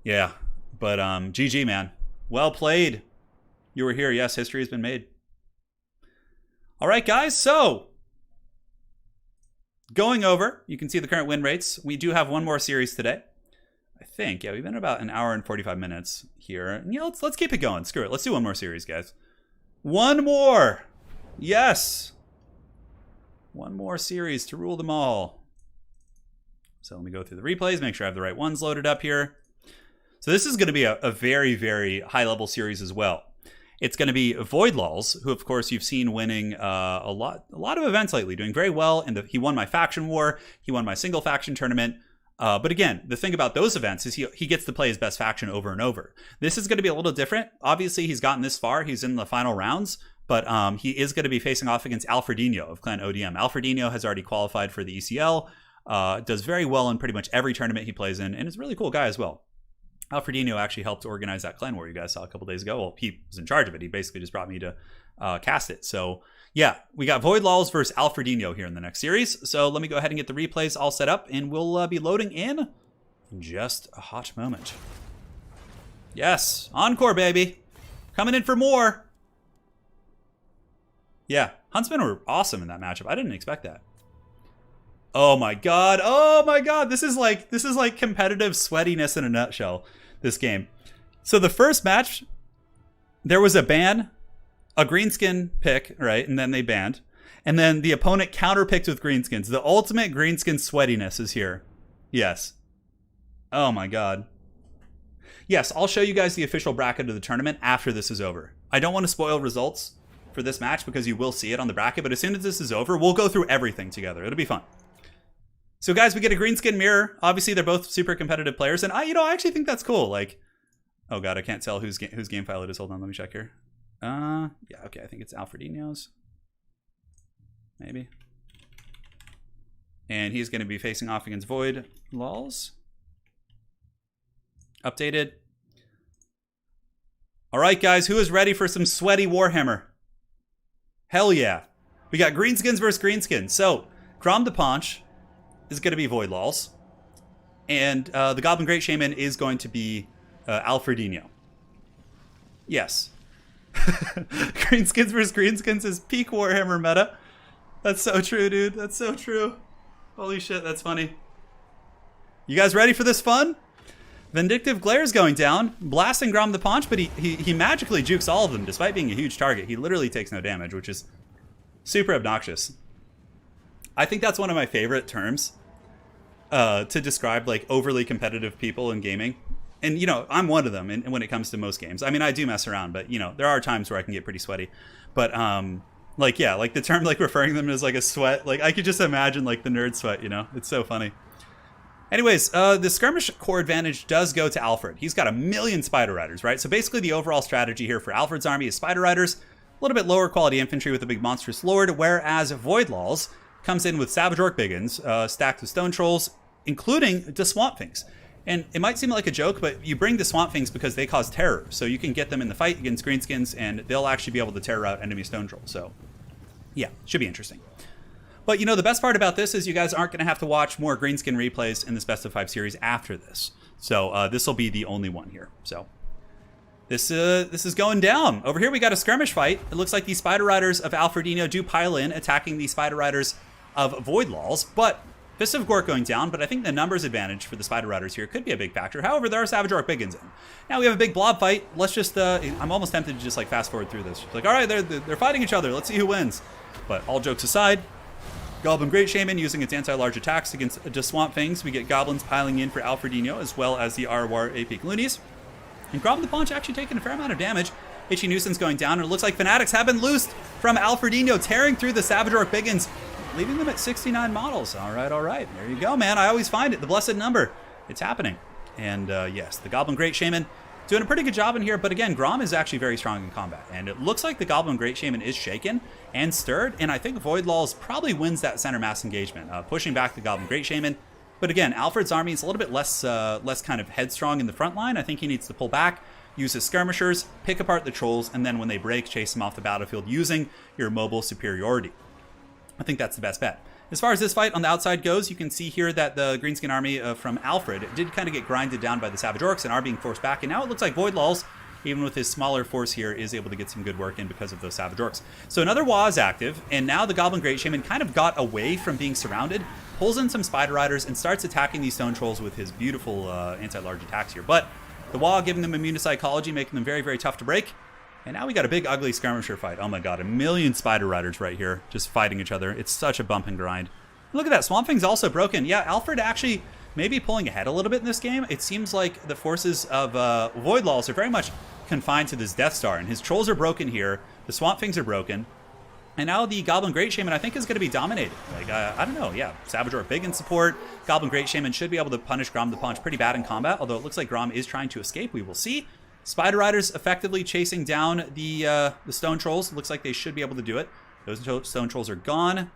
Yeah, but GG, man. Well played. You were here. Yes, history has been made. All right, guys. So, going over, you can see the current win rates. We do have one more series today. I think. Yeah, we've been about an hour and 45 minutes here. And yeah, let's keep it going. Screw it. Let's do one more series, guys. One more. Yes. One more series to rule them all. So let me go through the replays, make sure I have the right ones loaded up here. So this is going to be a very, very high-level series as well. It's going to be Voidlolz, who, of course, you've seen winning a lot of events lately, doing very well. And he won my faction war. He won my single faction tournament. But again, the thing about those events is he gets to play his best faction over and over. This is going to be a little different. Obviously, he's gotten this far. He's in the final rounds. But he is going to be facing off against Alfredino of Clan ODM. Alfredino has already qualified for the ECL, does very well in pretty much every tournament he plays in, and is a really cool guy as well. Alfredino actually helped organize that clan war you guys saw a couple days ago. Well, he was in charge of it. He basically just brought me to cast it. So, yeah, we got Voidlolz versus Alfredino here in the next series. So let me go ahead and get the replays all set up, and we'll be loading in just a hot moment. Yes, encore, baby. Coming in for more. Yeah, Huntsmen were awesome in that matchup. I didn't expect that. Oh my god. Oh my god. This is like competitive sweatiness in a nutshell, this game. So the first match, there was a ban, a greenskin pick, right? And then they banned. And then the opponent counterpicked with greenskins. The ultimate greenskin sweatiness is here. Yes. Oh my god. Yes, I'll show you guys the official bracket of the tournament after this is over. I don't want to spoil results for this match because you will see it on the bracket, but as soon as this is over, we'll go through everything together. It'll be fun. So guys, we get a greenskin mirror. Obviously, they're both super competitive players, and I actually think that's cool. Like, oh god, I can't tell whose game file it is. Hold on, let me check here. Yeah, okay, I think it's Alfredino's. Maybe. And he's going to be facing off against Voidlolz. Updated. All right, guys, who is ready for some sweaty Warhammer? Hell yeah. We got greenskins versus greenskins. So, Grom de Ponch is going to be Voidlolz. And the Goblin Great Shaman is going to be Alfredino. Yes. Greenskins versus greenskins is peak Warhammer meta. That's so true, dude. That's so true. Holy shit, that's funny. You guys ready for this fun? Vindictive Glare's going down, blasting Grom de Ponch, but he magically jukes all of them despite being a huge target. He literally takes no damage, which is super obnoxious. I think that's one of my favorite terms to describe like overly competitive people in gaming. And, you know, I'm one of them when it comes to most games. I mean, I do mess around, but, you know, there are times where I can get pretty sweaty. But, like, yeah, like the term, like referring them as like a sweat, like I could just imagine like the nerd sweat, you know? It's so funny. Anyways, the skirmish core advantage does go to Alfred. He's got 1 million Spider Riders, right? So basically the overall strategy here for Alfred's army is Spider Riders, a little bit lower quality infantry with a big monstrous lord, whereas Voidlolz comes in with Savage Orc Biggins, stacked with Stone Trolls, including the Swamp Things. And it might seem like a joke, but you bring the Swamp Things because they cause terror. So you can get them in the fight against greenskins, and they'll actually be able to terror out enemy Stone Trolls. So, yeah, should be interesting. But, you know, the best part about this is you guys aren't going to have to watch more greenskin replays in this Best of 5 series after this. So this will be the only one here. So This is going down. Over here we got a skirmish fight. It looks like the Spider Riders of Alfredino do pile in, attacking the Spider Riders of Voidlolz, but Fist of Gork going down, but I think the numbers advantage for the Spider Riders here could be a big factor. However, there are Savage Orc Biggins in. Now we have a big blob fight. Let's just, I'm almost tempted to just like fast forward through this. Like, all right, they're fighting each other. Let's see who wins. But all jokes aside, Goblin Great Shaman using its anti-large attacks against just Swamp Things. We get Goblins piling in for Alfredino, as well as the Arwar AP Gloonies. And Grom the Paunch actually taking a fair amount of damage. Itchy Nuisance going down, and it looks like Fanatics have been loosed from Alfredino, tearing through the Savage Orc Biggins, leaving them at 69 models. All right. There you go, man. I always find it. The blessed number. It's happening. And yes, the Goblin Great Shaman doing a pretty good job in here. But again, Grom is actually very strong in combat. And it looks like the Goblin Great Shaman is shaken and stirred. And I think Voidlolz probably wins that center mass engagement, pushing back the Goblin Great Shaman. But again, Alfred's army is a little bit less kind of headstrong in the front line. I think he needs to pull back, use his skirmishers, pick apart the trolls, and then when they break, chase them off the battlefield using your mobile superiority. I think that's the best bet. As far as this fight on the outside goes, you can see here that the Greenskin army from Alfred did kind of get grinded down by the Savage Orcs and are being forced back. And now it looks like Voidlolz, even with his smaller force here, is able to get some good work in because of those Savage Orcs. So another Wa is active, and now the Goblin Great Shaman kind of got away from being surrounded, pulls in some Spider Riders, and starts attacking these Stone Trolls with his beautiful anti-large attacks here. But the Wa giving them immune to psychology, making them very, very tough to break. And now we got a big, ugly skirmisher fight. Oh my god, a million Spider Riders right here, just fighting each other. It's such a bump and grind. Look at that, Swamp Thing's also broken. Yeah, Alfred actually maybe pulling ahead a little bit in this game. It seems like the forces of Voidlolz are very much confined to this Death Star, and his trolls are broken here. The Swamp Things are broken. And now the Goblin Great Shaman, I think, is going to be dominated. Like, I don't know, yeah. Savage Orc big in support. Goblin Great Shaman should be able to punish Grom the Paunch pretty bad in combat, although it looks like Grom is trying to escape. We will see. Spider Riders effectively chasing down the Stone Trolls. Looks like they should be able to do it. Those Stone Trolls are gone.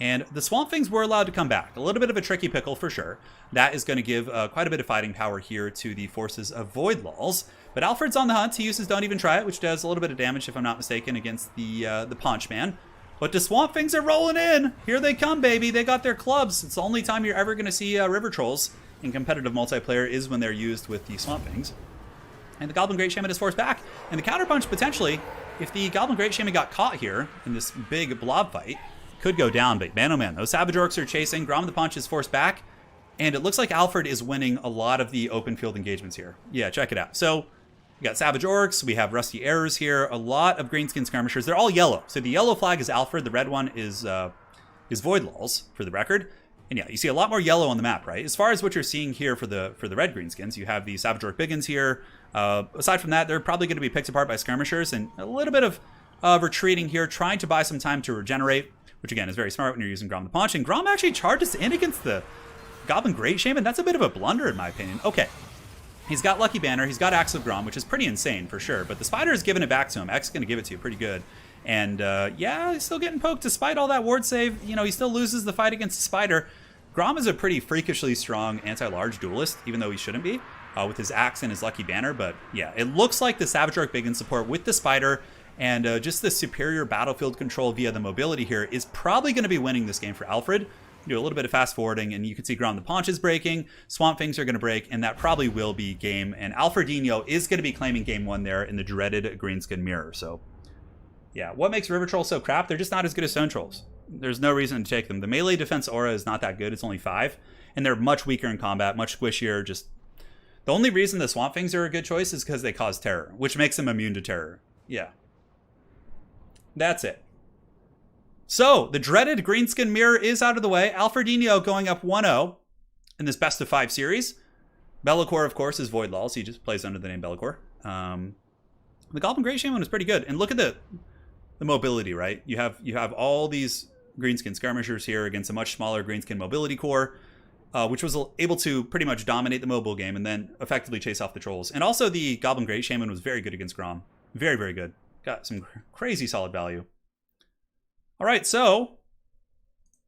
And the Swamp Things were allowed to come back. A little bit of a tricky pickle for sure. That is going to give quite a bit of fighting power here to the forces of Voidlolz. But Alfred's on the hunt. He uses Don't Even Try It, which does a little bit of damage, if I'm not mistaken, against the Paunch Man. But the Swamp Things are rolling in. Here they come, baby. They got their clubs. It's the only time you're ever going to see River Trolls in competitive multiplayer is when they're used with the Swamp Things. And the Goblin Great Shaman is forced back. And the counterpunch, potentially, if the Goblin Great Shaman got caught here in this big blob fight, could go down. But man, oh man, those Savage Orcs are chasing. Grom the Paunch is forced back. And it looks like Alfred is winning a lot of the open field engagements here. Yeah, check it out. So we got Savage Orcs. We have Rusty Arrows here. A lot of Greenskin Skirmishers. They're all yellow. So the yellow flag is Alfred. The red one is Voidlolz, for the record. And yeah, you see a lot more yellow on the map, right? As far as what you're seeing here for the red Greenskins, you have the Savage Orc Biggins here. Aside from that, they're probably going to be picked apart by skirmishers, and a little bit of retreating here, trying to buy some time to regenerate, which again is very smart when you're using Grom the Paunch. And Grom actually charges in against the Goblin Great Shaman. That's a bit of a blunder in my opinion. Okay, he's got Lucky Banner, he's got Axe of Grom, which is pretty insane for sure, but the Spider is giving it back to him. X is going to give it to you pretty good. And yeah, he's still getting poked despite all that ward save. You know, he still loses the fight against the Spider. Grom is a pretty freakishly strong anti-large duelist, even though he shouldn't be, with his Axe and his Lucky Banner. But yeah, it looks like the Savage Orc Biggin support with the Spider and just the superior battlefield control via the mobility here is probably going to be winning this game for Alfred. Do a little bit of fast forwarding, and you can see Grom the Paunch is breaking, Swamp Things are going to break, and that probably will be game. And Alfredino is going to be claiming game one there in the dreaded Greenskin Mirror. So yeah, what makes River Trolls so crap? They're just not as good as Stone Trolls. There's no reason to take them. The melee defense aura is not that good. It's only 5. And they're much weaker in combat, much squishier. Just the only reason the Swamp Things are a good choice is because they cause terror, which makes them immune to terror. Yeah. That's it. So, the dreaded Greenskin Mirror is out of the way. Alfredino going up 1-0 in this best of 5 series. Be'lakor, of course, is Voidlolz. He just plays under the name Be'lakor. The Goblin Great Shaman was pretty good. And look at the mobility, right? You have all these Greenskin Skirmishers here against a much smaller Greenskin Mobility Core, which was able to pretty much dominate the mobile game and then effectively chase off the Trolls. And also the Goblin Great Shaman was very good against Grom. Very, very good. Got some crazy solid value. All right, so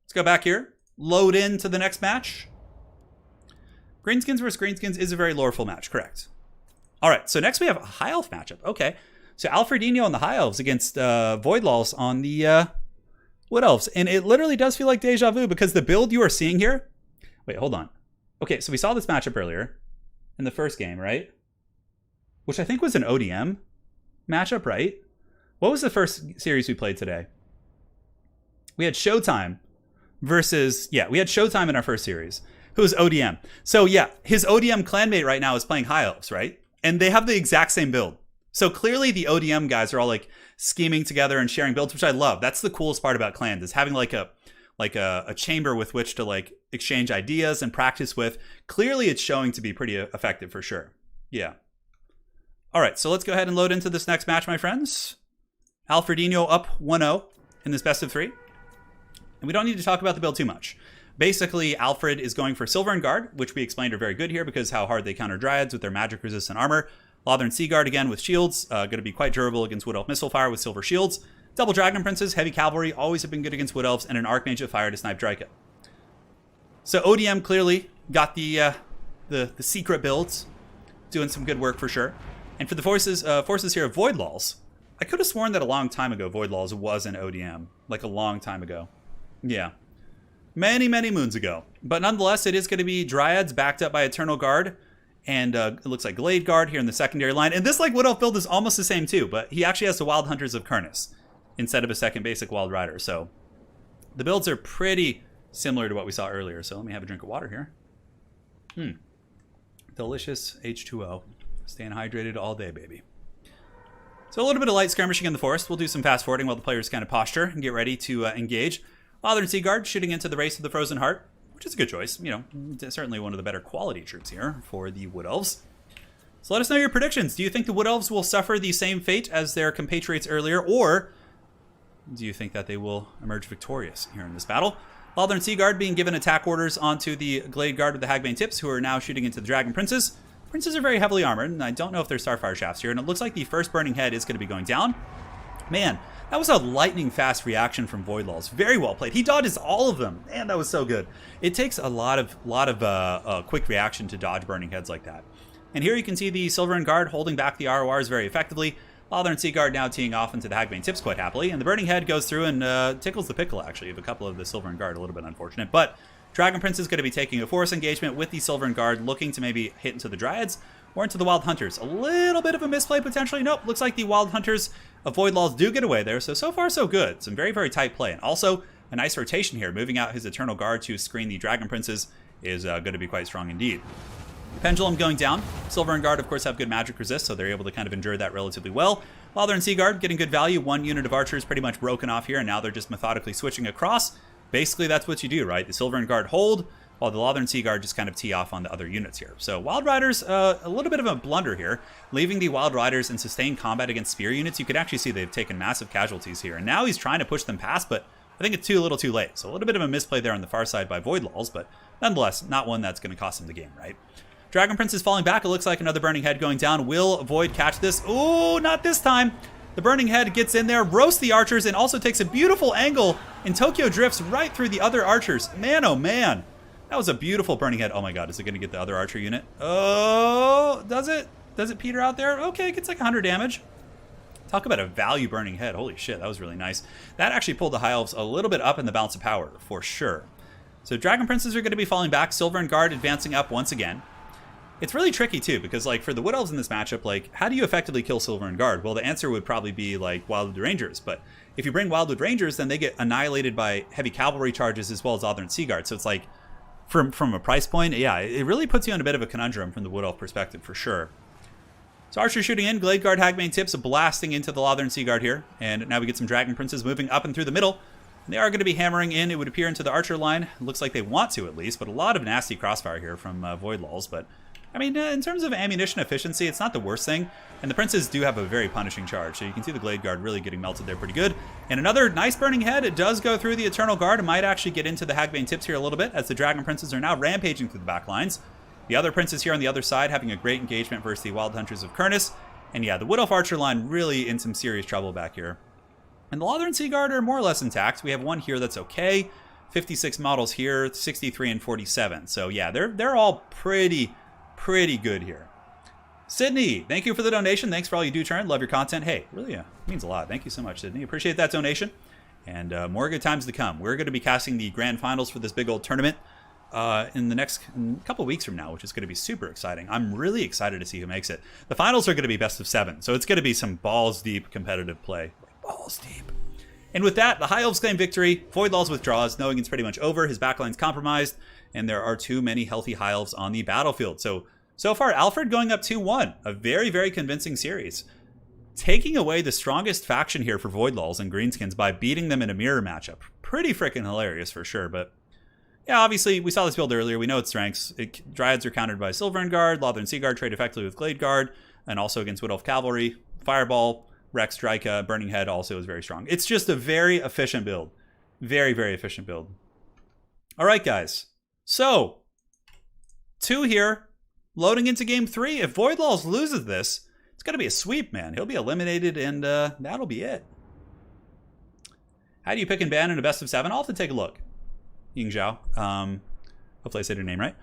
let's go back here. Load into the next match. Greenskins versus Greenskins is a very loreful match, correct. All right, so next we have a High Elf matchup. Okay, so Alfredino and the High Elves against Voidlolz on the Wood Elves. And it literally does feel like deja vu because the build you are seeing here... Wait, hold on. Okay, so we saw this matchup earlier in the first game, right? which I think was an ODM matchup, right? What was the first series we played today? We had Showtime versus, we had Showtime in our first series, who was ODM. So yeah, his ODM clanmate right now is playing High Elves, right? And they have the exact same build. So clearly the ODM guys are all like scheming together and sharing builds, which I love. That's the coolest part about clans, is having like a chamber with which to like exchange ideas and practice with. Clearly it's showing to be pretty effective for sure. Yeah. All right, so let's go ahead and load into this next match, my friends. Alfredino up 1-0 in this best of 3. And we don't need to talk about the build too much. Basically, Alfred is going for Silver and Guard, which we explained are very good here because how hard they counter Dryads with their magic resistant armor. Lothern Sea Guard again with shields, going to be quite durable against Wood Elf Missile Fire with silver shields. Double Dragon Princes, Heavy Cavalry, always have been good against Wood Elves, and an Archmage of Fire to snipe Dryka. So ODM clearly got the secret builds, doing some good work for sure. And for the forces here of Voidlolz, I could have sworn that a long time ago Voidlolz was an ODM, like a long time ago. Yeah. Many, many moons ago. But nonetheless, it is going to be Dryads backed up by Eternal Guard. And it looks like Glade Guard here in the secondary line. And this like Wood Elf build is almost the same too. But he actually has the Wild Hunters of Kurnis instead of a second basic Wild Rider. So the builds are pretty similar to what we saw earlier. So let me have a drink of water here. Delicious H2O. Staying hydrated all day, baby. So a little bit of light skirmishing in the forest. We'll do some fast forwarding while the players kind of posture and get ready to engage. Lothern Sea Guard shooting into the Race of the Frozen Heart, which is a good choice. You know, certainly one of the better quality troops here for the Wood Elves. So let us know your predictions. Do you think the Wood Elves will suffer the same fate as their compatriots earlier, or do you think that they will emerge victorious here in this battle? Lothern Sea Guard being given attack orders onto the Glade Guard with the Hagbane Tips, who are now shooting into the Dragon Princes. Princes are very heavily armored, and I don't know if they're Starfire Shafts here, and it looks like the first Burning Head is going to be going down. Man, that was a lightning fast reaction from Voidlolz. Very well played. He dodges all of them. Man, that was so good. It takes a lot of quick reaction to dodge Burning Heads like that. And here you can see the Silver and Guard holding back the RORs very effectively. Lothern Sea Guard now teeing off into the Hagbane Tips quite happily, and the Burning Head goes through and tickles the pickle actually of a couple of the Silver and Guard. A little bit unfortunate, but Dragon Prince is going to be taking a force engagement with the Silver and Guard, looking to maybe hit into the Dryads or into the Wild Hunters. A little bit of a misplay potentially. Nope, looks like the Wild Hunters of Voidlolz do get away there. So far so good. Some very, very tight play. And also a nice rotation here. Moving out his Eternal Guard to screen the Dragon Princes is going to be quite strong indeed. Pendulum going down. Silver and Guard, of course, have good magic resist, so they're able to kind of endure that relatively well. Lothern Sea Guard getting good value. One unit of archers pretty much broken off here, and now they're just methodically switching across. Basically, that's what you do, right? The Silver and Guard hold, while the Lothern Sea Guard just kind of tee off on the other units here. So Wild Riders, a little bit of a blunder here. Leaving the Wild Riders in sustained combat against spear units, you could actually see they've taken massive casualties here. And now he's trying to push them past, but I think it's a little too late. So a little bit of a misplay there on the far side by Voidlolz, but nonetheless, not one that's going to cost him the game, right? Dragon Prince is falling back. It looks like another Burning Head going down. Will Void catch this? Oh, not this time. The Burning Head gets in there, roasts the archers, and also takes a beautiful angle and Tokyo drifts right through the other archers. Man, oh man. That was a beautiful Burning Head. Oh my god, is it going to get the other archer unit? Oh, does it? Does it peter out there? Okay, it gets like 100 damage. Talk about a value Burning Head. Holy shit, that was really nice. That actually pulled the High Elves a little bit up in the balance of power, for sure. So Dragon Princes are going to be falling back. Silver and Guard advancing up once again. It's really tricky too, because like for the Wood Elves in this matchup, like how do you effectively kill Silver and Guard? Well, the answer would probably be like Wildwood Rangers, but if you bring Wildwood Rangers, then they get annihilated by heavy cavalry charges as well as Lothern Sea Guard. So it's like, from a price point, yeah, it really puts you in a bit of a conundrum from the Wood Elf perspective for sure. So Archer shooting in, Glade Guard, Hagbane Tips blasting into the Lothern Sea Guard here, and now we get some Dragon Princes moving up and through the middle. They are going to be hammering in, it would appear, into the Archer line. It looks like they want to at least, but a lot of nasty crossfire here from Voidlolz, but I mean, in terms of ammunition efficiency, it's not the worst thing. And the Princes do have a very punishing charge. So you can see the Glade Guard really getting melted there pretty good. And another nice Burning Head. It does go through the Eternal Guard. It might actually get into the Hagbane Tips here a little bit as the Dragon Princes are now rampaging through the back lines. The other Princes here on the other side having a great engagement versus the Wild Hunters of Kurnis. And yeah, the Wood Elf Archer line really in some serious trouble back here. And the Lothern Sea Guard are more or less intact. We have one here that's okay. 56 models here, 63 and 47. So yeah, they're all pretty good here. Sydney, thank you for the donation. Thanks for all you do, Turin. Love your content. Hey, really means a lot. Thank you so much, Sydney. Appreciate that donation. And more good times to come. We're going to be casting the grand finals for this big old tournament in the next couple weeks from now, which is going to be super exciting. I'm really excited to see who makes it. The finals are going to be best of 7, so it's going to be some balls deep competitive play. Balls deep. And with that, the High Elves claim victory. Voidlolz withdraws, knowing it's pretty much over. His backline's compromised, and there are too many healthy High Elves on the battlefield. So far, Alfred going up 2-1. A very, very convincing series. Taking away the strongest faction here for Voidlolz and Greenskins by beating them in a mirror matchup. Pretty freaking hilarious for sure, but yeah, obviously, we saw this build earlier. We know its strengths. Dryads are countered by Silvern Guard. Lothern Sea Guard trade effectively with Glade Guard, and also against Wood Elf Cavalry. Fireball, Rex, Drika, Burning Head also is very strong. It's just a very efficient build. Very, very efficient build. All right, guys. So, 2 here. Loading into game 3. If Voidlolz loses this, it's going to be a sweep, man. He'll be eliminated, and that'll be it. How do you pick and ban in a best of 7? I'll have to take a look. Ying Zhao. Hopefully I said your name right.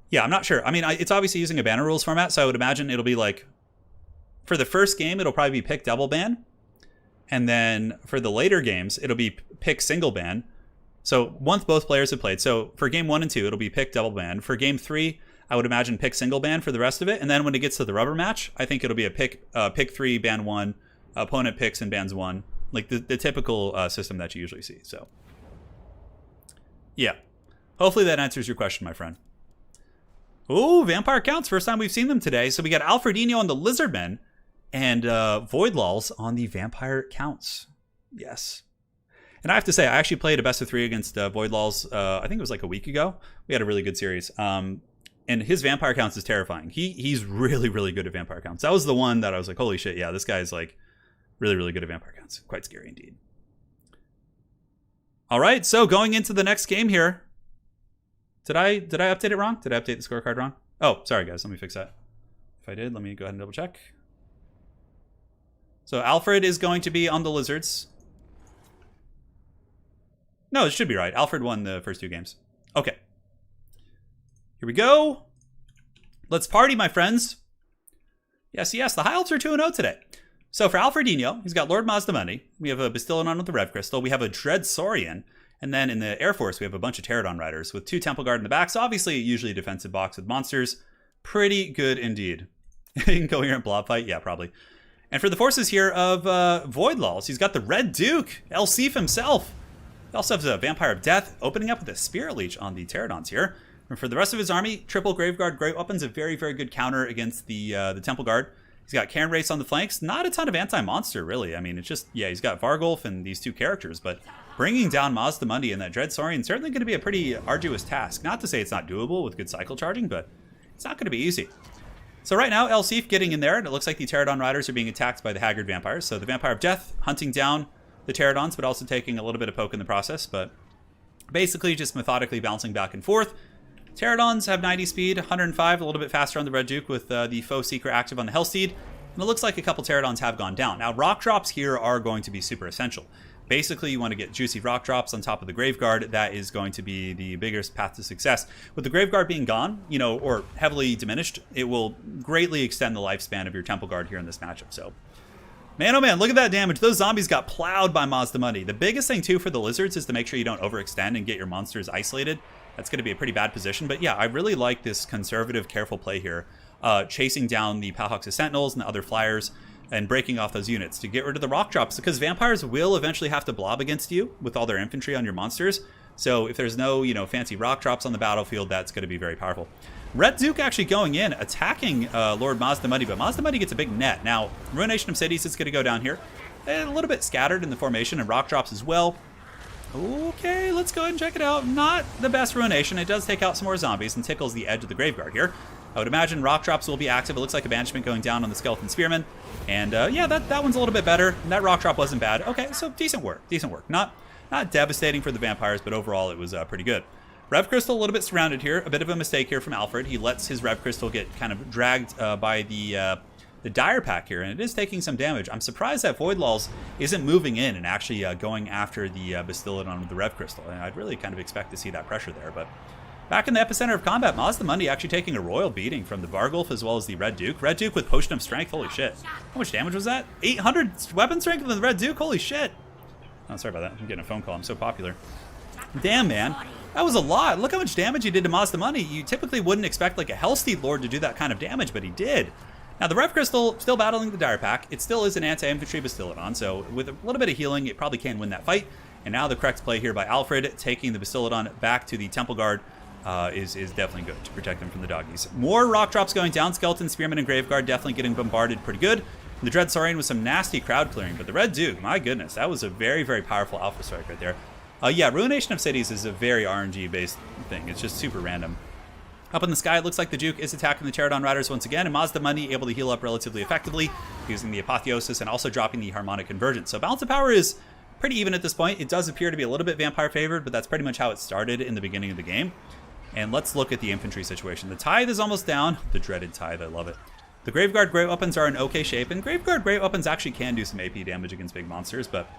Yeah, I'm not sure. I mean, it's obviously using a banner rules format, so I would imagine it'll be like, for the first game, it'll probably be pick double ban. And then for the later games, it'll be pick single ban. So once both players have played. So for game 1 and 2, it'll be pick double ban. For game 3, I would imagine pick single ban for the rest of it. And then when it gets to the rubber match, I think it'll be a pick 3, ban 1, opponent picks and bans 1. Like the typical system that you usually see. So yeah, hopefully that answers your question, my friend. Ooh, Vampire Counts. First time we've seen them today. So we got Alfredino on the Lizardmen and Voidlolz on the Vampire Counts. Yes. And I have to say, I actually played a best of 3 against Voidlolz, I think it was like a week ago. We had a really good series. And his Vampire Counts is terrifying. He's really, really good at Vampire Counts. That was the one that I was like, holy shit, yeah, this guy's like really, really good at Vampire Counts. Quite scary indeed. All right, so going into the next game here. Did I update it wrong? Did I update the scorecard wrong? Oh, sorry guys, let me fix that. If I did, let me go ahead and double check. So Alfred is going to be on the Lizards. No, it should be right. Alfred won the first 2 games. Okay. Here we go. Let's party, my friends. Yes, the High Elves are 2-0 today. So for Alfredino, he's got Lord Mazdamundi. We have a Bastiladon with the Rev Crystal. We have a Dread Saurian. And then in the Air Force, we have a bunch of Pterodon Riders with 2 Temple Guard in the back. So obviously, usually a defensive box with monsters. Pretty good indeed. Incoherent blob fight? Yeah, probably. And for the forces here of Voidlolz, he's got the Red Duke, Elsif himself. He also has a Vampire of Death, opening up with a Spirit Leech on the Pterodons here. And for the rest of his army, triple Graveguard Great Weapons, a very, very good counter against the Temple Guard. He's got Cairn Race on the flanks. Not a ton of anti-monster, really. I mean, it's just, yeah, he's got Vargulf and these 2 characters, but bringing down Mazdamundi and that Dread Saurian is certainly going to be a pretty arduous task. Not to say it's not doable with good cycle charging, but it's not going to be easy. So right now, Elsif getting in there, and it looks like the Pterodon Riders are being attacked by the Haggard Vampires. So the Vampire of Death hunting down the Pterodons, but also taking a little bit of poke in the process, but basically just methodically bouncing back and forth. Pterodons have 90 speed, 105, a little bit faster on the Red Duke with the Foe Seeker active on the Hellsteed. And it looks like a couple Pterodons have gone down. Now, rock drops here are going to be super essential. Basically, you want to get juicy rock drops on top of the Graveguard. That is going to be the biggest path to success. With the Graveguard being gone, or heavily diminished, it will greatly extend the lifespan of your Temple Guard here in this matchup. So, man, oh man, look at that damage. Those zombies got plowed by Mazdamundi. The biggest thing, too, for the Lizards is to make sure you don't overextend and get your monsters isolated. That's going to be a pretty bad position. But yeah, I really like this conservative, careful play here. Chasing down the Palhawks' Sentinels and the other flyers and breaking off those units to get rid of the rock drops, because vampires will eventually have to blob against you with all their infantry on your monsters. So if there's no, fancy rock drops on the battlefield, that's going to be very powerful. Red Duke actually going in, attacking Lord Mazdamundi, but Mazdamundi gets a big net. Now, Ruination of Cities is going to go down here. A little bit scattered in the formation, and rock drops as well. Okay, let's go ahead and check it out. Not the best Ruination. It does take out some more zombies and tickles the edge of the Graveguard here. I would imagine rock drops will be active. It looks like a banishment going down on the Skeleton Spearman. And yeah, that one's a little bit better. And that rock drop wasn't bad. Okay, so decent work. Decent work. Not devastating for the vampires, but overall it was pretty good. Rev Crystal a little bit surrounded here. A bit of a mistake here from Alfred. He lets his Rev Crystal get kind of dragged by the Dire Pack here, and it is taking some damage. I'm surprised that Voidlolz isn't moving in and actually going after the Bastiladon with the Rev Crystal. And I'd really kind of expect to see that pressure there, but back in the epicenter of combat, Mazdamundi actually taking a royal beating from the Vargulf as well as the Red Duke. Red Duke with Potion of Strength, holy shit. How much damage was that? 800 weapon strength with the Red Duke, holy shit. Oh, sorry about that. I'm getting a phone call. I'm so popular. Damn, man. That was a lot. Look how much damage he did to Mazda Money. You typically wouldn't expect like a Hellsteed Lord to do that kind of damage, but he did. Now the Rev Crystal still battling the Dire Pack. It still is an anti-infantry Bastiladon, so with a little bit of healing, it probably can win that fight. And now the correct play here by Alfred, taking the Bastiladon back to the Temple Guard, is definitely good to protect them from the doggies. More rock drops going down. Skeleton, Spearman, and Graveguard definitely getting bombarded pretty good. The Dread Saurian with some nasty crowd clearing, but the Red Duke, my goodness, that was a very, very powerful Alpha Strike right there. Yeah, Ruination of Cities is a very RNG-based thing. It's just super random. Up in the sky, it looks like the Duke is attacking the Pterodon Riders once again, and Mazda Money able to heal up relatively effectively using the Apotheosis and also dropping the Harmonic Convergence. So balance of power is pretty even at this point. It does appear to be a little bit Vampire favored, but that's pretty much how it started in the beginning of the game. And let's look at the infantry situation. The Tithe is almost down. The dreaded Tithe, I love it. The Graveguard Great Weapons are in okay shape, and Graveguard Great Weapons actually can do some AP damage against big monsters, but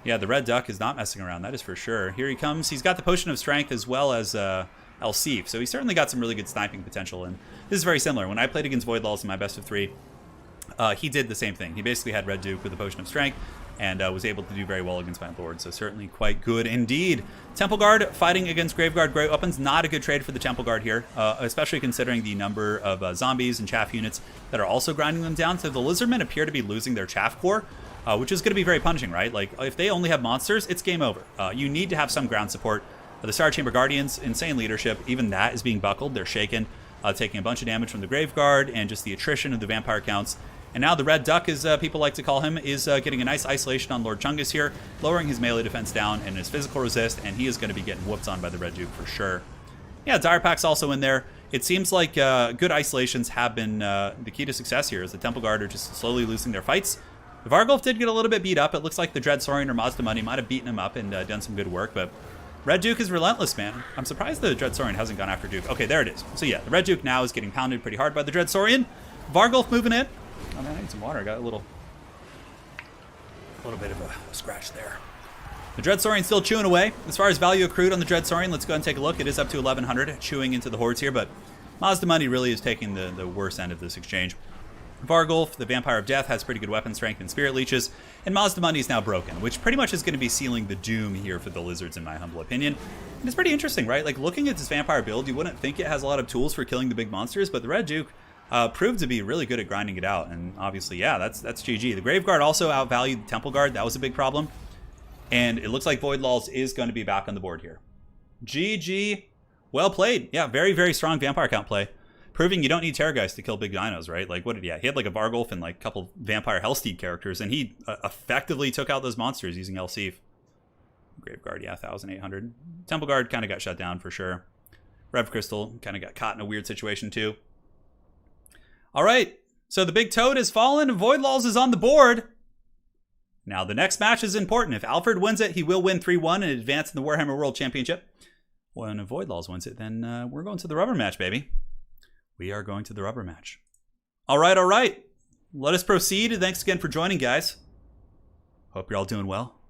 yeah, the Red Duck is not messing around, that is for sure. Here he comes. He's got the Potion of Strength as well as El Sif, so he's certainly got some really good sniping potential, and this is very similar. When I played against Voidlolz in my best of 3, he did the same thing. He basically had Red Duke with the Potion of Strength, and was able to do very well against my Lord, so certainly quite good indeed. Temple Guard fighting against Graveguard Great Weapons, not a good trade for the Temple Guard here, especially considering the number of zombies and chaff units that are also grinding them down. So the Lizardmen appear to be losing their chaff core, which is going to be very punishing, right? Like, if they only have monsters, it's game over. You need to have some ground support. The Star Chamber Guardians, insane leadership, even that is being buckled. They're shaken, taking a bunch of damage from the Graveguard and just the attrition of the vampire counts. And now the Red Duck, as people like to call him, is getting a nice isolation on Lord Chungus here, lowering his melee defense down and his physical resist, and he is going to be getting whooped on by the Red Duke for sure. Yeah, Dire Pack's also in there. It seems like good isolations have been the key to success here, as the Temple Guard are just slowly losing their fights. The Vargulf did get a little bit beat up. It looks like the Dread Saurian or Mazda Money might have beaten him up and done some good work, but Red Duke is relentless, man. I'm surprised the Dread Saurian hasn't gone after Duke. Okay, there it is. So yeah, the Red Duke now is getting pounded pretty hard by the Dread Saurian. Vargulf moving in. Oh man, I need some water. I got a little bit of a scratch there. The Dread Saurian still chewing away. As far as value accrued on the Dread Saurian, let's go ahead and take a look. It is up to 1100, chewing into the hordes here, but Mazda Money really is taking the worst end of this exchange. Vargulf, the Vampire of Death, has pretty good weapon strength and spirit leeches, and Mazda Money is now broken, which pretty much is going to be sealing the doom here for the Lizards, in my humble opinion. And it's pretty interesting, right? Like, looking at this Vampire build, you wouldn't think it has a lot of tools for killing the big monsters, but the Red Duke proved to be really good at grinding it out, and obviously, yeah, that's GG. The Graveguard also outvalued the Temple Guard. That was a big problem, and it looks like Voidlolz is going to be back on the board here. GG. Well played. Yeah, very, very strong Vampire count play. Proving you don't need Terrorgeist to kill big dinos, right? Like, what did he have? He had like a Vargulf and like a couple Vampire Hellsteed characters, and he effectively took out those monsters using El Sif. Graveguard, yeah, 1,800. Temple Guard kind of got shut down for sure. Rev Crystal kind of got caught in a weird situation too. All right, so the big toad has fallen, and Voidlolz is on the board. Now, the next match is important. If Alfred wins it, he will win 3-1 and advance in the Warhammer World Championship. When Voidlolz wins it, then we're going to the rubber match, baby. We are going to the rubber match. All right, all right. Let us proceed. Thanks again for joining, guys. Hope you're all doing well.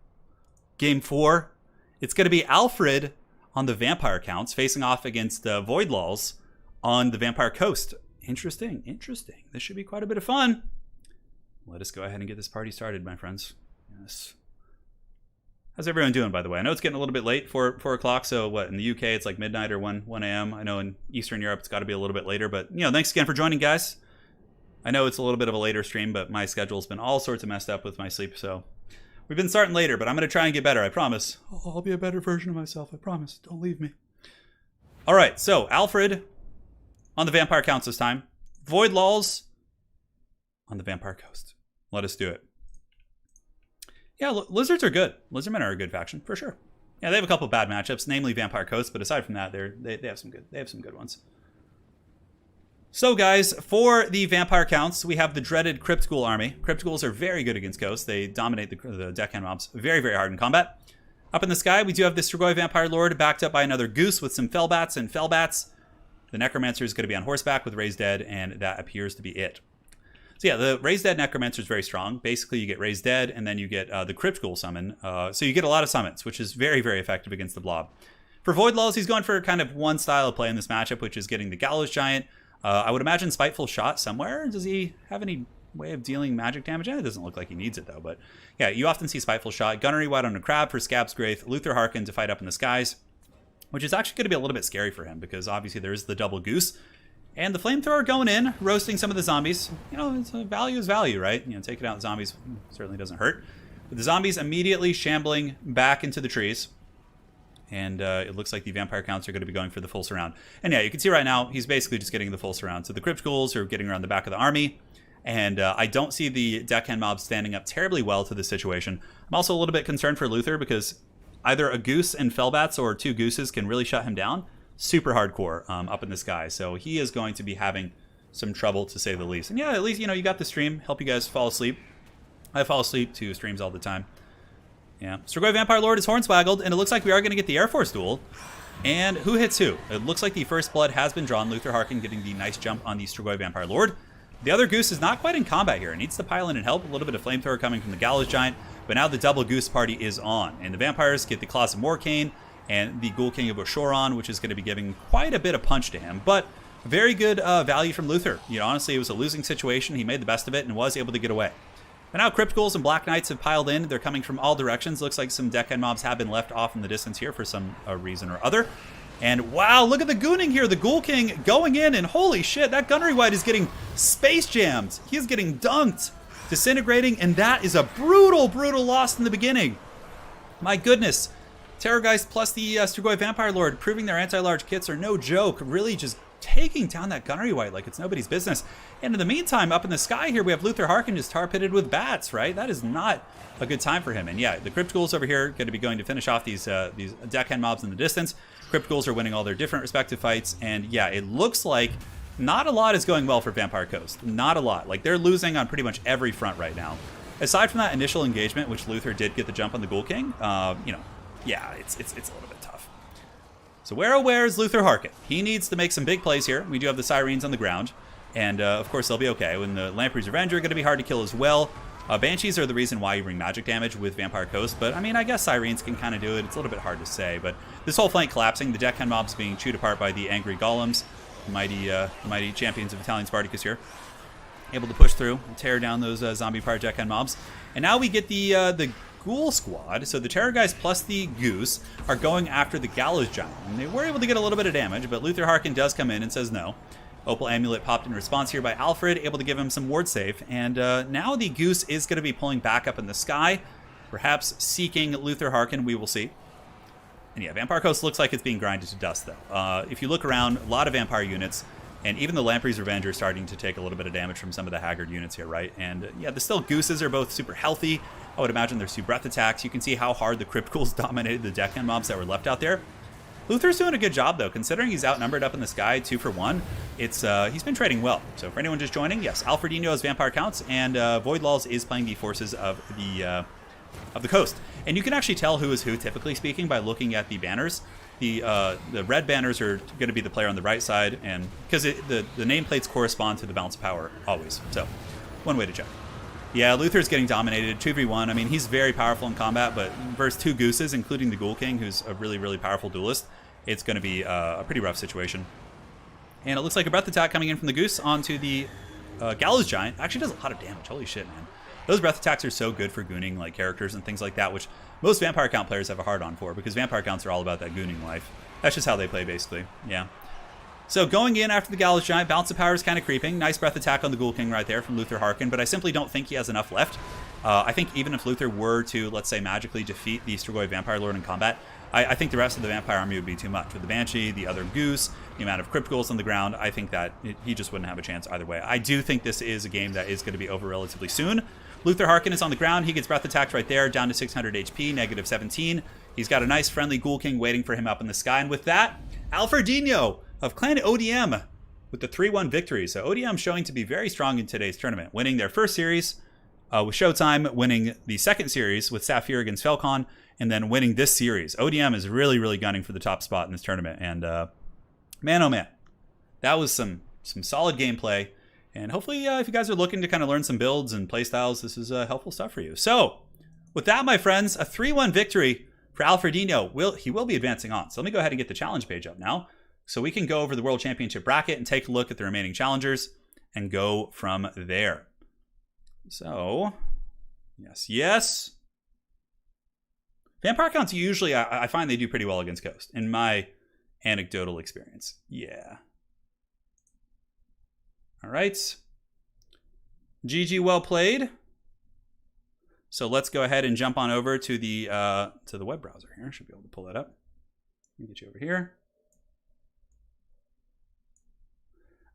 Game 4. It's going to be Alfred on the Vampire counts, facing off against Voidlolz on the Vampire Coast. Interesting, interesting. This should be quite a bit of fun. Let us go ahead and get this party started, my friends. Yes. How's everyone doing, by the way? I know it's getting a little bit late, 4 o'clock, so what, in the UK it's like midnight or 1 a.m. I know in Eastern Europe it's got to be a little bit later, but, you know, thanks again for joining, guys. I know it's a little bit of a later stream, but my schedule's been all sorts of messed up with my sleep, so we've been starting later, but I'm going to try and get better, I promise. I'll be a better version of myself, I promise. Don't leave me. All right, so Alfred on the Vampire counts this time. Voidlolz on the Vampire Coast. Let us do it. Yeah, Lizards are good. Lizardmen are a good faction, for sure. Yeah, they have a couple of bad matchups, namely Vampire Coast, but aside from that, they have some good ones. So, guys, for the Vampire counts, we have the dreaded Crypt Ghoul army. Crypt Ghouls are very good against Ghosts. They dominate the deckhand mobs very, very hard in combat. Up in the sky, we do have the Strigoi Vampire Lord, backed up by another Goose with some Fellbats and Fellbats. The Necromancer is going to be on horseback with Raised Dead, and that appears to be it. So yeah, the Raised Dead Necromancer is very strong. Basically, you get Raised Dead, and then you get the Crypt Ghoul summon. So you get a lot of summons, which is very, very effective against the Blob. For Voidlolz, he's going for kind of one style of play in this matchup, which is getting the Gallows Giant. I would imagine Spiteful Shot somewhere. Does he have any way of dealing magic damage? It doesn't look like he needs it, though. But yeah, you often see Spiteful Shot. Gunnery White on a Crab for Scab's Graith. Luther Harkin to fight up in the skies. which is actually going to be a little bit scary for him because obviously there's the double goose. And the flamethrower going in, roasting some of the zombies. You know, it's value is value, right? You know, taking out zombies certainly doesn't hurt. But the zombies immediately shambling back into the trees. And it looks like the vampire counts are going to be going for the full surround. And yeah, you can see right now, he's basically just getting the full surround. So the crypt ghouls are getting around the back of the army. And I don't see the deckhand mobs standing up terribly well to this situation. I'm also a little bit concerned for Luther because either a goose and fellbats or 2 gooses can really shut him down. Super hardcore up in the sky. So he is going to be having some trouble, to say the least. And yeah, at least, you know, you got the stream. Help you guys fall asleep. I fall asleep to streams all the time. Yeah. Strigoi Vampire Lord is hornswaggled, and it looks like we are going to get the Air Force duel. And who hits who? It looks like the first blood has been drawn. Luther Harkin getting the nice jump on the Strigoi Vampire Lord. The other goose is not quite in combat here. It needs to pile in and help. A little bit of flamethrower coming from the Gallows Giant. But now the double goose party is on. And the vampires get the Claws of Morcane and the Ghoul King of Oshoron, which is going to be giving quite a bit of punch to him. But very good value from Luther. You know, honestly, it was a losing situation. He made the best of it and was able to get away. But now Crypt Ghouls and Black Knights have piled in. They're coming from all directions. Looks like some deckhand mobs have been left off in the distance here for some reason or other. And wow, look at the gooning here. The Ghoul King going in, and holy shit, that Gunnery White is getting space jammed. He is getting dunked, disintegrating, and that is a brutal, brutal loss in the beginning. My goodness. Terrorgeist plus the Strigoi Vampire Lord proving their anti-large kits are no joke. Really just taking down that Gunnery White like it's nobody's business. And in the meantime, up in the sky here, we have Luther Harkin just tar-pitted with bats, right? That is not a good time for him. And yeah, the Crypt Ghouls over here are going to be going to finish off these deckhand mobs in the distance. Crypt Ghouls are winning all their different respective fights. And yeah, it looks like not a lot is going well for Vampire Coast. Not a lot. Like, they're losing on pretty much every front right now. Aside from that initial engagement, which Luther did get the jump on the Ghoul King, you know, yeah, it's a little bit tough. So where's Luther Harkin? He needs to make some big plays here. We do have the Sirens on the ground. And, of course, they'll be okay. When the Lamprey's Revenge are going to be hard to kill as well. Banshees are the reason why you bring magic damage with Vampire Coast. But, I mean, I guess Sirens can kind of do it. It's a little bit hard to say. But this whole flank collapsing, the deckhand mobs being chewed apart by the angry golems. The mighty champions of Italian Spartacus here. Able to push through and tear down those zombie pirate deckhand mobs. And now we get the Ghoul Squad. So the Terror guys plus the Goose are going after the Gallows Giant. And they were able to get a little bit of damage, but Luther Harkin does come in and says no. Opal Amulet popped in response here by Alfred, able to give him some ward save. And now the Goose is going to be pulling back up in the sky, perhaps seeking Luther Harkin. We will see. And yeah, Vampire Coast looks like it's being grinded to dust, though. If you look around, a lot of Vampire units, and even the Lamprey's Revenge are starting to take a little bit of damage from some of the Haggard units here, right? And yeah, the still Gooses are both super healthy. I would imagine there's 2 breath attacks. You can see how hard the Crypt Ghouls dominated the deckhand mobs that were left out there. Luther's doing a good job, though, considering he's outnumbered up in the sky 2 for 1. It's he's been trading well. So for anyone just joining, yes, Alfredino is Vampire Counts, and Voidlolz is playing the forces of the coast. And you can actually tell who is who, typically speaking, by looking at the banners. The red banners are going to be the player on the right side, and because the nameplates correspond to the balance of power always. So one way to check. Yeah, Luther's getting dominated 2v1. I mean, he's very powerful in combat, but versus 2 Gooses, including the Ghoul King, who's a really, really powerful duelist, it's going to be a pretty rough situation. And it looks like a breath attack coming in from the Goose onto the Gallows Giant. Actually does a lot of damage. Holy shit, man. Those breath attacks are so good for gooning like characters and things like that, which most Vampire Count players have a hard-on for, because Vampire Counts are all about that gooning life. That's just how they play, basically. Yeah. So going in after the Gallows Giant, Balance of Power is kind of creeping. Nice breath attack on the Ghoul King right there from Luther Harkin, but I simply don't think he has enough left. I think even if Luther were to, let's say, magically defeat the Strigoi Vampire Lord in combat, I think the rest of the Vampire army would be too much. With the Banshee, the other Goose, the amount of Crypt Ghouls on the ground, I think that he just wouldn't have a chance either way. I do think this is a game that is going to be over relatively soon. Luther Harkin is on the ground. He gets breath attacked right there, down to 600 HP, negative 17. He's got a nice friendly Ghoul King waiting for him up in the sky. And with that, Alfredino of Clan ODM with the 3-1 victory. So ODM showing to be very strong in today's tournament, winning their first series with Showtime, winning the second series with Saphir against Felkon, and then winning this series. ODM is really, really gunning for the top spot in this tournament. And man, oh man, that was some solid gameplay. And hopefully, if you guys are looking to kind of learn some builds and playstyles, this is helpful stuff for you. So with that, my friends, a 3-1 victory for Alfredino. He will be advancing on. So let me go ahead and get the challenge page up now, so we can go over the World Championship bracket and take a look at the remaining challengers and go from there. So, yes. Vampire Counts usually, I find they do pretty well against Coast. In my anecdotal experience. Yeah. All right. GG, well played. So let's go ahead and jump on over to the web browser here. I should be able to pull that up. Let me get you over here.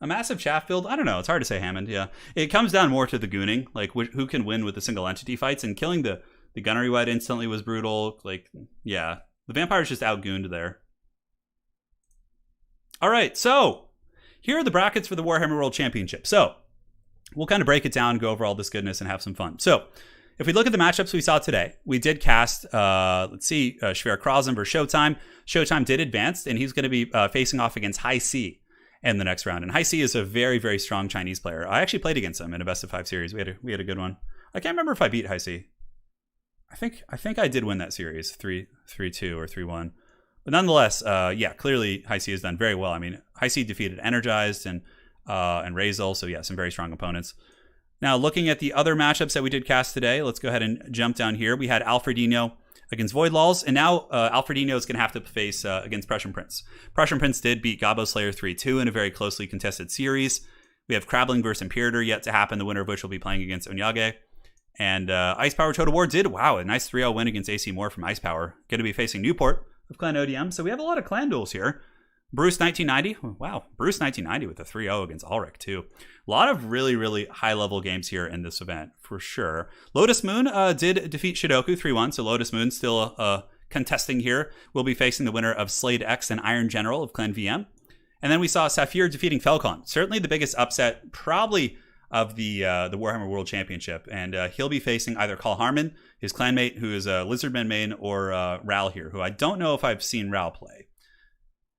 A massive chaff build? I don't know. It's hard to say, Hammond. Yeah. It comes down more to the gooning, like who can win with the single entity fights, and killing the gunnery wet instantly was brutal. Like, yeah. The vampires just outgooned there. All right. So here are the brackets for the Warhammer World Championship. So we'll kind of break it down, go over all this goodness, and have some fun. So if we look at the matchups we saw today, we did cast, Sverchrazum versus Showtime. Showtime did advance, and he's going to be facing off against High C in the next round. And High C is a very, very strong Chinese player. I actually played against him in a best of 5 series. We had a good one. I can't remember if I beat High C. I think I did win that series 3-2 or 3-1. But nonetheless, yeah, clearly High C has done very well. I mean, High C defeated Energized and Razel, so yeah, some very strong opponents. Now, looking at the other matchups that we did cast today, let's go ahead and jump down here. We had Alfredino against Voidlolz, and now Alfredino is going to have to face against Prussian Prince. Prussian Prince did beat Gabo Slayer 3-2 in a very closely contested series. We have Krabbling versus Imperator yet to happen, the winner of which will be playing against Onyage. And Ice Power Total War did, wow, a nice 3-0 win against AC Moore from Ice Power. Going to be facing Newport of Clan ODM, so we have a lot of clan duels here. Bruce 1990, wow, Bruce 1990 with a 3-0 against Ulrich too. A lot of really, really high-level games here in this event, for sure. Lotus Moon did defeat Shidoku 3-1, so Lotus Moon still contesting here. We'll be facing the winner of Slade X and Iron General of Clan VM. And then we saw Saphir defeating Felkon. Certainly the biggest upset, probably, of the Warhammer World Championship. And he'll be facing either Carl Harmon, his clanmate, who is a Lizardman main, or Ral here, who I don't know if I've seen Ral play.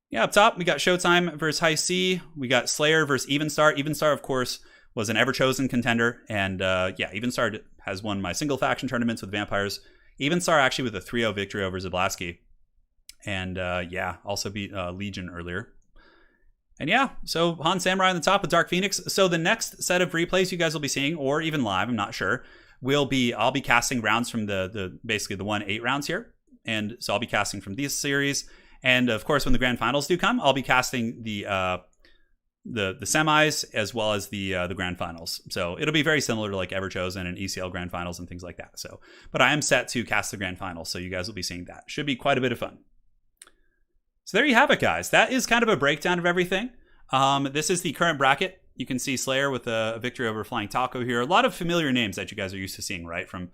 Yeah, up top, we got Showtime versus High C. We got Slayer versus Evenstar. Evenstar, of course, was an ever-chosen contender. And yeah, Evenstar has won my single faction tournaments with Vampires. Evenstar actually with a 3-0 victory over Zablaski. And yeah, also beat Legion earlier. And yeah, so Han Samurai on the top with Dark Phoenix. So the next set of replays you guys will be seeing, or even live, I'm not sure, I'll be casting rounds from the basically the 1-8 rounds here. And so I'll be casting from this series. And of course, when the grand finals do come, I'll be casting the semis as well as the grand finals. So it'll be very similar to like Everchosen and ECL grand finals and things like that. So, but I am set to cast the grand finals, so you guys will be seeing that. Should be quite a bit of fun. So there you have it, guys. That is kind of a breakdown of everything. This is the current bracket. You can see Slayer with a victory over Flying Taco here. A lot of familiar names that you guys are used to seeing, right? From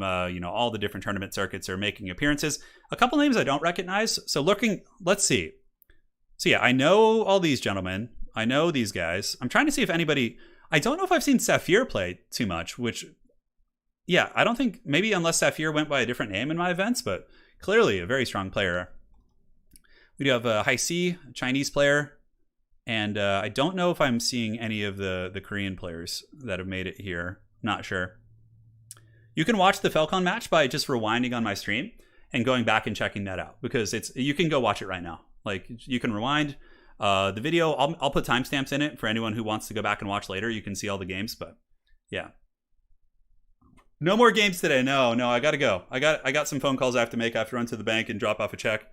all the different tournament circuits are making appearances. A couple names I don't recognize. So let's see. So yeah, I know all these gentlemen. I know these guys. I'm trying to see if anybody, I don't know if I've seen Saphir play too much, which, yeah, I don't think, maybe unless Saphir went by a different name in my events, but clearly a very strong player. We do have a High C, Chinese player, and I don't know if I'm seeing any of the Korean players that have made it here. Not sure. You can watch the Felkon match by just rewinding on my stream and going back and checking that out, because you can go watch it right now. Like, you can rewind the video. I'll put timestamps in it for anyone who wants to go back and watch later. You can see all the games, but yeah. No more games today. No, I gotta go. I got some phone calls I have to make. I have to run to the bank and drop off a check.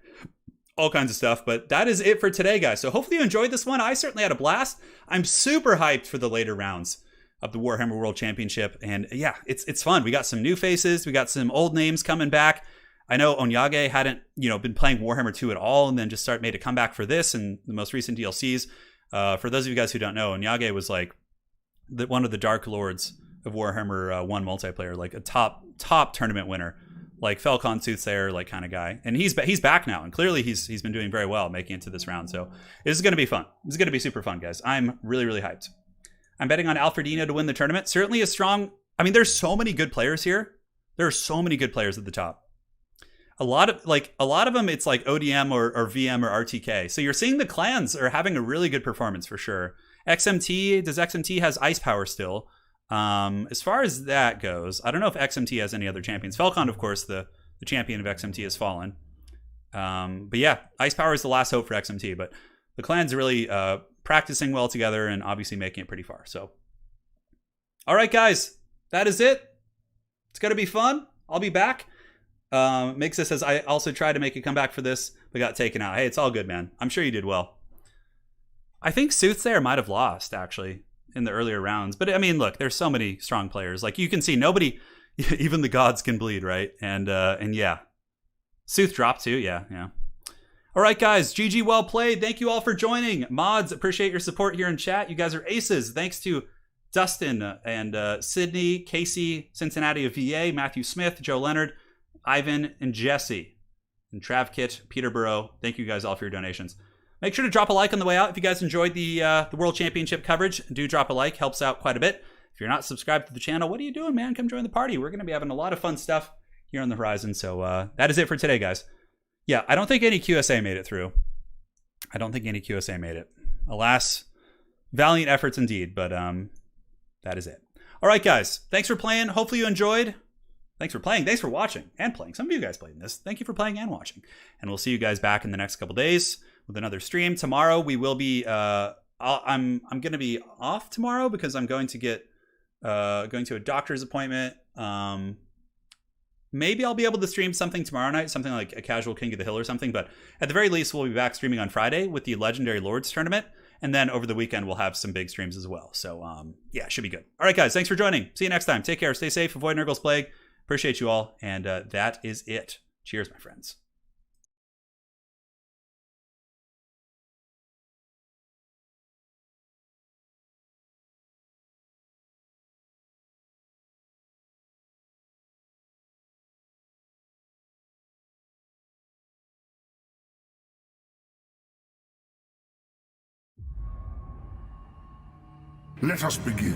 All kinds of stuff, but that is it for today, guys. So hopefully you enjoyed this one. I certainly had a blast. I'm super hyped for the later rounds of the Warhammer World Championship, and yeah, it's fun. We got some new faces, we got some old names coming back. I know Onyage hadn't been playing Warhammer 2 at all, and then just made a comeback for this and the most recent DLCs. For those of you guys who don't know, Onyage was like one of the Dark Lords of Warhammer 1 multiplayer, like a top tournament winner, like Felkon Soothsayer, like kind of guy. And he's back now, and clearly he's been doing very well making it to this round. So this is going to be fun. This is going to be super fun, guys. I'm really, really hyped. I'm betting on Alfredino to win the tournament. Certainly a strong, I mean, there's so many good players here. There are so many good players at the top. A lot of them, it's like ODM or VM or RTK. So you're seeing the clans are having a really good performance for sure. XMT has Ice Power still. As far as that goes, I don't know if XMT has any other champions. Felkon, of course, the champion of XMT has fallen. But yeah, Ice Power is the last hope for XMT. But the clan's really practicing well together and obviously making it pretty far. So, all right, guys, that is it. It's going to be fun. I'll be back. Mixa says, I also tried to make a comeback for this, but got taken out. Hey, it's all good, man. I'm sure you did well. I think Soothsayer might have lost, actually, in the earlier rounds. But, I mean, look, there's so many strong players. Like, you can see nobody, even the gods can bleed, right? And yeah. Sooth dropped too, yeah. All right, guys, GG, well played. Thank you all for joining. Mods, appreciate your support here in chat. You guys are aces. Thanks to Dustin and Sydney, Casey, Cincinnati of VA, Matthew Smith, Joe Leonard, Ivan, and Jesse, and Travkit, Peterborough. Thank you guys all for your donations. Make sure to drop a like on the way out. If you guys enjoyed the World Championship coverage, do drop a like. Helps out quite a bit. If you're not subscribed to the channel, what are you doing, man? Come join the party. We're going to be having a lot of fun stuff here on the horizon. So that is it for today, guys. Yeah, I don't think any QSA made it through. Alas, valiant efforts indeed, but that is it. All right, guys. Thanks for playing. Hopefully you enjoyed. Thanks for playing. Thanks for watching and playing. Some of you guys played in this. Thank you for playing and watching. And we'll see you guys back in the next couple days with another stream. Tomorrow we will be. I'm going to be off tomorrow because I'm going to get going to a doctor's appointment. Maybe I'll be able to stream something tomorrow night, something like a casual King of the Hill or something. But at the very least, we'll be back streaming on Friday with the Legendary Lords tournament. And then over the weekend, we'll have some big streams as well. So, yeah, should be good. All right, guys, thanks for joining. See you next time. Take care. Stay safe. Avoid Nurgle's Plague. Appreciate you all. And that is it. Cheers, my friends. Let us begin.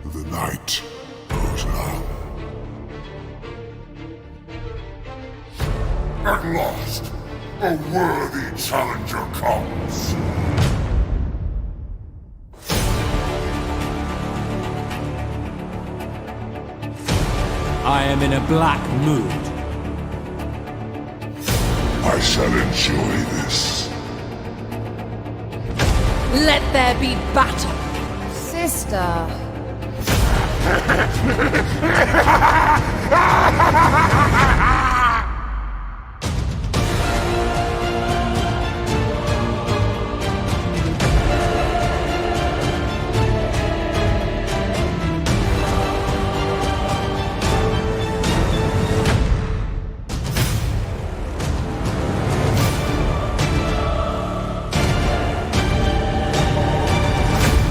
The night goes long. At last, a worthy challenger comes. I am in a black mood. I shall enjoy this. Let there be battle. Sister.